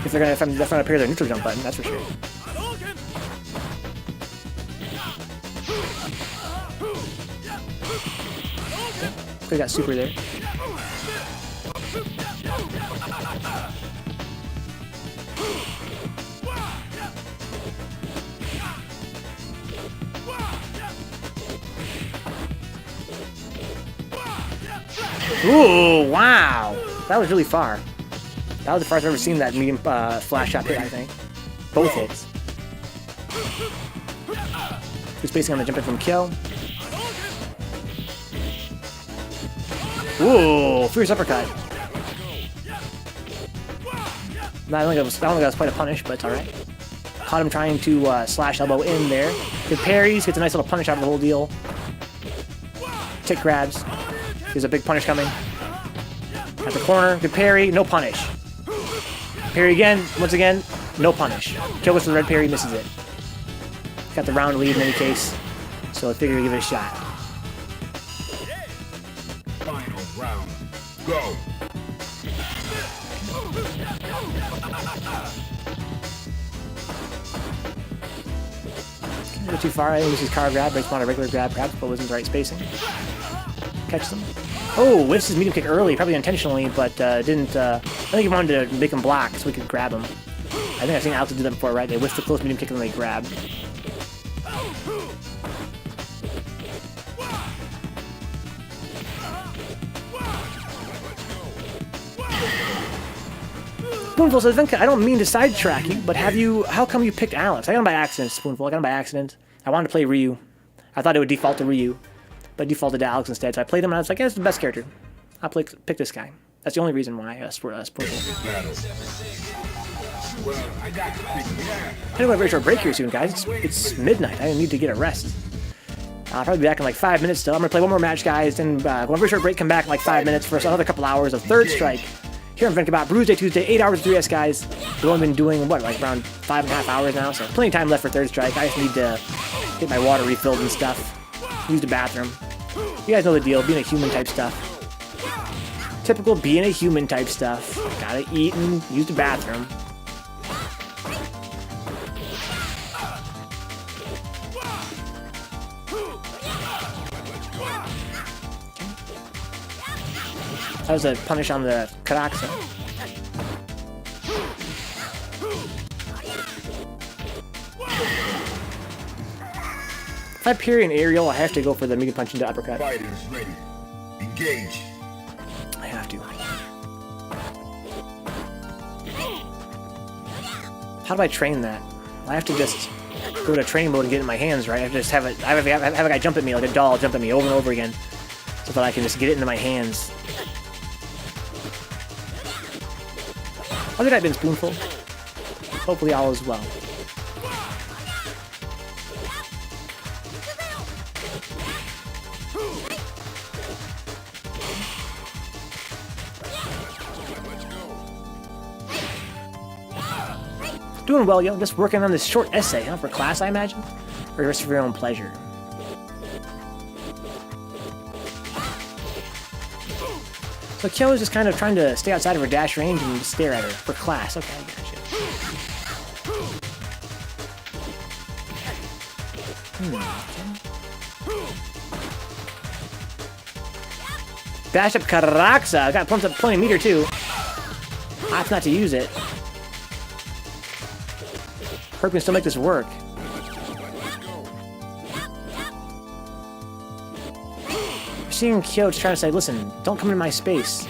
If I'm definitely gonna parry their neutral jump button, that's for sure. They got super there. Ooh, wow! That was really far. That was the farthest I've ever seen that medium flash shot hit, I think. Both hits. Just basing on the jump in from Kyo. Ooh, fierce uppercut. I don't think that was quite a punish, but it's alright. Caught him trying to slash elbow in there. Good parries, gets a nice little punish out of the whole deal. Tick grabs. There's a big punish coming. At the corner, good parry, no punish. Parry again, once again, no punish. Kill goes for the red parry, misses it. Got the round lead in any case, so I figured I'd give it a shot. Final round. Go. Can't go too far. I think this is car grab, but it's not a regular grab, perhaps, but wasn't the right spacing. Catch them. Oh, whiffs his medium kick early, probably intentionally, but didn't. I think he wanted to make him block so we could grab him. I think I've seen Alex do that before, right? They whiff the close medium kick and then they grab. Spoonful says, Venca, I don't mean to sidetrack you, but how come you picked Alex? I got him by accident, Spoonful. I got him by accident. I wanted to play Ryu. I thought it would default to Ryu, but defaulted to Alex instead. So I played him and I was like, yeah, this is the best character. I'll pick this guy. That's the only reason why Spoonful. Well, I got to pick you. I'm gonna go very short break here soon, guys. It's midnight. I need to get a rest. I'll probably be back in like 5 minutes still. I'm gonna play one more match, guys, then go on a very short break, come back in like 5 minutes for another couple hours of Third Strike. Here on Vencabot, Bruise Tuesday, 8 hours of 3S, guys. We've only been doing, what, like around 5.5 hours now, so plenty of time left for Third Strike. I just need to get my water refilled and stuff. Use the bathroom. You guys know the deal, being a human type stuff. Typical being a human type stuff. Gotta eat and use the bathroom. That was a punish on the Karaksa. If I parry an aerial, I have to go for the medium punch into uppercut. Fighters ready. Engage. I have to. How do I train that? I have to just go to training mode and get it in my hands, right? I have to just have a guy jump at me like a doll, jump at me over and over again, so that I can just get it into my hands. How good I've been, Spoonful. Hopefully all is well. Doing well, yo. Just working on this short essay, huh? For class, I imagine? Or just for your own pleasure? So Kyo is just kind of trying to stay outside of her dash range and just stare at her for class. Okay, I gotcha. Dash up Karaksa. I got pumped up plenty of meter too. Opts not to use it. Hope we can still make this work. Seeing Kyo just trying to say, listen, don't come into my space.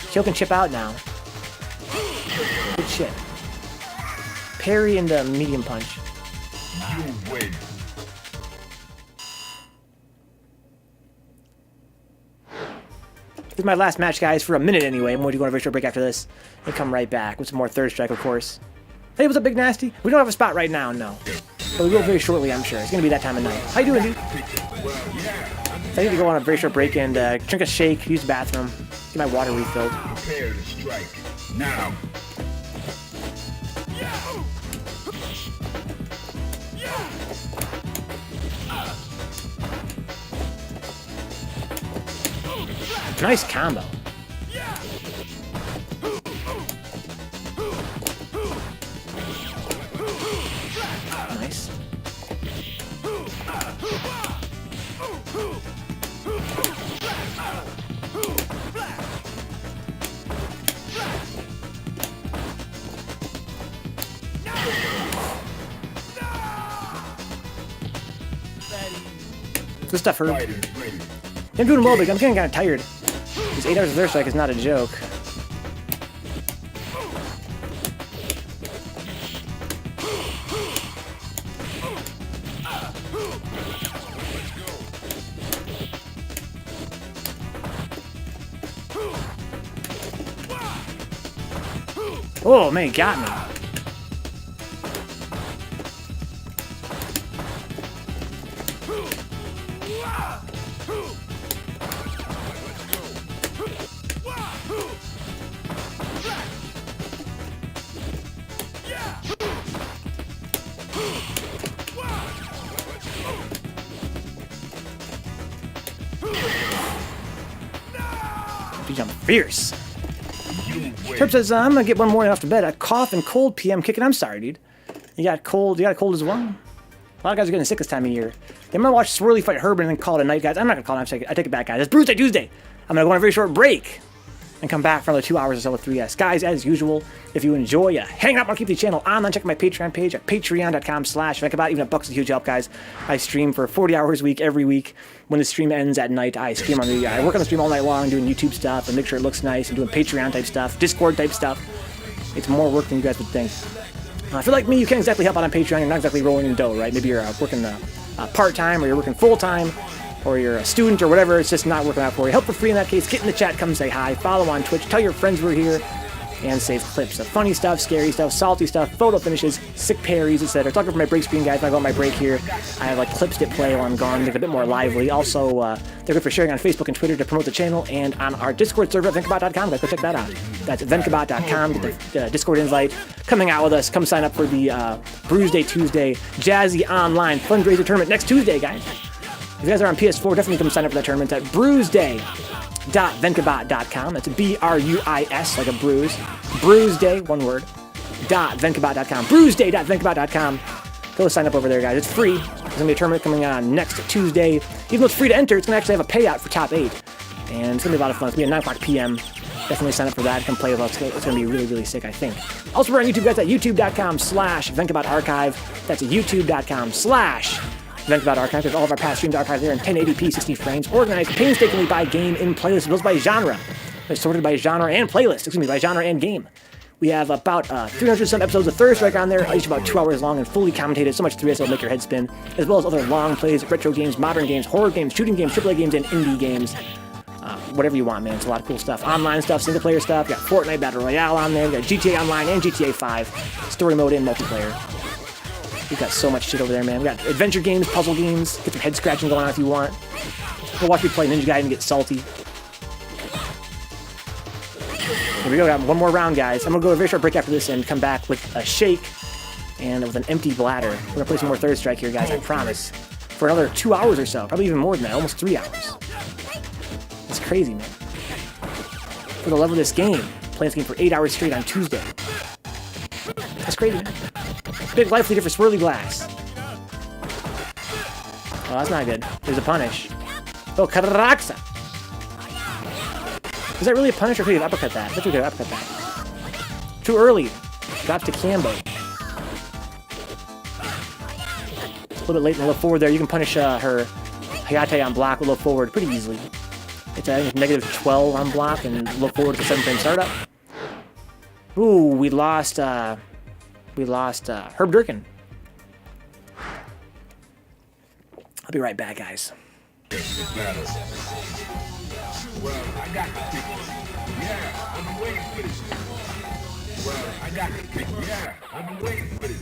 Kyo can chip out now. Good shit. Parry into medium punch. You win. This is my last match, guys, for a minute anyway. I'm going to go on a very short break after this and come right back with some more third strike, of course. Hey, what's up, Big Nasty? We don't have a spot right now, no. But we will very shortly, I'm sure. It's going to be that time of night. How you doing, dude? I need to go on a very short break and drink a shake, use the bathroom, get my water refilled. Prepare to strike. Now. Nice combo. Nice. Good stuff, Herb. I'm doing well, but I'm getting kind of tired. These 8 hours of third strike is not a joke. Oh man, he got me. I'm fierce. Herb says, I'm gonna get one morning off to bed. A cough and cold PM kicking. I'm sorry, dude. You got cold as well? A lot of guys are getting sick this time of year. I'm gonna watch Swirly fight Herb and then call it a night, guys. I'm not gonna call it. I take it back, guys. It's Bruce Day Tuesday. I'm gonna go on a very short break and come back for another 2 hours or so with 3S. Guys, as usual, if you enjoy hanging out, I'll keep the channel on. Check my Patreon page at patreon.com/Vencabot. Even $1 is a huge help, guys. I stream for 40 hours a week, every week. When the stream ends at night, I stream on the. I work on the stream all night long, doing YouTube stuff and make sure it looks nice, and doing Patreon type stuff, Discord type stuff. It's more work than you guys would think. If you're like me, you can't exactly help out on Patreon. You're not exactly rolling in dough, right? Maybe you're working part-time, or you're working full-time, or you're a student, or whatever. It's just not working out for you. Help for free in that case. Get in the chat, come say hi, follow on Twitch, tell your friends we're here, and save clips of funny stuff, scary stuff, salty stuff, photo finishes, sick parries, etc. Talking for my break screen, guys. When I go on my break here, I have like clips that play while I'm gone, make it a bit more lively. Also, they're good for sharing on Facebook and Twitter to promote the channel, and on our Discord server at Vencabot.com. Guys, go check that out. That's Vencabot.com. Get the Discord invite. Coming out with us. Come sign up for the Bruise Day Tuesday Jazzy Online fundraiser tournament next Tuesday, guys. If you guys are on PS4, definitely come sign up for that tournament at bruiseday.vencabot.com. That's BRUIS, like a bruise. Bruiseday, one word. .vencabot.com. Bruiseday.vencabot.com. Go sign up over there, guys. It's free. There's going to be a tournament coming on next Tuesday. Even though it's free to enter, it's going to actually have a payout for top 8. And it's going to be a lot of fun. It's going to be at 9 o'clock p.m. Definitely sign up for that. Come play with us. It's going to be really, really sick, I think. Also, we're on YouTube, guys, at youtube.com/Vencabot Archive. That's at youtube.com/Vencabot Archive. There's all of our past streams archived there in 1080p, 60 frames, organized painstakingly by game in playlists. Those by genre. They're sorted by genre and playlist. Excuse me, by genre and game. We have about 300 some episodes of Third Strike on there, each about 2 hours long and fully commentated. So much 3S it'll make your head spin, as well as other long plays, retro games, modern games, horror games, shooting games, AAA games, and indie games. Whatever you want, man. It's a lot of cool stuff. Online stuff, single player stuff. We got Fortnite Battle Royale on there. We got GTA Online and GTA 5. Story mode and multiplayer. We've got so much shit over there, man. We got adventure games, puzzle games. Get some head scratching going on if you want. Go watch me play Ninja Gaiden and get salty. Here we go. Got one more round, guys. I'm going to go a very short break after this and come back with a shake and with an empty bladder. We're going to play some more Third Strike here, guys, I promise. For another 2 hours or so. Probably even more than that. Almost 3 hours. It's crazy, man. For the love of this game, playing this game for 8 hours straight on Tuesday. That's crazy, man. Big life leader for Swirlyglass. Oh, that's not good. There's a punish. Oh, Karaxa. Is that really a punish, or could you have uppercut that? I bet you could have uppercut that. Too early. Drops to Cambo. A little bit late in the low forward there. You can punish her Hayate on block with low forward pretty easily. It's negative 12 on block and low forward to 7 frame startup. Ooh, we lost We lost herbderken. I'll be right back, guys. This battle. Well, I got the pick. Yeah, I've been waiting for this. Well, I got the pick. Yeah, I've been waiting for this.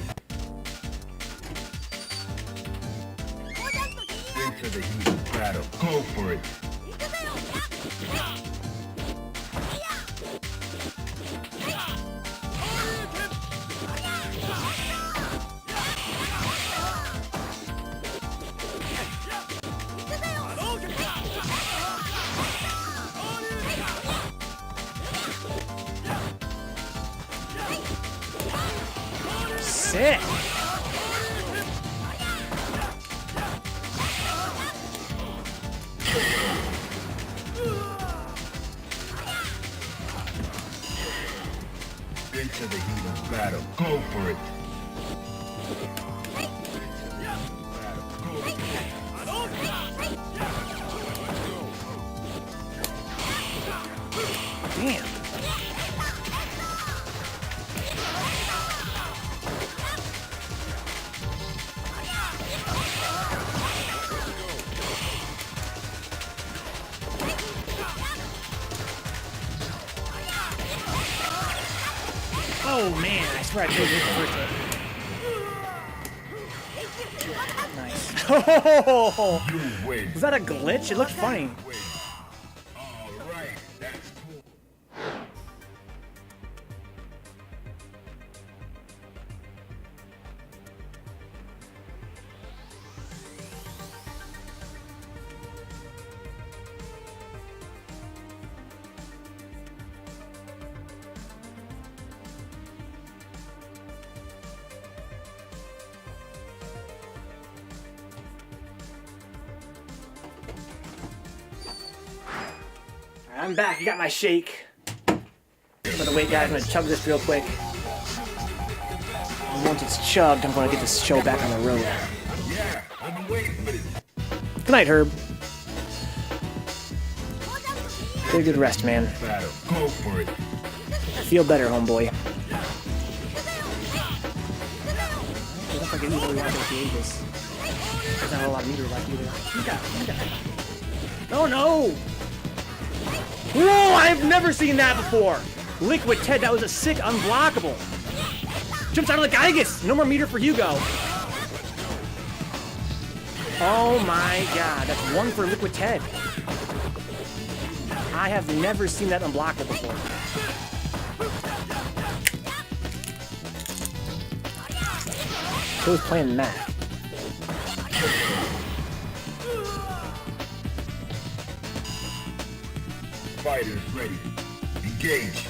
Into the heat of battle. Go for it. Sick. Into the heat of battle. Go for it. Damn. Oh man, I swear I killed you for it. Nice. Oh, You win. was that a glitch? It looked funny. All right, that's cool. I'm back. You got my shake. By the way, guys, I'm gonna chug this real quick. And once it's chugged, I'm gonna get this show back on the road. Yeah, I've been waiting for this. Good night, Herb. Get a good rest, man. Battle. Go for it. Feel better, homeboy. It looks like it really wants to create this. There's not a lot of meter left either. You got it. Oh no! Whoa! I've never seen that before! Liquid Ted, that was a sick unblockable. Jumps out of the Geigus! No more meter for Hugo. Oh my god, that's one for Liquid Ted. I have never seen that unblockable before. So he's playing Mac. Fighters ready. Engage.